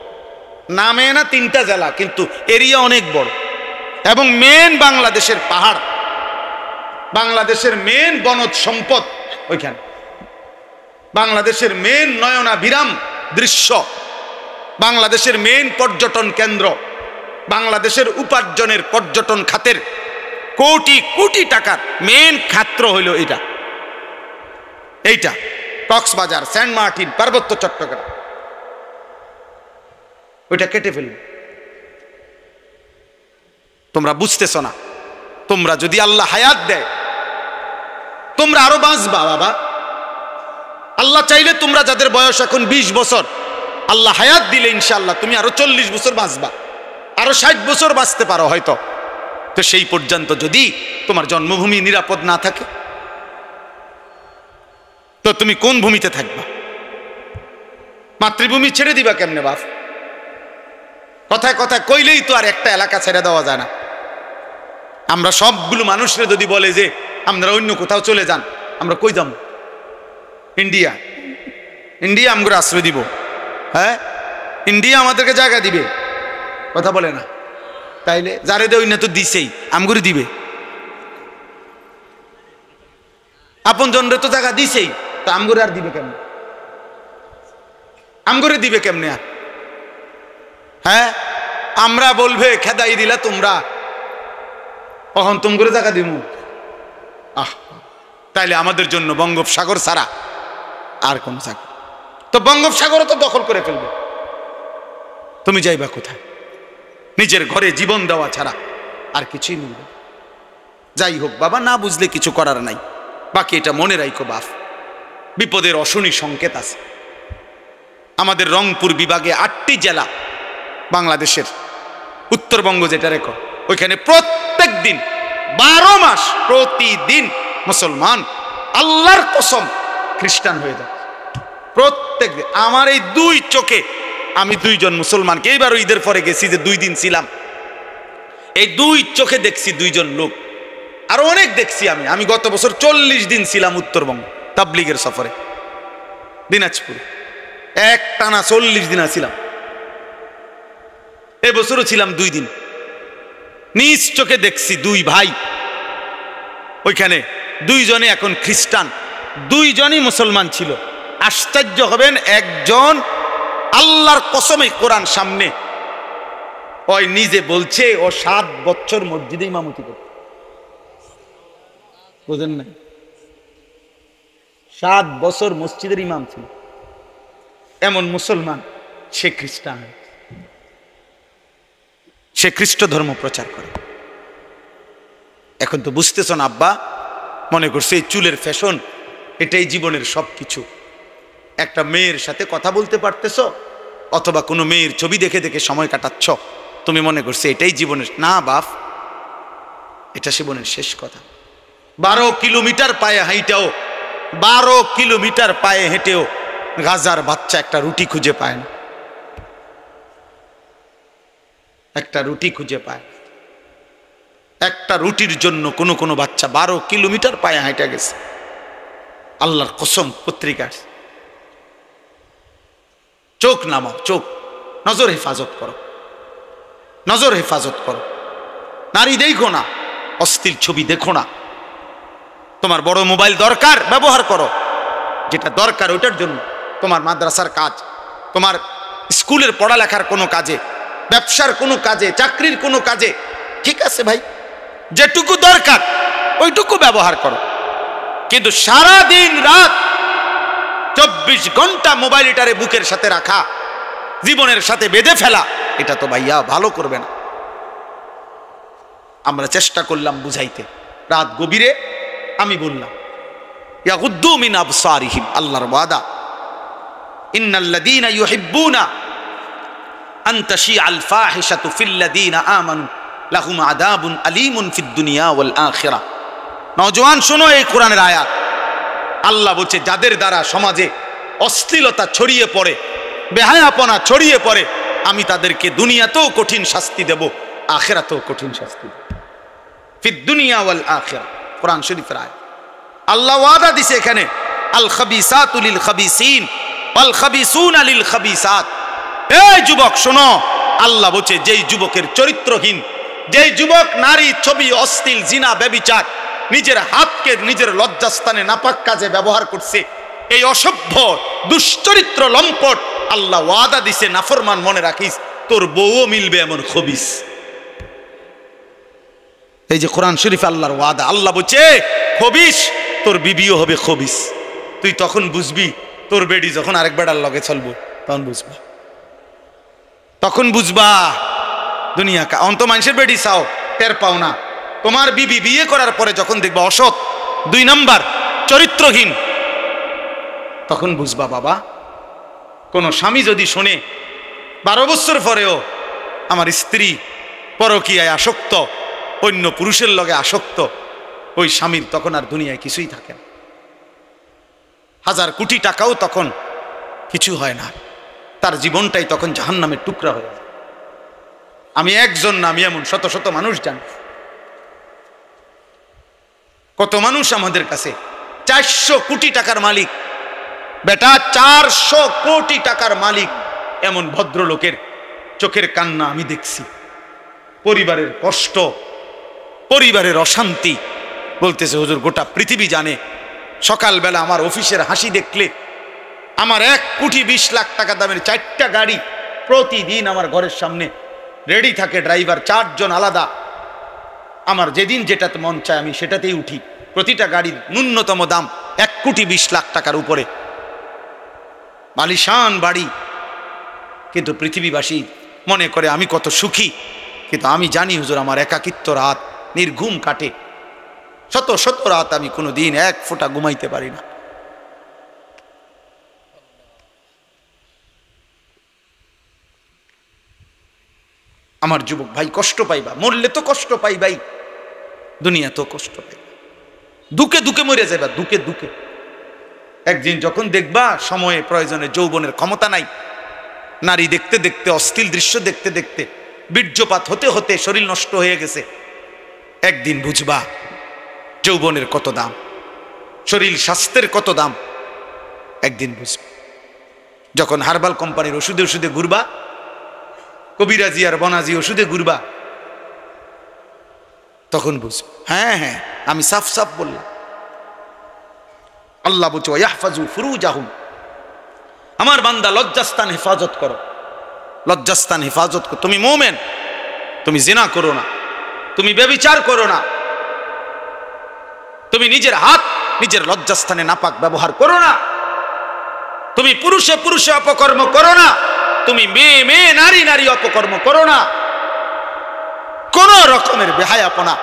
নামে না 3টা জেলা, কিন্তু এরিয়া অনেক বড়। এবং মেন বাংলাদেশের পাহাড়, বাংলাদেশের মেন বনজ সম্পদ ওইখানে, বাংলাদেশের মেন নয়নাভিরাম দৃশ্য, বাংলাদেশের মেন পর্যটন কেন্দ্র, বাংলাদেশের উপার্জনের পর্যটন খাতের কোটি কোটি টাকার মেন খাত্র হইল এইটা কক্সবাজার, সেন্ট মার্টিন, পার্বত্য চট্টগ্রাম। ওইটা কেটে ফেলবে। তোমরা বুঝতেছ না, তোমরা যদি আল্লাহ হায়াত দেয় তোমরা আরো বাঁচবা বাবা। আল্লাহ চাইলে তোমরা যাদের বয়স এখন 20 বছর, আল্লাহ হায়াত দিলে ইনশাআল্লাহ তুমি আরো 40 বছর বাঁচবা, আরো 60 বছর বাঁচতে পারো হয়তো। তো সেই পর্যন্ত যদি তোমার জন্মভূমি নিরাপদ না থাকে তো তুমি কোন ভূমিতে থাকবা? মাতৃভূমি ছেড়ে দিবা কেমনে বাপ? কথায় কথায় কইলেই তো আর একটা এলাকা ছেড়ে দেওয়া যায় না। আমরা সবগুলো মানুষরা যদি বলে যে আমরা অন্য কোথাও চলে যান, আমরা কই যাব? ইন্ডিয়া, ইন্ডিয়া আমগুলো আশ্রয় দিব? হ্যাঁ, ইন্ডিয়া আমাদেরকে জায়গা দিবে? কথা বলে না। তাইলে যারে দেয় না তো দিছেই, আমগুলো দিবে। আপন জনরে তো জায়গা দিছেই, তো আমগুলো আর দিবে কেমনে? আমগুলো দিবে কেমনে আর? হ্যাঁ, আমরা বলবে খেদাই দিলা তোমরা, কখন তুম করে জায়গা দিব? তাইলে আমাদের জন্য বঙ্গোপসাগর ছাড়া আর কোন জায়গা? তো বঙ্গোপসাগরও তো দখল করে ফেলবে, তুমি যাইবা কোথায়? নিজের ঘরে জীবন দেওয়া ছাড়া আর কিছুই মিলবে। যাই হোক বাবা, না বুঝলে কিছু করার নাই। বাকি এটা মনে রাখো বাপ, বিপদের অশনি সংকেত আছে। আমাদের রংপুর বিভাগে 8টি জেলা বাংলাদেশের, উত্তরবঙ্গ যেটা রেখো, ওইখানে প্রত্যেক দিন 12 মাস প্রতিদিন মুসলমান আল্লাহর কসম খ্রিস্টান হয়ে যায় প্রত্যেক দিন। আমার এই 2 চোখে আমি 2 জন মুসলমানকে এইবারও ঈদের পরে গেছি, যে 2 দিন ছিলাম, এই 2 চোখে দেখছি 2 জন লোক। আরো অনেক দেখছি আমি গত বছর 40 দিন ছিলাম উত্তরবঙ্গ তাবলিগের সফরে, দিনাজপুর এক টানা 40 দিন ছিলাম। এবছরও ছিলাম 2 দিন। নিজ চোখে দেখছি 2 ভাই ওইখানে, 2 জনে এখন খ্রিস্টান, 2 জনই মুসলমান ছিল। আশ্চর্য হবেন, একজন আল্লাহর কসমে কোরআন সামনে ওই নিজে বলছে ও 7 বছর মসজিদে ইমামতি করে, বুঝেন না, 7 বছর মসজিদের ইমাম ছিল। এমন মুসলমান, সে খ্রিস্টান, সে খ্রিস্ট ধর্ম প্রচার করে। এখন তো বুঝতেছ না আব্বা, মনে করছে এই চুলের ফ্যাশন এটাই জীবনের সবকিছু। একটা মেয়ের সাথে কথা বলতে পারতেছ, অথবা কোনো মেয়ের ছবি দেখে দেখে সময় কাটাচ্ছ, তুমি মনে করছে এটাই জীবনের। না বাপ, এটা জীবনের শেষ কথা। 12 কিলোমিটার পায়ে হাঁটাও, 12 কিলোমিটার পায়ে হেঁটেও গাজার বাচ্চা একটা রুটি খুঁজে পায় না, একটা রুটি খুঁজে পায়। একটা রুটির জন্য কোনো কোনো বাচ্চা 12 কিলোমিটার পায়ে হাঁটা গেছে। আল্লাহর কসম, পত্রিকার চোখ নামাও, চোখ, নজর হেফাজত করো, নজর হেফাজত করো। নারী দেখো না, অস্থির ছবি দেখো না। তোমার বড় মোবাইল দরকার, ব্যবহার করো, যেটা দরকার ওইটার জন্য। তোমার মাদ্রাসার কাজ, তোমার স্কুলের পড়ালেখার কোনো কাজে, ব্যবসার কোনো কাজে, চাকরির কোনো কাজে, ঠিক আছে ভাই, যেটুকু দরকার ওইটুকু ব্যবহার করো। কিন্তু সারা দিন রাত 24 ঘন্টা মোবাইল এটারে বুকের সাথে রাখা, জীবনের সাথে বেঁধে ফেলা, এটা তো ভাইয়া ভালো করবে না। আমরা চেষ্টা করলাম বুঝাইতে, রাত গভীরে আমি বললাম, ইয়াগুদ্দু মিন আবসারিহিম, আল্লাহর ওয়াদা, ইন্নাল্লাযীনা ইউহিব্বুনা আন তাশিআল ফাহিশাতু ফিল্লাযীনা আমানু লাহুম আযাবুন আলীমুন ফিদ দুনিয়া ওয়াল আখিরাহ। নওজোয়ান শোনো এই কোরআনের আয়াত। আল্লাহ বলছে, যাদের দ্বারা সমাজে অশ্লীলতা ছড়িয়ে পড়ে, বেহায়াপনা ছড়িয়ে পড়ে, আমি তাদেরকে দুনিয়াতেও কঠিন শাস্তি দেব, আখিরাতেও কঠিন শাস্তি দেব। ফিদ দুনিয়া ওয়াল আখিরাহ, কোরআন শরীফের আয়াত। আল্লাহ ওয়াদা দিছে এখানে, আল খাবিসাতু লিল খাবিসিন ওয়াল খাবিসুনা লিল খাবিসাত। এই যুবক শোনো, আল্লাহ বলছে, যেই যুবকের চরিত্রহীন, যেই যুবক নারী, ছবি, অশ্লীল, জিনা, ব্যভিচার, নিজের হাতকে নিজের লজ্জাস্থানে নাপাক কাজে ব্যবহার করছে, এই অসভ্য দুশ্চরিত্র লম্পট, আল্লাহ ওয়াদা দিছে, নাফরমান, মনে রাখিস তোর বউও মিলবে এমন খবিস। এই যে কোরআন শরীফ আল্লাহর ওয়াদা, আল্লাহ বলছে খবিস, তোর বিবিও হবে খবিস। তুই তখন বুঝবি, তোর বেডি যখন আরেক বেড়ার লগে চলবো তখন বুঝবা, তখন বুঝবা দুনিয়া অন্ত মানুষের বেডি চাও, টের পাও না। তোমার বিবি বিয়ে করার পরে যখন দেখবা অসৎ, 2 নাম্বার, চরিত্রহীন, তখন বুঝবা বাবা, কোন স্বামী যদি শোনে 12 বছর পরেও আমার স্ত্রী পরকীয়ায় আসক্ত, অন্য পুরুষের লগে আসক্ত, ওই স্বামীর তখন আর দুনিয়ায় কিছুই থাকে না। 1000 কোটি টাকাও তখন কিছু হয় না, তার জীবনটাই তখন জাহান্নামের টুকরা হয়ে যায়। আমি একজন না, আমি এমন শত শত মানুষ জানি। কত মানুষ আমাদের কাছে 400 কোটি টাকার মালিক, বেটা 400 কোটি টাকার মালিক, এমন ভদ্রলোকের চোখের কান্না আমি দেখছি। পরিবারের কষ্ট, পরিবারের অশান্তি, বলতেছে হুজুর গোটা পৃথিবী জানে, সকালবেলা আমার অফিসের হাসি দেখলে, আমার 1 কোটি 20 লাখ টাকা দামের 4টা গাড়ি প্রতিদিন আমার ঘরের সামনে রেডি থাকে, ড্রাইভার 4 জন আলাদা। আমার যেদিন যেটাতে মন চায় আমি সেটাতেই উঠি। প্রতিটা গাড়ির ন্যূনতম দাম 1 কোটি 20 লাখ টাকার উপরে, আলিশান বাড়ি। কিন্তু পৃথিবীবাসী মনে করে আমি কত সুখী, কিন্তু আমি জানি হুজুর আমার একাকিত্ব রাত নির্ঘুম কাটে। শত শত রাত আমি কোনোদিন 1 ফোঁটা ঘুমাইতে পারি না। আমার যুবক ভাই, কষ্ট পাইবা, মরলে তো কষ্ট পাইবাই, দুনিয়া তো কষ্ট পাইবা, দুকে দুকে মরে যাবা, দুকে দুকে। একদিন যখন দেখবা সময়ে প্রয়োজনে যৌবনের ক্ষমতা নাই, নারী দেখতে দেখতে, অশ্লীল দৃশ্য দেখতে দেখতে, বীর্যপাত হতে হতে শরীর নষ্ট হয়ে গেছে। একদিন বুঝবা যৌবনের কত দাম, শরীর স্বাস্থ্যের কত দাম। একদিন বুঝবা যখন হার্বাল কোম্পানির ওষুধে ওষুধে ঘুরবা, কবিরাজি আর বনাজি ওষুধে ঘুরবা, তখন বুঝবা। হ্যাঁ হ্যাঁ, আমি সাফ সাফ বললাম। আল্লাহ বলছে ইয়াহফাজু ফুরুজাহুম, আমার বান্দা লজ্জাস্থান হেফাজত করো, লজ্জাস্থান হেফাজত করো। তুমি মুমিন, তুমি জিনা করো না, তুমি ব্যভিচার করো না, তুমি নিজের হাত নিজের লজ্জাস্থানে নাপাক ব্যবহার করো না, তুমি পুরুষে পুরুষে অপকর্ম করো না, তুমি মেয়ে মেয়ে নারী নারী অপকর্ম করো না। কোন রকমের বেহায়াপনা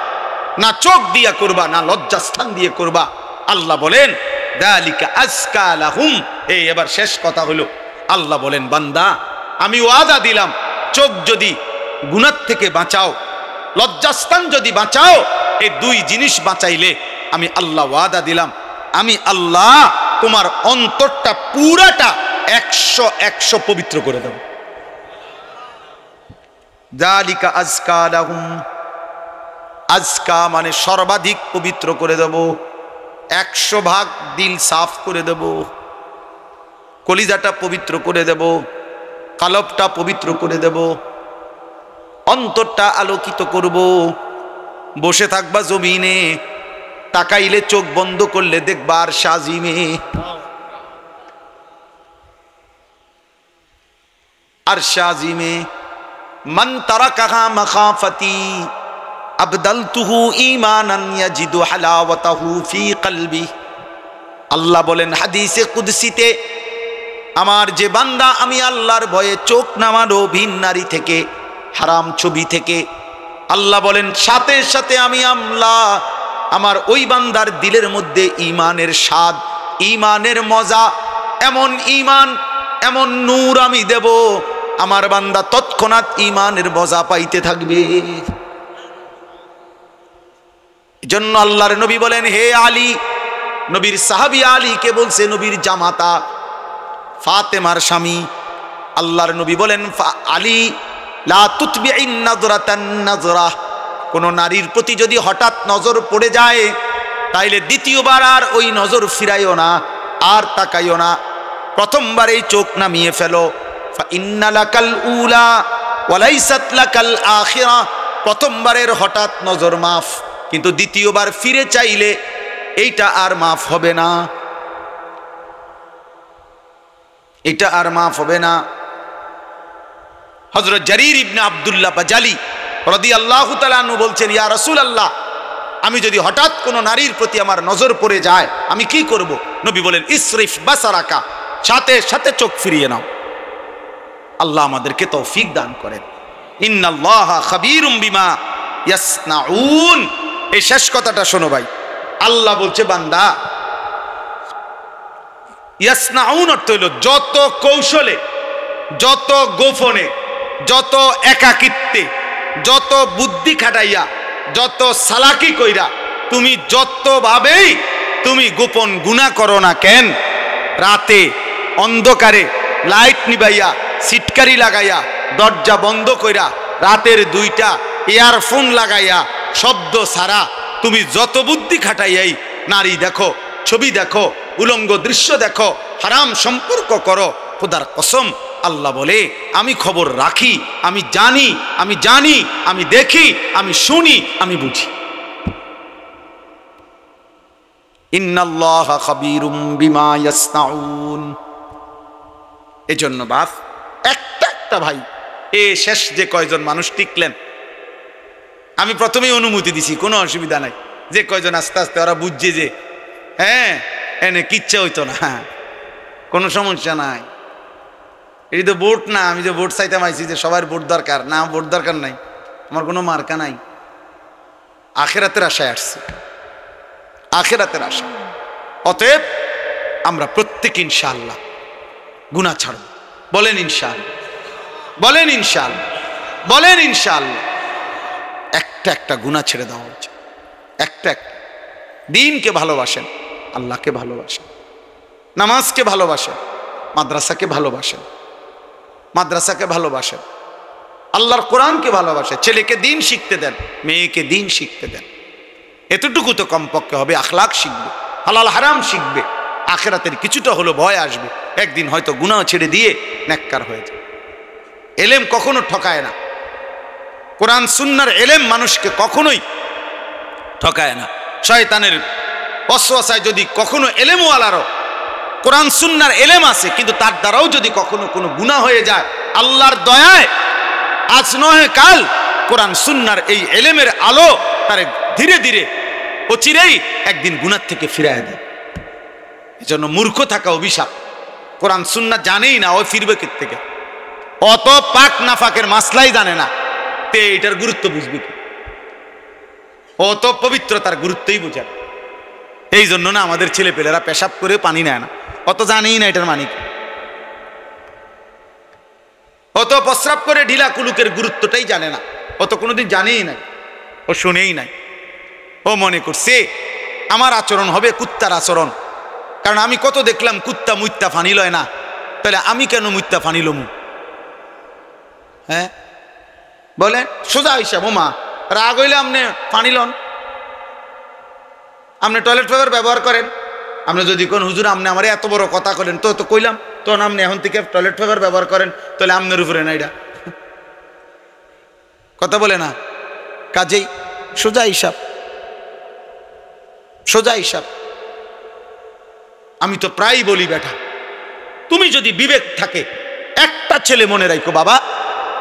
না চোখ দিয়া করবা, না লজ্জাস্থান দিয়ে করবা। আল্লাহ বলেন যালিকা আজকা লাহুম। এই এবার শেষ কথা হলো, আল্লাহ বলেন বান্দা আমি ওয়াদা দিলাম, চোখ যদি গুনাহ থেকে বাঁচাও, লজ্জাস্থান যদি বাঁচাও, এই দুই জিনিস বাঁচাইলে আমি আল্লাহ ওয়াদা দিলাম, আমি আল্লাহ তোমার অন্তরটা পুরাটা 100 পবিত্র করে দেব। যালিকা আজকা লাহুম, আজকা মানে সর্বাধিক পবিত্র করে দেব, 100 ভাগ দিল সাফ করে দেব, কলিজাটা পবিত্র করে দেব, কালবটা পবিত্র করে দেব, অন্তরটা আলোকিত করব। বসে থাকবা জমিনে, তাকাইলে চোখ বন্ধ করলে দেখবা আর সাজিমে, আর সাজিমে মান তারাকাহা মাখাফাতি আবদালতুহু ঈমানান ইয়াজিদু হালাওয়াতাহু ফি কলবি। আল্লাহ বলেন হাদিসে কুদসিতে, আমার যে বান্দা আমি আল্লাহর ভয়ে চোখ নামানো ভিন নারী থেকে, হারাম ছবি থেকে, আল্লাহ বলেন সাথে সাথে আমি আল্লাহ আমার ওই বান্দার দিলের মধ্যে ঈমানের স্বাদ, ঈমানের মজা, এমন ঈমান এমন নূর আমি দেব, আমার বান্দা তৎক্ষণাৎ ঈমানের মজা পাইতে থাকবে। এজন্য আল্লাহর নবী বলেন হে আলী, নবীর সাহাবী আলীকে বলছে নবীর জামাতা ফাতেমার স্বামী, আল্লাহর নবী বলেন আলী লা তুতবিইন নাযরাতান নাযরা, কোন নারীর প্রতি যদি হঠাৎ নজর পড়ে যায় তাইলে দ্বিতীয়বার আর ওই নজর ফিরাইও না, আর তাকাইও না, প্রথমবারেই চোখ নামিয়ে ফেলো। ফা ইন্না লাকাল উলা ওয়া লাইসাত লাকাল আখিরা, প্রথমবারের হঠাৎ নজর মাফ, কিন্তু দ্বিতীয়বার ফিরে চাইলে এইটা আর মাফ হবে না, এটা আর মাফ হবে না। হযরত জারীর ইবনে আব্দুল্লাহ বাজালি রাদিয়াল্লাহু তাআলা আনহু বলছেন ইয়া রাসূলুল্লাহ, আমি যদি হঠাৎ কোনো নারীর প্রতি আমার নজর পড়ে যায় আমি কি করব? নবী বলেন ইসরিফ বাসারাকা, সাথে সাথে চোখ ফিরিয়ে নাও। আল্লাহ আমাদেরকে তৌফিক দান করেন। ইন্নাল্লাহা খাবীরুম বিমা ইয়াসনাউন। এই শেষ কথাটা শোনো ভাই, আল্লাহ বলছে বান্দা, ইয়াসনাউন অর্থ হইল যত কৌশলে, যত গোপনে, যত একাকিত্বে, যত বুদ্ধি খাটাইয়া, যত সালাকি কইরা, তুমি যতভাবেই তুমি গোপন গুনাহ করো না কেন, রাতে অন্ধকারে লাইট নিবাইয়া, সিটকারি লাগাইয়া, দরজা বন্ধ কইরা, রাতের 2টা ইয়ারফোন লাগাইয়া, শব্দ ছাড়া তুমি যত বুদ্ধি খাটাইয়াই নারী দেখো, ছবি দেখো, উলঙ্গ দৃশ্য দেখো, হারাম সম্পর্ক করো, খোদার কসম আল্লাহ বলে আমি খবর রাখি, আমি জানি, আমি জানি, আমি দেখি, আমি শুনি, আমি বুঝি। ইন্নাল্লাহা খাবীরুম বিমা ইয়াসনাউন। এজন্য বাপ একটা একটা ভাই, এ শেষ যে কয়জন মানুষ টিকলেন, আমি প্রথমেই অনুমতি দিছি, কোনো অসুবিধা নাই, যে কয়জন আস্তে আস্তে ওরা বুঝছে যে হ্যাঁ এনে কিচ্ছা হইতো না, কোনো সমস্যা নাই। এই তো ভোট না, আমি যে ভোট চাইতে আইছি যে সবার ভোট দরকার না, ভোট দরকার নাই, আমার কোনো মার্কা নাই, আখিরাতের আশায় আসছি, আখিরাতের আশা। অতএব আমরা প্রত্যেক ইনশাআল্লাহ গুনাহ ছাড়ব। বলেন ইনশাআল্লাহ, বলেন ইনশাআল্লাহ, বলেন ইনশাআল্লাহ। একটা একটা গুনাহ ছেড়ে দেওয়া হচ্ছে, একটা একটা। দিনকে ভালোবাসেন, আল্লাহকে ভালোবাসেন, নামাজকে ভালোবাসেন, মাদ্রাসাকে ভালোবাসেন, মাদ্রাসাকে ভালোবাসেন, আল্লাহর কোরআনকে ভালোবাসেন, ছেলেকে দিন শিখতে দেন, মেয়েকে দিন শিখতে দেন। এতটুকু তো কমপক্ষে হবে। আখলাক শিখবে, হালাল হারাম শিখবে, আখিরাতের কিছুটা হলো ভয় আসবে, একদিন হয়তো গুনাহ ছেড়ে দিয়ে নেককার হয়ে যায়। এলেম কখনো ঠকায় না, কোরআন সুন্নাহর এলেম মানুষকে কখনোই ঠকায় না। শয়তানের ওয়াসওয়াসায় যদি কখনো এলেমওয়ালারও কোরআন সুন্নাহর এলেম আছে, কিন্তু তার দ্বারাও যদি কখনো কোনো গুনাহ হয়ে যায়, আল্লাহর দয়ায় আজ নয় কাল কোরআন সুন্নাহর এই এলেমের আলো তারে ধীরে ধীরে অচিরেই একদিন গুনাহ থেকে ফিরায় দেয়। এজন্য মূর্খ থাকা অভিশাপ। কোরআন সুন্নাহ জানেই না, ও ফিরবে কোথা থেকে? অত পাক নাফাকের মাসলাই জানে না, তে এটার গুরুত্ব বুঝবে কি? অত পবিত্রতার গুরুত্বই বোঝে। এই জন্য না আমাদের ছেলেপেলেরা পেশাব করে পানি নেয় না, অত জানেই না এটার মানে কি। অত প্রস্রাব করে ঢিলা কুলুকের গুরুত্বটাই জানে না, অত কোনোদিন জানেই নাই, ও শুনেই নাই। ও মনে করছে আমার আচরণ হবে কুত্তার আচরণ, কারণ আমি কত দেখলাম কুত্তা মুত্তা ফানি লয় না, তাহলে আমি কেন মুত্তা ফানি লমু? হ্যাঁ বলেন সোজা হিসাব। মা রাগ হইলে আপনি পানি লন, আপনি টয়লেট পেপার ব্যবহার করেন। আপনি যদি কোন হুজুর আপনি আমার এত বড় কথা করেন, তো তো কইলাম তখন আপনি এখন থেকে টয়লেট পেপার ব্যবহার করেন, তাহলে আপনার উপরে না এটা কথা বলে না। কাজেই সোজা হিসাব, সোজা হিসাব। আমি তো প্রায় বলি বেটা, তুমি যদি বিবেক থাকে, একটা ছেলে মনে রাখো বাবা,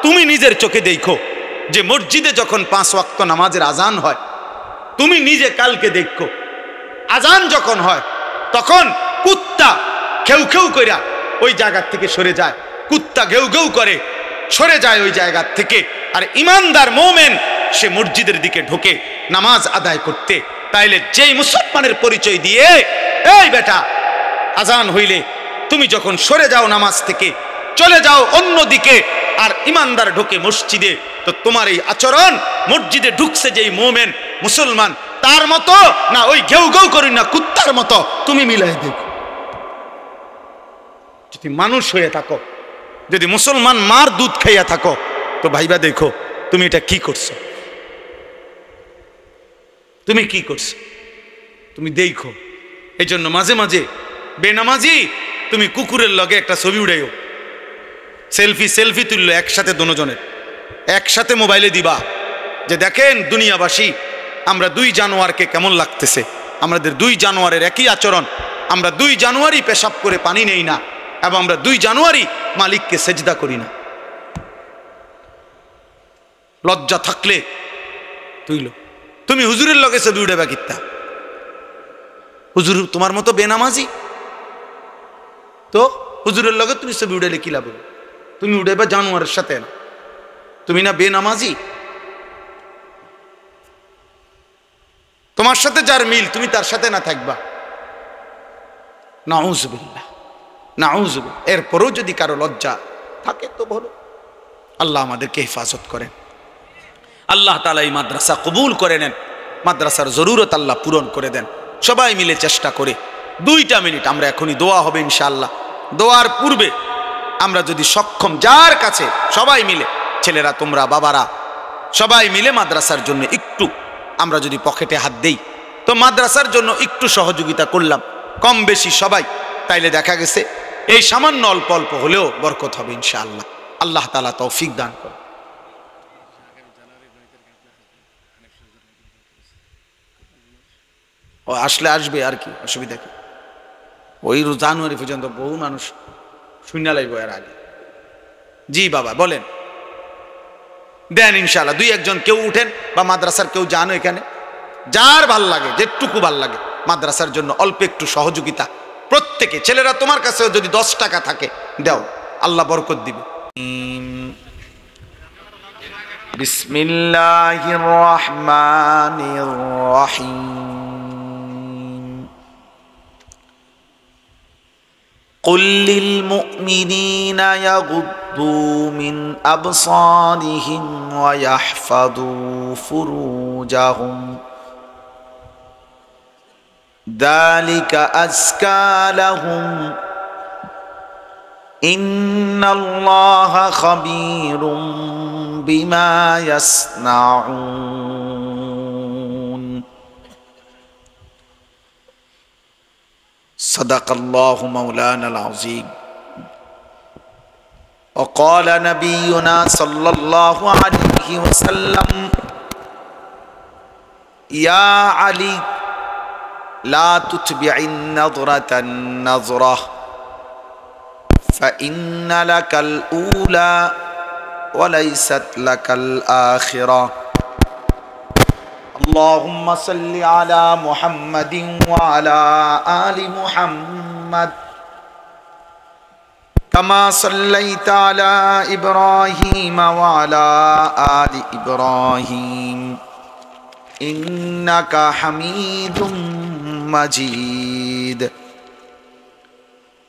তুমি নিজের চোখে দেখো যে মসজিদে যখন 5 ওয়াক্ত নামাজের আজান হয়, তুমি নিজে কালকে দেখো আজান যখন হয় তখন কুত্তা খেউ খেউ কইরা ওই জায়গা থেকে সরে যায়, কুত্তা ঘেউ ঘেউ করে সরে যায় ওই জায়গা থেকে, আর ইমানদার মুমিন সে মসজিদের দিকে ঢোকে নামাজ আদায় করতে। তাইলে যেই মুসলমানের পরিচয় দিয়ে এই বেটা আজান হইলে তুমি যখন সরে যাও নামাজ থেকে, চলে যাও অন্য দিকে, আর ইমানদার ঢোকে মসজিদে, তো তোমার এই আচরণ মসজিদে ঢুকছে যেই মুমিন মুসলমান তার মতো না ওই ঘেউ ঘেউ করি না কুত্তার মতো, তুমি মিলাই দেখো। যদি মানুষ হয়ে থাকো, যদি মুসলমান মার দুধ খাইয়া থাকো, তো ভাইবা দেখো তুমি এটা কি করছো, তুমি কি করছো, তুমি দেখো। এই জন্য মাঝে মাঝে বেনামাজি তুমি কুকুরের লগে একটা ছবি উড়াইও, সেলফি সেলফি তুললো একসাথে, দুজনের একসাথে মোবাইলে দিবা যে দেখেন দুনিয়াবাসী আমরা 2 জানুয়ারকে কেমন লাগতেছে, আমাদের 2 জানুয়ারের একই আচরণ, আমরা 2 জানুয়ারি পেশাব করে পানি নেই না, এবং আমরা 2 জানুয়ারি মালিককে সেজদা করি না। লজ্জা থাকলে তুইলো, তুমি হুজুরের লগে ছবি উড়াবা কিত্তা? হুজুর তোমার মতো বেনামাজি, তো হুজুরের লগে তুমি ছবি উড়াইলে কি লাভ? তুমি উড়াইবা জানুয়ারের সাথে না, তুমি না বেনামাজি? তোমার সাথে যার মিল তুমি তার সাথে না থাকবা, নাউজুবিল্লাহ নাউজুবিল্লাহ। এরপরও যদি কারো লজ্জা থাকে তো বলো। আল্লাহ আমাদেরকে হেফাজত করেন, আল্লাহ তাআলা এই মাদ্রাসা কবুল করে নেন, মাদ্রাসার জরুরত আল্লাহ পূরণ করে দেন। সবাই মিলে চেষ্টা করে 2টা মিনিট আমরা এখনই দোয়া হবে ইনশাআল্লাহ, দোয়ার পূর্বে আমরা যদি সক্ষম যার কাছে সবাই মিলে, ছেলেরা তোমরা বাবারা সবাই মিলে মাদ্রাসার জন্য একটু আমরা যদি পকেটে হাত দেই, তো মাদ্রাসার জন্য একটু সহযোগিতা করলাম কম বেশি সবাই, তাইলে দেখা গেছে এই সামান্য অল্প অল্প হলেও বরকত হবে ইনশাআল্লাহ। আল্লাহ তাআলা তৌফিক দান করেন। ও আসলে আসবে আর কি, অসুবিধা কি? ওই জানুয়ারি পর্যন্ত বহু মানুষ শূন্য লাগবে এর আগে। জি বাবা বলেন, দেন ইনশাআল্লাহ। 2-1 কেউ উঠেন বা মাদ্রাসার কেউ জানো এখানে, যার ভাল লাগে যেটুকু ভাল লাগে মাদ্রাসার জন্য অল্প একটু সহযোগিতা প্রত্যেকে। ছেলেরা তোমার কাছেও যদি 10 টাকা থাকে দাও, আল্লাহ বরকত দিবে। বিসমিল্লাহির রহমানির রহিম। قل للمؤمنين يغضوا من أبصارهم ويحفظوا فروجهم ذلك أزكى لهم ইন্নাল্লাহা খাবীরুম বিমা ইয়াসনাউন। সাদাকাল্লাহু মাওলানাল আযীম। وقال نبينا صلى الله عليه وسلم يا علي لا تتبع النظرة النظرة فإن لك الأولى وليست لك الآخرة اللهم صل على محمد وعلى آل محمد كما صليت على إبراهيم وعلى آل إبراهيم إنك حميد مجيد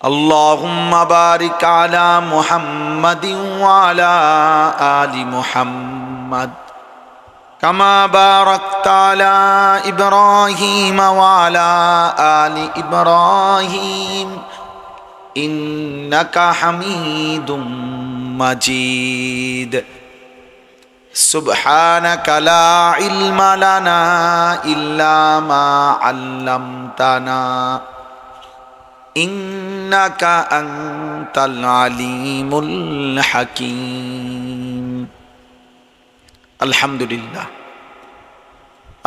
اللهم بارك على محمد وعلى آل محمد كما باركت على إبراهيم وعلى آل إبراهيم إنك حميد مجيد سبحانك لا علم لنا إلا ما علمتنا إنك أنت العليم الحكيم الحمد لله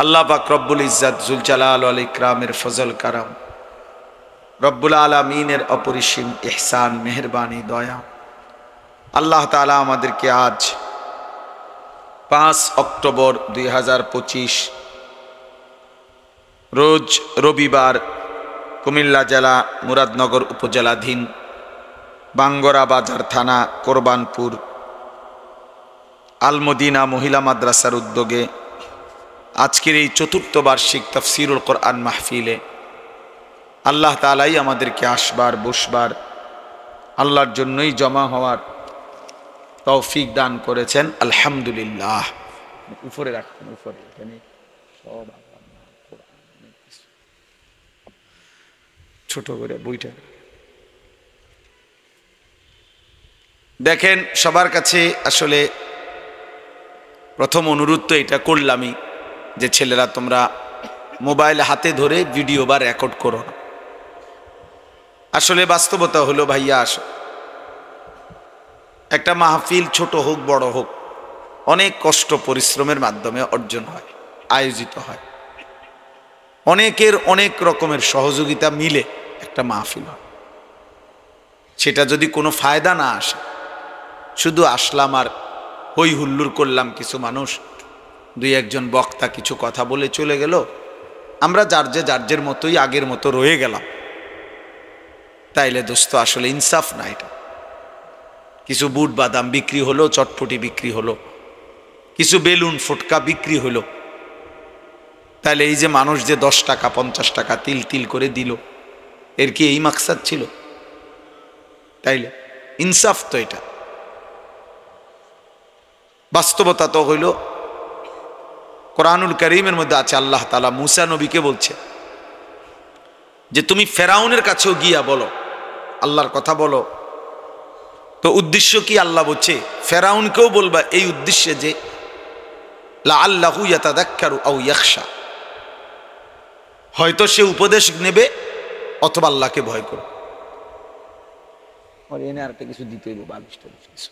আল্লাহ পাক রব্বুল ইজ্জত জুল জালাল ওয়াল ইকরামের ফজল কারাম, রব্বুল আলামিনের অপরিসীম ইহসান মেহেরবানি দয়া, আল্লাহ তাআলা আমাদেরকে আজ 5 অক্টোবর 2025 রোজ রবিবার কুমিল্লা জেলা মুরাদনগর উপজেলাধীন বাঙ্গরা বাজার থানা কোরবানপুর আল মদিনা মহিলা মাদ্রাসার উদ্যোগে আজকের এই ৪র্থ বার্ষিক তাফসীরুল কোরআন মাহফিলে আল্লাহ তাআলাই আমাদেরকে আসবার বসবার, আল্লাহর জন্যই জমা হওয়ার তৌফিক দান করেছেন। আলহামদুলিল্লাহ। উপরে রাখুন, উপরে এখানে সব ছোট করে বইটা দেখেন। সবার কাছে আসলে প্রথম অনুরোধ তো এটা করলামই যে ছেলেরা তোমরা মোবাইল হাতে ধরে ভিডিও বা রেকর্ড করো না। আসলে বাস্তবতা হলো ভাইয়া, আসো একটা মাহফিল ছোট হোক বড় হোক অনেক কষ্ট পরিশ্রমের মাধ্যমে অর্জন হয়, আয়োজিত হয়, অনেকের অনেক রকমের সহযোগিতা মিলে একটা মাহফিল হয়। সেটা যদি কোনো ফায়দা না আসে, শুধু আসলাম আর হই হুল্লুর করলাম, কিছু মানুষ দুই একজন বক্তা কিছু কথা বলে চলে গেল, আমরা যার মতোই আগের মতো রয়ে গেলাম, তাইলে দোস্ত আসলে ইনসাফ না। এটা কিছু বুট বাদাম বিক্রি হলো, চটপটি বিক্রি হলো, কিছু বেলুন ফুটকা বিক্রি হলো, তাহলে এই যে মানুষ যে 10 টাকা 50 টাকা তিল তিল করে দিল, এর কি এই মাকসাদ ছিল? তাইলে ইনসাফ তো এটা। বাস্তবতা তো হইল কোরআনুল কারীমের মধ্যে আছে, আল্লাহ তাআলা মুসা নবীকে বলছে যে তুমি ফেরাউনের কাছেও গিয়া বলো, আল্লাহর কথা বলো। তো উদ্দেশ্য কি? আল্লাহ বলছে ফেরাউনকেও বলবা এই উদ্দেশ্যে যে লাআল্লাহু ইয়াতাযাক্কারু আও ইয়াখশা, হয়তো সে উপদেশ নেবে অথবা আল্লাহকে ভয় করবে। আর এনে আরেকটা কিছু দিতে হইব, 22টা কিছু